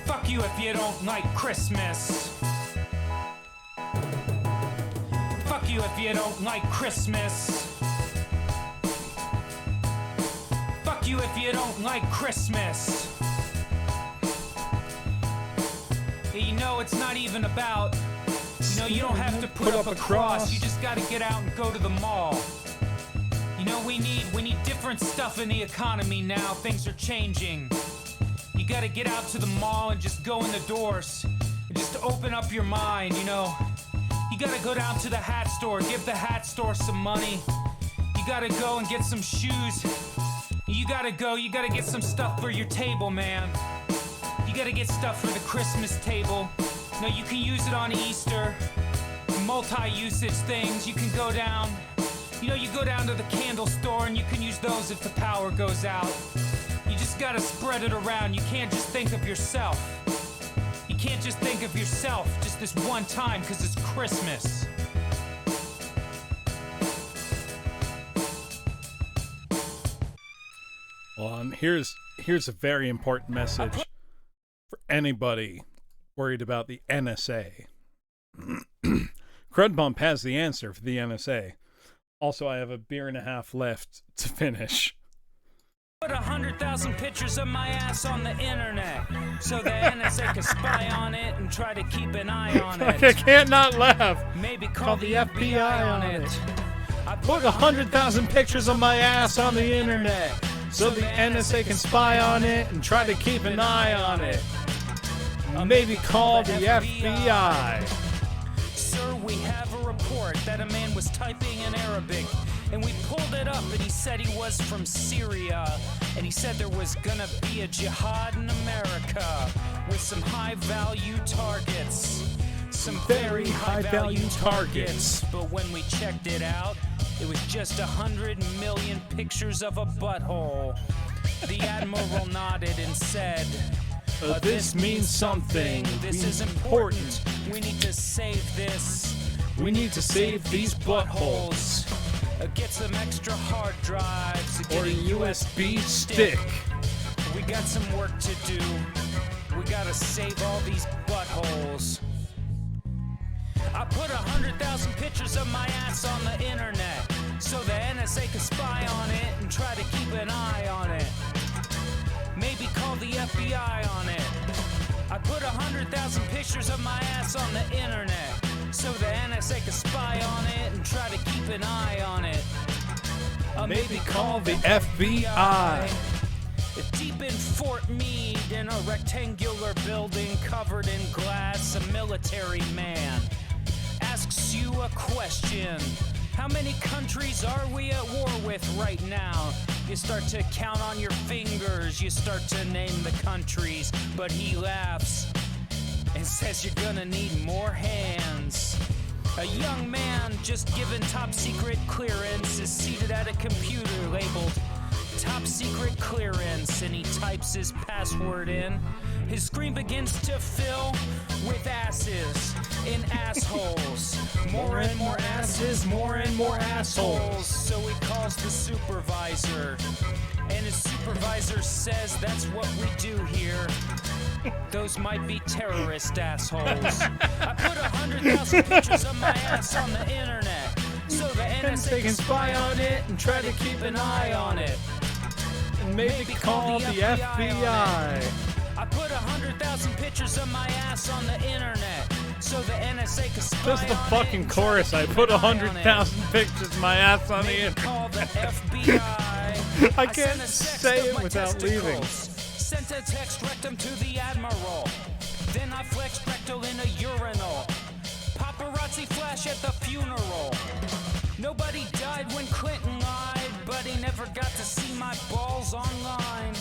Fuck you if you don't like Christmas. Fuck you if you don't like Christmas. Fuck you you if you don't like Christmas. You know, it's not even about, you know, you don't have to put up a cross. You just gotta get out and go to the mall. You know, we need different stuff in the economy now. Things are changing. You gotta get out to the mall and just go in the doors. And just open up your mind, you know. You gotta go down to the hat store, give the hat store some money. You gotta go and get some shoes. You gotta get some stuff for your table, man. You gotta get stuff for the Christmas table. No, you can use it on Easter. Multi-usage things. You can go down, you know, you go down to the candle store and you can use those if the power goes out. You just gotta spread it around. You can't just think of yourself. You can't just think of yourself just this one time because it's Christmas. Well, here's a very important message for anybody worried about the NSA. Crud Bump has the answer for the NSA. Also, I have a beer and a half left to finish. Put 100,000 pictures of my ass on the internet so the NSA can spy on it and try to keep an eye on it. I can't not laugh. Maybe call the FBI on it. I put 100,000 pictures of my ass on the internet so the NSA can spy on it and try to keep an eye on it. Maybe call the FBI. Sir, we have a report that a man was typing in Arabic, and we pulled it up, and he said he was from Syria, and he said there was gonna be a jihad in America with some high-value targets, some very high-value targets. But when we checked it out, it was just 100 million pictures of a butthole. The Admiral nodded and said, this means something. This is important. We need to save this. We need to save these buttholes. Get some extra hard drives. Or a USB stick. We got some work to do. We gotta save all these buttholes. I put 100,000 pictures of my ass on the internet so the NSA can spy on it and try to keep an eye on it. Maybe call the FBI on it. I put 100,000 pictures of my ass on the internet so the NSA can spy on it and try to keep an eye on it. Maybe call the FBI. Deep in Fort Meade, in a rectangular building covered in glass, a military man asks you a question. How many countries are we at war with right now? You start to count on your fingers, you start to name the countries, but he laughs and says you're gonna need more hands. A young man just given top secret clearance is seated at a computer labeled top secret clearance, and he types his password in. His screen begins to fill with asses in assholes. More and more asses, more and more assholes. So he calls the supervisor, and his supervisor says that's what we do here. Those might be terrorist assholes. I put 100,000 pictures of my ass on the internet so the NSA can spy on it and try to keep an eye on it. And maybe call the FBI. I put 100,000 pictures of my ass on the internet so the NSA can spy Just the on fucking it chorus. I put 100,000 pictures of my ass on the Maybe internet. call the FBI. I can't say it without leaving. Sent a text rectum to the Admiral. Then I flexed rectal in a urinal. Paparazzi flash at the funeral. Nobody died when Clinton lied, but he never got to see my balls online.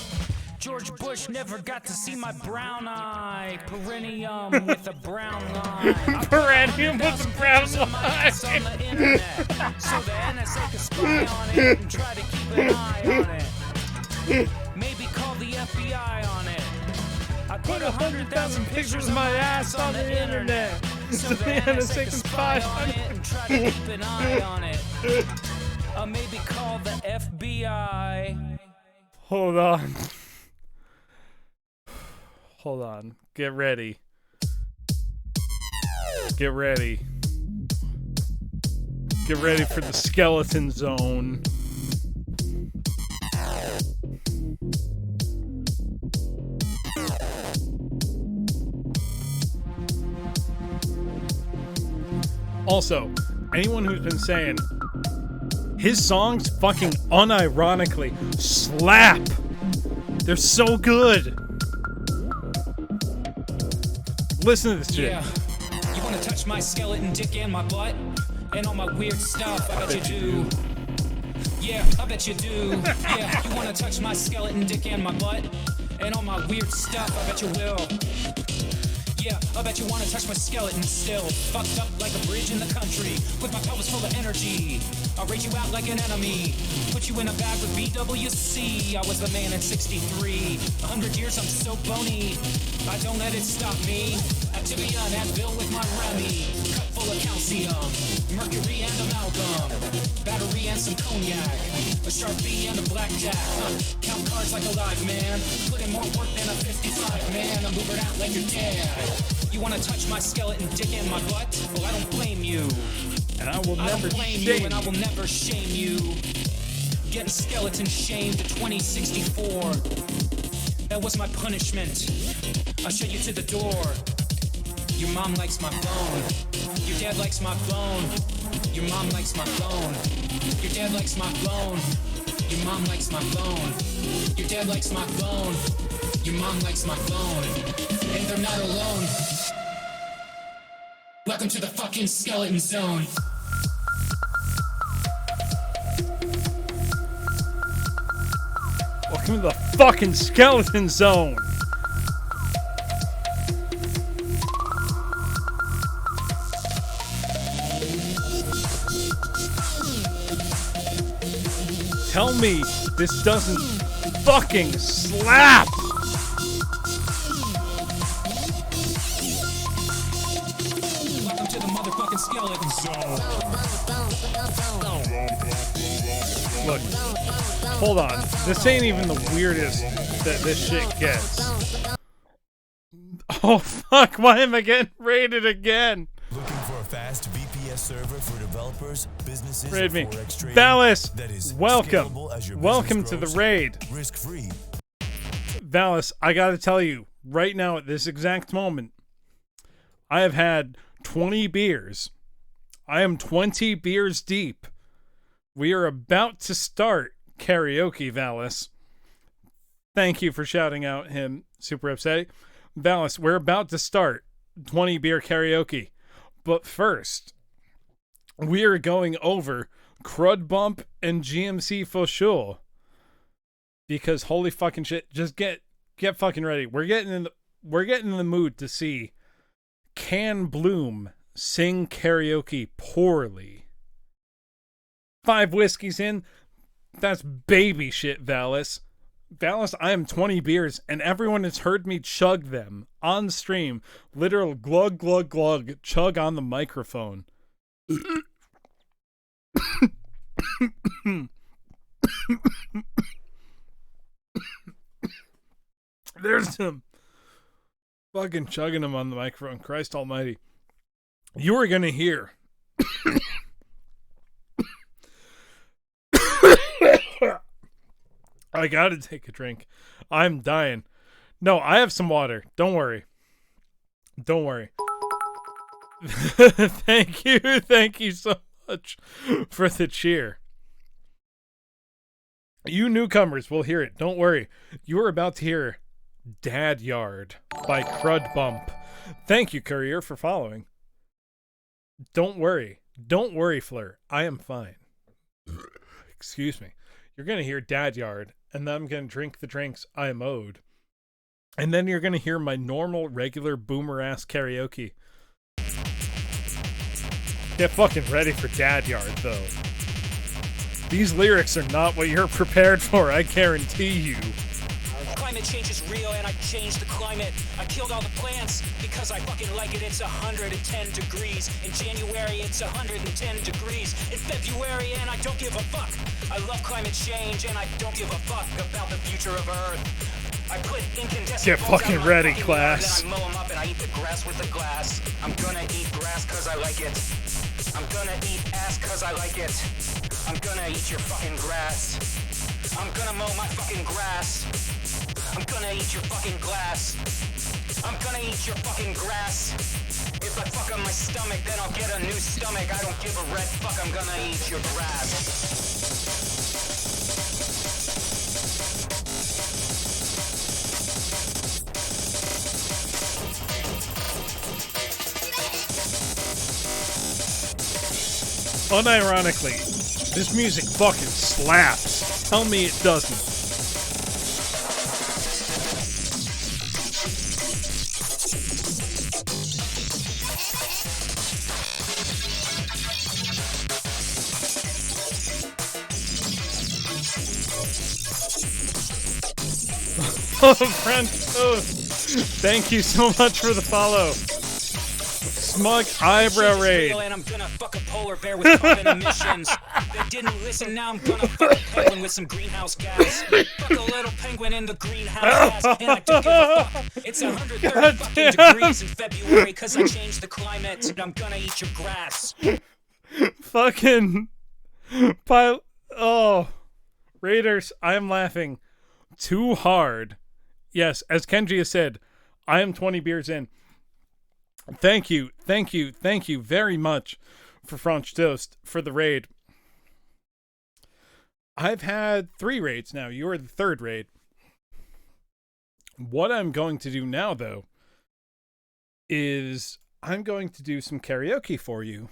George Bush never got to see my brown eye. Perineum with a brown line. Perineum with a brown line. On the internet, so the NSA can spy on it and try to keep an eye on it. Maybe call the FBI on it. I put 100,000 pictures of my ass on the internet so the NSA can spy on it and try to keep an eye on it. Maybe call the FBI. Hold on. Hold on. Get ready. Get ready. Get ready for the skeleton zone. Also, anyone who's been saying his songs fucking unironically slap. They're so good. Listen to this shit. Yeah. You wanna touch my skeleton dick and my butt? And all my weird stuff, I bet you do. Yeah, I bet you do. Yeah, you wanna touch my skeleton dick and my butt? And all my weird stuff, I bet you will. Yeah, I bet you wanna touch my skeleton still. Fucked up like a bridge in the country, with my pelvis full of energy. I'll rate you out like an enemy. Put you in a bag with BWC. I was the man at 63. 100 years, I'm so bony. I don't let it stop me. Activia and Advil with my Remy. Cup full of calcium, mercury and amalgam. Battery and some cognac. A Sharpie and a blackjack. Count cards like a live man. Put in more work than a 55 man. I'm moving out like your dad. You wanna touch my skeleton dick and my butt? Well, I don't blame you. And I will never blame shame you, and I will never shame you. Getting skeleton shamed at 2064. That was my punishment. I'll show you to the door. Your mom likes my phone. Your dad likes my phone. Your mom likes my phone. Your dad likes my phone. Your mom likes my phone. Your dad likes my phone. Your mom likes my phone. And they're not alone. Welcome to the fucking skeleton zone. Welcome to the fucking skeleton zone. Tell me this doesn't fucking slap. Welcome to the motherfucking skeleton zone. Look, hold on. This ain't even the weirdest that this shit gets. Oh fuck, why am I getting raided again? Looking for a fast VPS server for developers, businesses, Raid me. and Forex traders Valis, that is welcome. scalable as your Welcome business to the grows, raid. risk-free. Valis, I gotta tell you, right now at this exact moment, I have had 20 beers. I am 20 beers deep. We are about to start karaoke, Valis. Thank you for shouting out him, Super Upset. Valis, we're about to start 20 beer karaoke. But first, we are going over Crud Bump and GMC for sure. Because holy fucking shit, just get fucking ready. We're getting in the mood to see Can Bloom sing karaoke poorly. 5 whiskeys in, that's baby shit, Valis. Valis, I am 20 beers, and everyone has heard me chug them on stream. Literal glug, glug, glug, chug on the microphone. There's some fucking chugging them on the microphone. Christ almighty. You are going to hear... I gotta take a drink. I'm dying. No, I have some water. Don't worry. Don't worry. Thank you. Thank you so much for the cheer. You newcomers will hear it. Don't worry. You are about to hear Dad Yard by Crud Bump. Thank you, Courier, for following. Don't worry. Don't worry, Fleur. I am fine. Excuse me. You're going to hear Dad Yard, and then I'm going to drink the drinks I am owed. And then you're going to hear my normal, regular, boomer-ass karaoke. Get fucking ready for Dad Yard, though. These lyrics are not what you're prepared for, I guarantee you. Climate change is real and I changed the climate. I killed all the plants because I fucking like it. It's 110 degrees. In January it's 110 degrees. In February and I don't give a fuck. I love climate change and I don't give a fuck about the future of Earth. I put incandescent Get bulbs fucking out of my ready, fucking class. yard, then I mow them up and I eat the grass with the glass. I'm gonna eat grass cause I like it. I'm gonna eat ass cause I like it. I'm gonna eat your fucking grass. I'm gonna mow my fucking grass. I'm gonna eat your fucking glass. I'm gonna eat your fucking grass. If I fuck on my stomach, then I'll get a new stomach. I don't give a red fuck, I'm gonna eat your grass. Unironically, this music fucking slaps. Tell me it doesn't. Oh, friend. Oh, thank you so much for the follow. Smug eyebrow raid. And I'm gonna fuck a polar bear with carbon emissions. They didn't listen, now I'm gonna fuck a penguin with some greenhouse gas. Fuck a little penguin in the greenhouse gas, and I don't give a fuck. It's 130 fucking degrees in February because I changed the climate, and I'm gonna eat your grass. Fucking pile. Oh, Raiders, I'm laughing too hard. Yes, as Kenji has said, I am 20 beers in. Thank you very much for French Toast for the raid. I've had 3 raids now. You're the 3rd raid. What I'm going to do now, though, is I'm going to do some karaoke for you.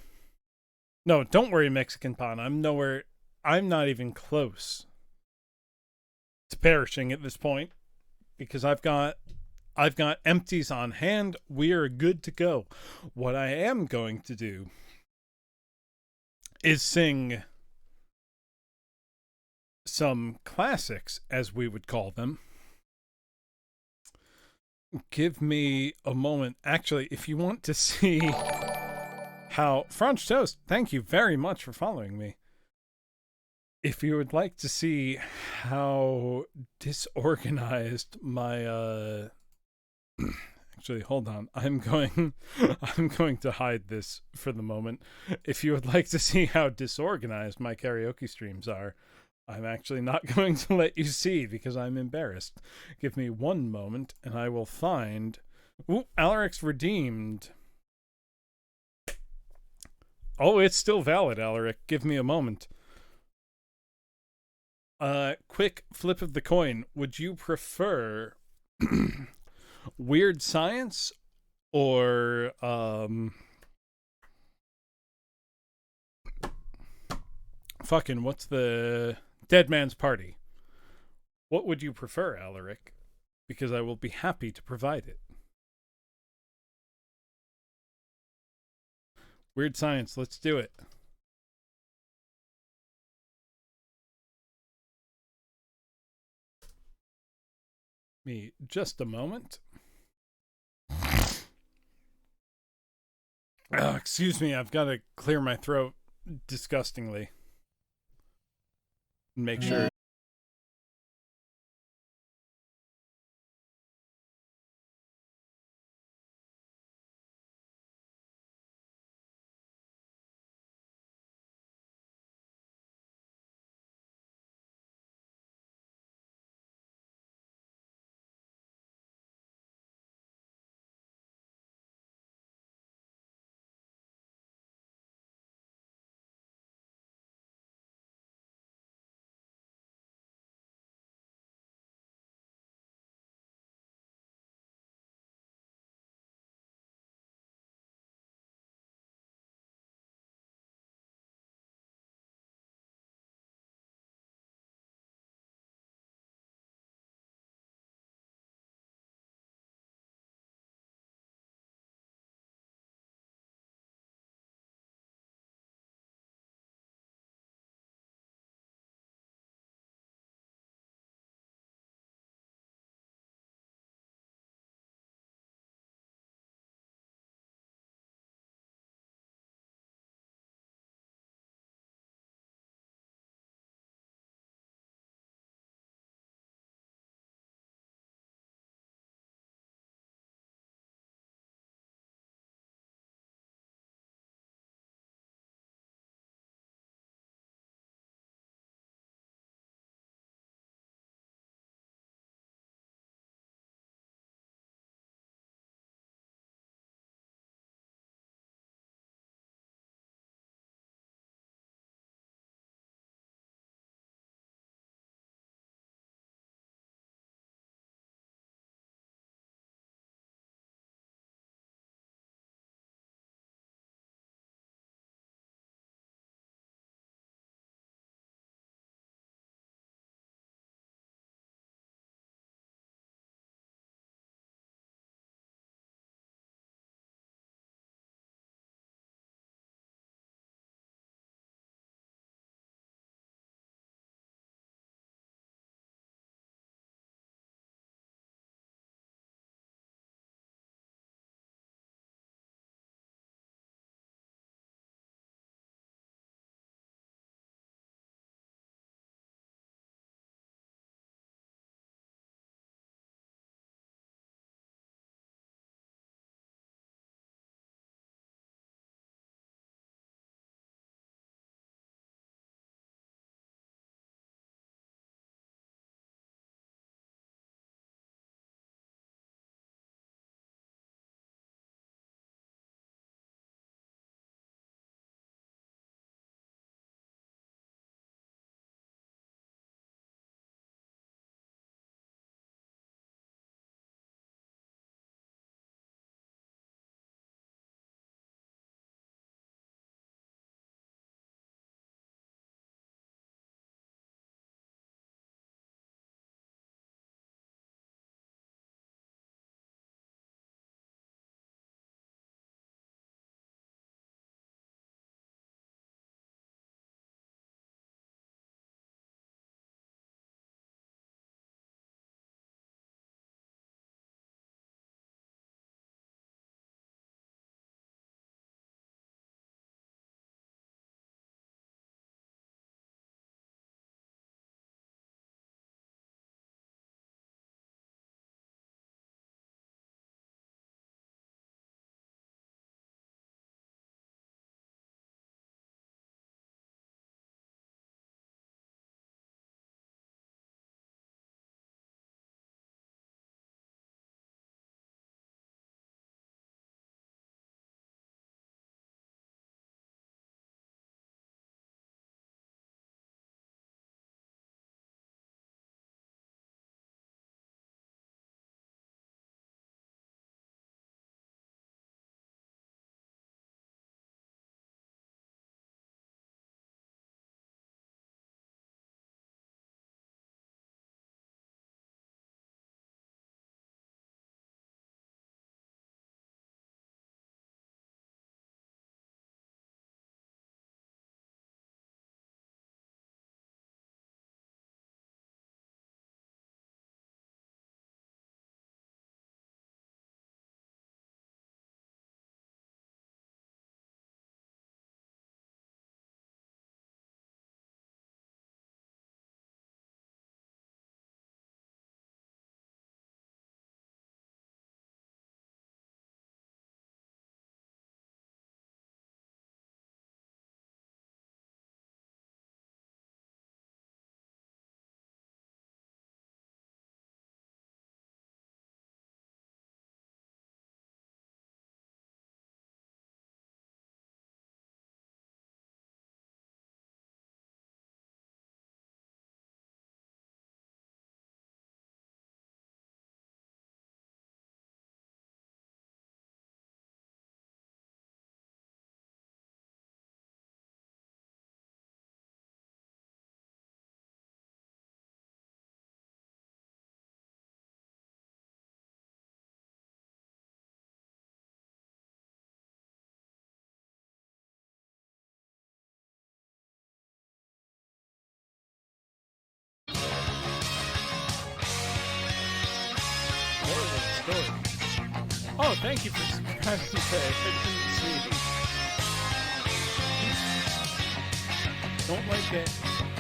No, don't worry, Mexican Pon. I'm not even close to perishing at this point because I've got empties on hand. We are good to go. What I am going to do is sing some classics, as we would call them. Give me a moment. Actually, if you want to see how French Toast, thank you very much for following me. If you would like to see how disorganized my actually, hold on. I'm going to hide this for the moment. If you would like to see how disorganized my karaoke streams are, I'm actually not going to let you see because I'm embarrassed. Give me one moment and I will find... Ooh, Alaric's redeemed. Oh, it's still valid, Alaric. Give me a moment. Quick flip of the coin. Would you prefer Weird Science or fucking what's the Dead Man's Party? What would you prefer, Alaric? Because I will be happy to provide it. Weird Science, let's do it. Me just a moment. Excuse me, I've got to clear my throat disgustingly. Make sure stories. Oh, thank you for subscribing today. I didn't see.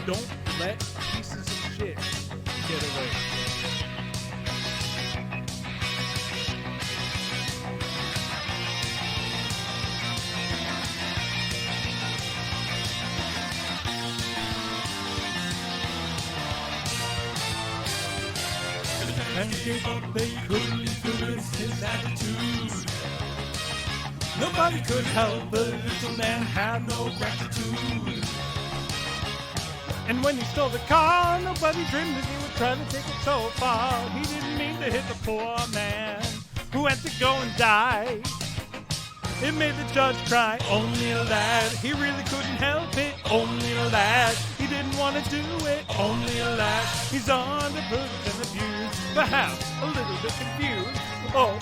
Don't let pieces of shit get away. And gave up, they couldn't influence his attitude. Nobody could help the little man had no gratitude. And when he stole the car, nobody dreamed that he would try to take it so far. He didn't mean to hit the poor man who had to go and die. It made the judge cry, only a lad. He really couldn't help it, only a lad. He didn't want to do it, only a lad. He's underprivileged and abused, perhaps a little bit confused. Oh,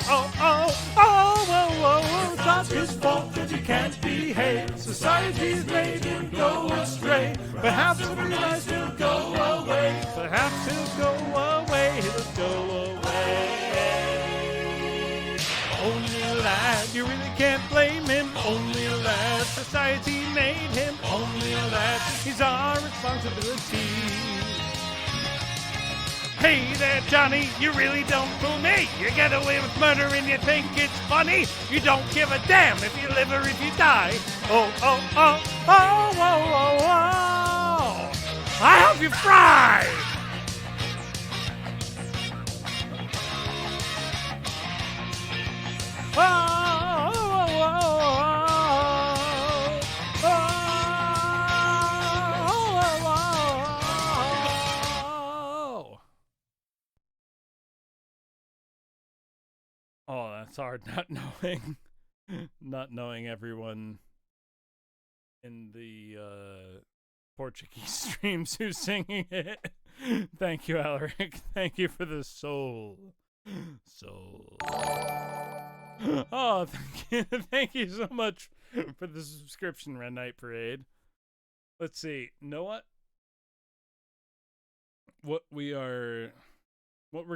it's not his fault that he can't behave. Society's made him go astray. Perhaps he'll realize he'll go away. Perhaps he'll go away, he'll go away. Only a lad, you really can't blame him. Only a lad, society made him. Only a lad, he's our responsibility. Hey there, Johnny, you really don't fool me. You get away with murder and you think it's funny. You don't give a damn if you live or if you die. Oh. I hope you fry. Oh, that's hard not knowing everyone in the Portuguese streams who's singing it. Thank you, Alaric. Thank you for the soul. Oh, thank you so much for the subscription, Red Night Parade. Let's see. Know what? What we're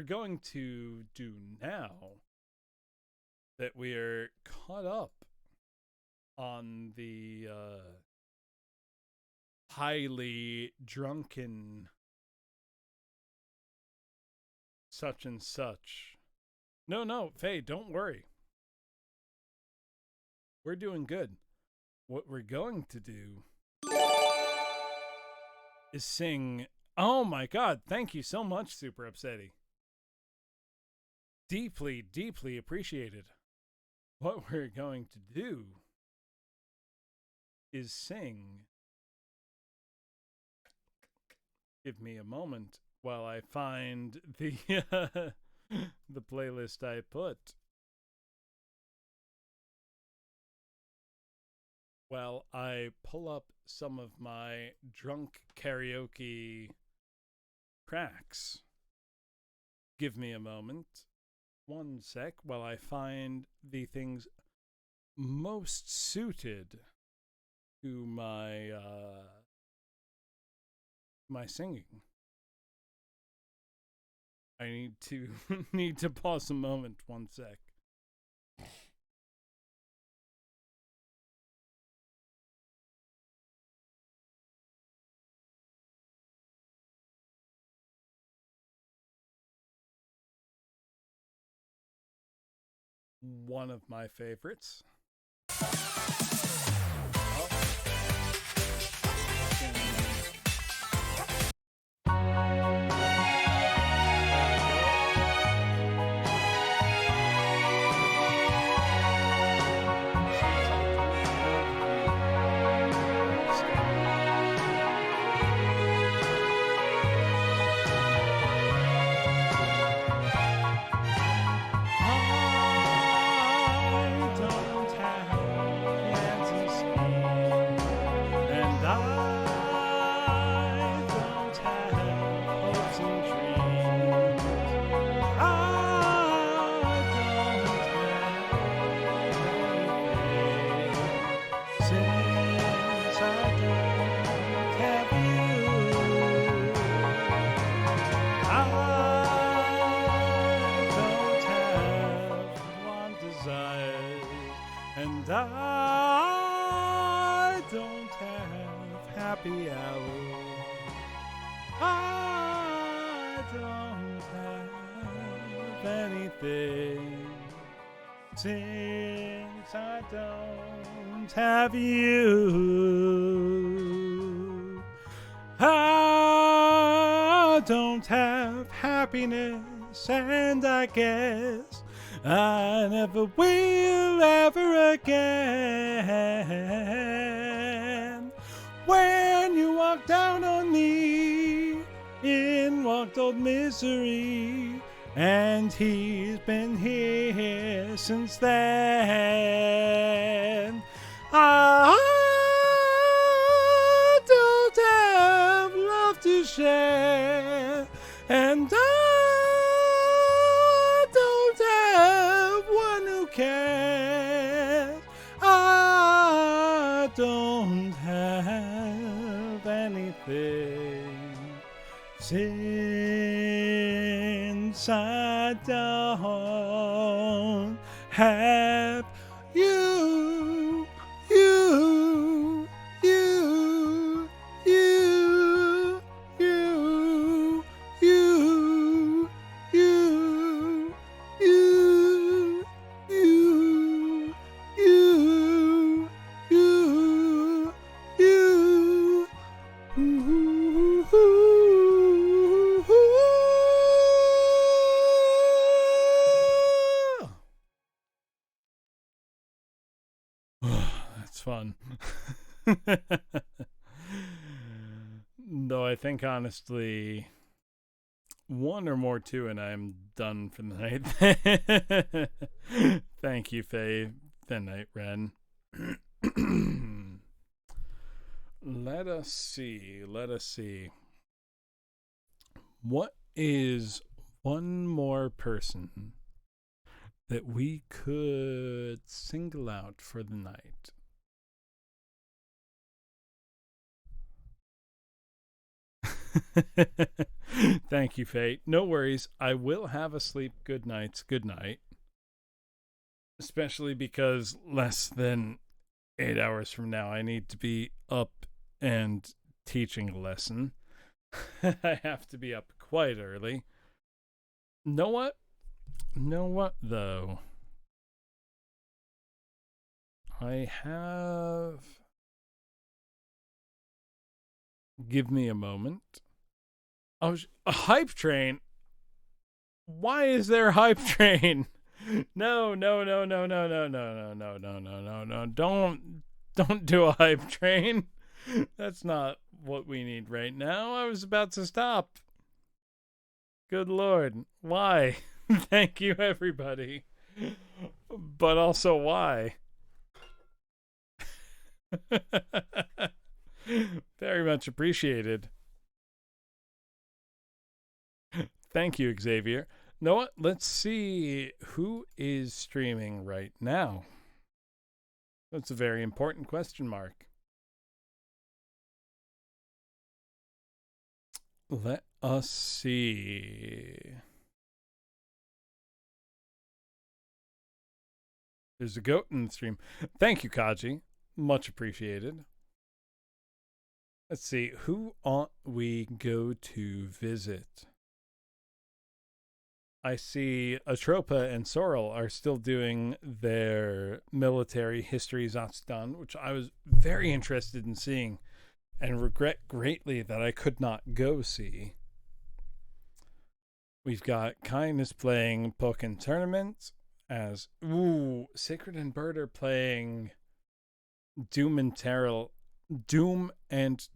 going to do now that we are caught up on the highly drunken such and such. No, Faye, don't worry. We're doing good. What we're going to do is sing. Oh my God, thank you so much, Super Upsetty. Deeply, deeply appreciated. What we're going to do is sing. Give me a moment while I find the the playlist I put. While I pull up some of my drunk karaoke tracks. Give me a moment. One sec while I find the things most suited to my my singing. I need to pause a moment. One sec. One of my favorites. don't have anything since I don't have you. I don't have happiness, and I guess I never will ever again. When you walked down on me, in walked old misery, and he's been here since then. I don't have love to share, and I don't have one who cares. I don't have anything since I don't have you, you, you, you, you, you, you, you, you, you, you, That's fun. Though I think honestly, one or more too, and I'm done for the night. Thank you, Faye. The Night Ren. Let us see. What is one more person that we could single out for the night? Thank you, Faye. No worries. I will have a sleep. Good night. Especially because less than 8 hours from now, I need to be up and teaching a lesson. I have to be up quite early. Know what, though? I have... Give me a moment. Oh, a hype train? Why is there a hype train? No. Don't do a hype train. That's not what we need right now. I was about to stop. Good Lord. Why? Thank you, everybody. But also, why? Very much appreciated. Thank you, Xavier. Know what? Let's see who is streaming right now. That's a very important question mark. Let us see. There's a goat in the stream. Thank you, Kaji. Much appreciated. Let's see. Who ought we go to visit? I see Atropa and Sorrel are still doing their military history Zatsdan, which I was very interested in seeing and regret greatly that I could not go see. We've got Kindness playing Pokken Tournament as Sacred and Bird are playing Doom and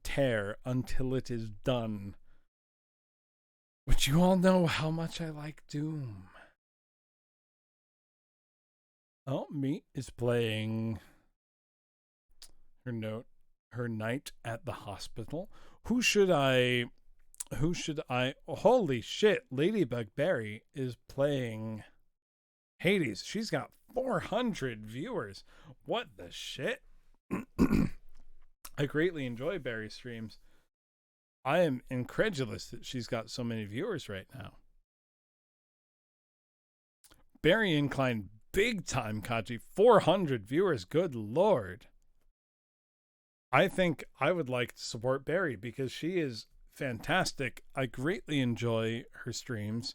Tear Until It Is Done. But you all know how much I like Doom. Oh, Meat is playing her Night at the Hospital. Who should I holy shit, Ladybug Berry is playing Hades. She's got 400 viewers. What the shit? I greatly enjoy Berry's streams. I am incredulous that she's got so many viewers right now. Barry inclined big time, Kaji. 400 viewers. Good Lord. I think I would like to support Barry because she is fantastic. I greatly enjoy her streams.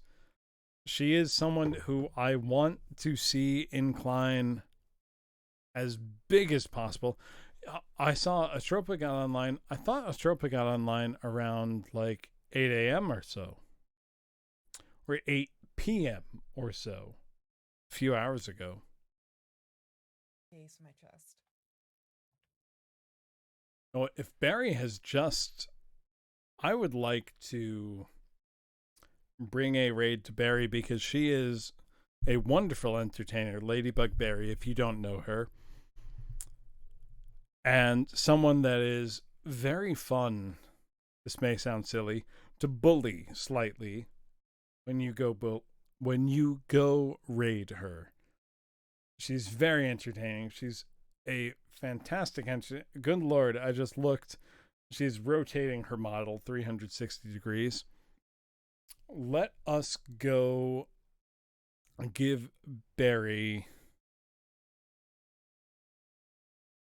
She is someone who I want to see incline as big as possible. I saw Astropa got online. I thought Astropa got online around like 8 a.m. or so, or 8 p.m. or so, a few hours ago. Ace my chest. Oh, if Barry has just, I would like to bring a raid to Barry because she is a wonderful entertainer, Ladybug Barry, if you don't know her. And someone that is very fun, this may sound silly, to bully slightly when you go raid her. She's very entertaining. She's a fantastic good lord, I just looked. She's rotating her model 360 degrees. Let us go give Barry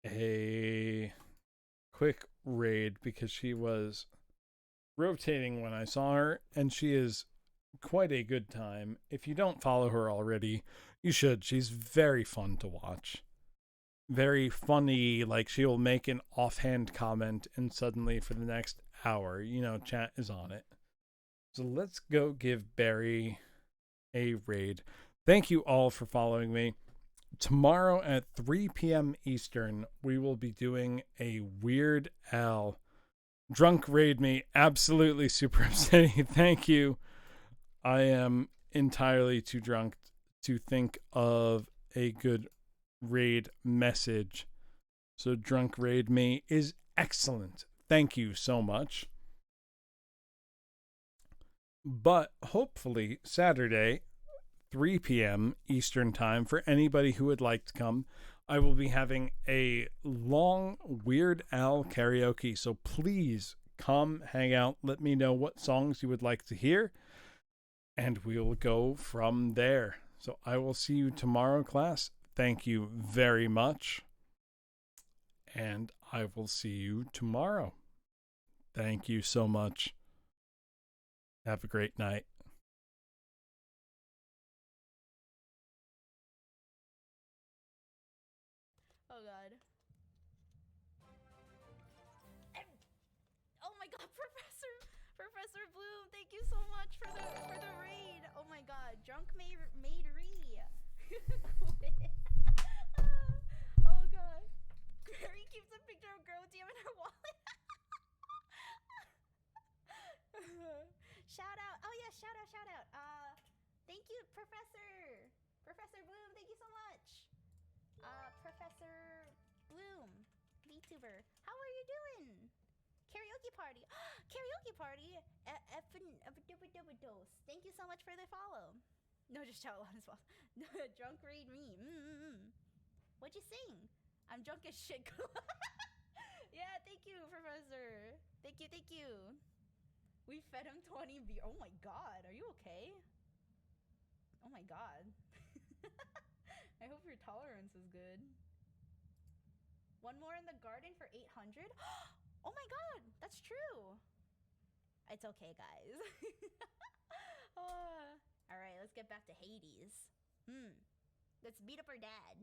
a quick raid because she was rotating when I saw her, and she is quite a good time. If you don't follow her already, you should. She's very fun to watch. Very funny, like she'll make an offhand comment and suddenly for the next hour, chat is on it. So let's go give Barry a raid. Thank you all for following me. Tomorrow at 3 p.m. Eastern, we will be doing a Weird Al drunk raid me. Absolutely super upsetting. Thank you. I am entirely too drunk to think of a good raid message. So drunk raid me is excellent. Thank you so much. But hopefully Saturday, 3 p.m. Eastern time, for anybody who would like to come, I will be having a long Weird Al karaoke. So please come hang out. Let me know what songs you would like to hear, and we'll go from there. So I will see you tomorrow, class. Thank you very much. And I will see you tomorrow. Thank you so much. Have a great night. Oh god. Oh my god, Professor Bloom, thank you so much for the raid. Oh my god, drunk maid-ree. Oh god. Gary keeps a picture of girl with in her wallet. Shout out. Oh yeah, shout out. Thank you, Professor Bloom, thank you so much. Professor Bloom, VTuber, how are you doing? Karaoke party. Karaoke party. Thank you so much for the follow. No, just shout out as well. Drunk raid me. What'd you sing? I'm drunk as shit. Yeah, thank you, Professor. Thank you. We fed him 20 beer. Oh my god, are you okay? Oh my god. I hope your tolerance is good. One more in the garden for 800? Oh my god, that's true. It's okay, guys. Alright, let's get back to Hades. Let's beat up our dad.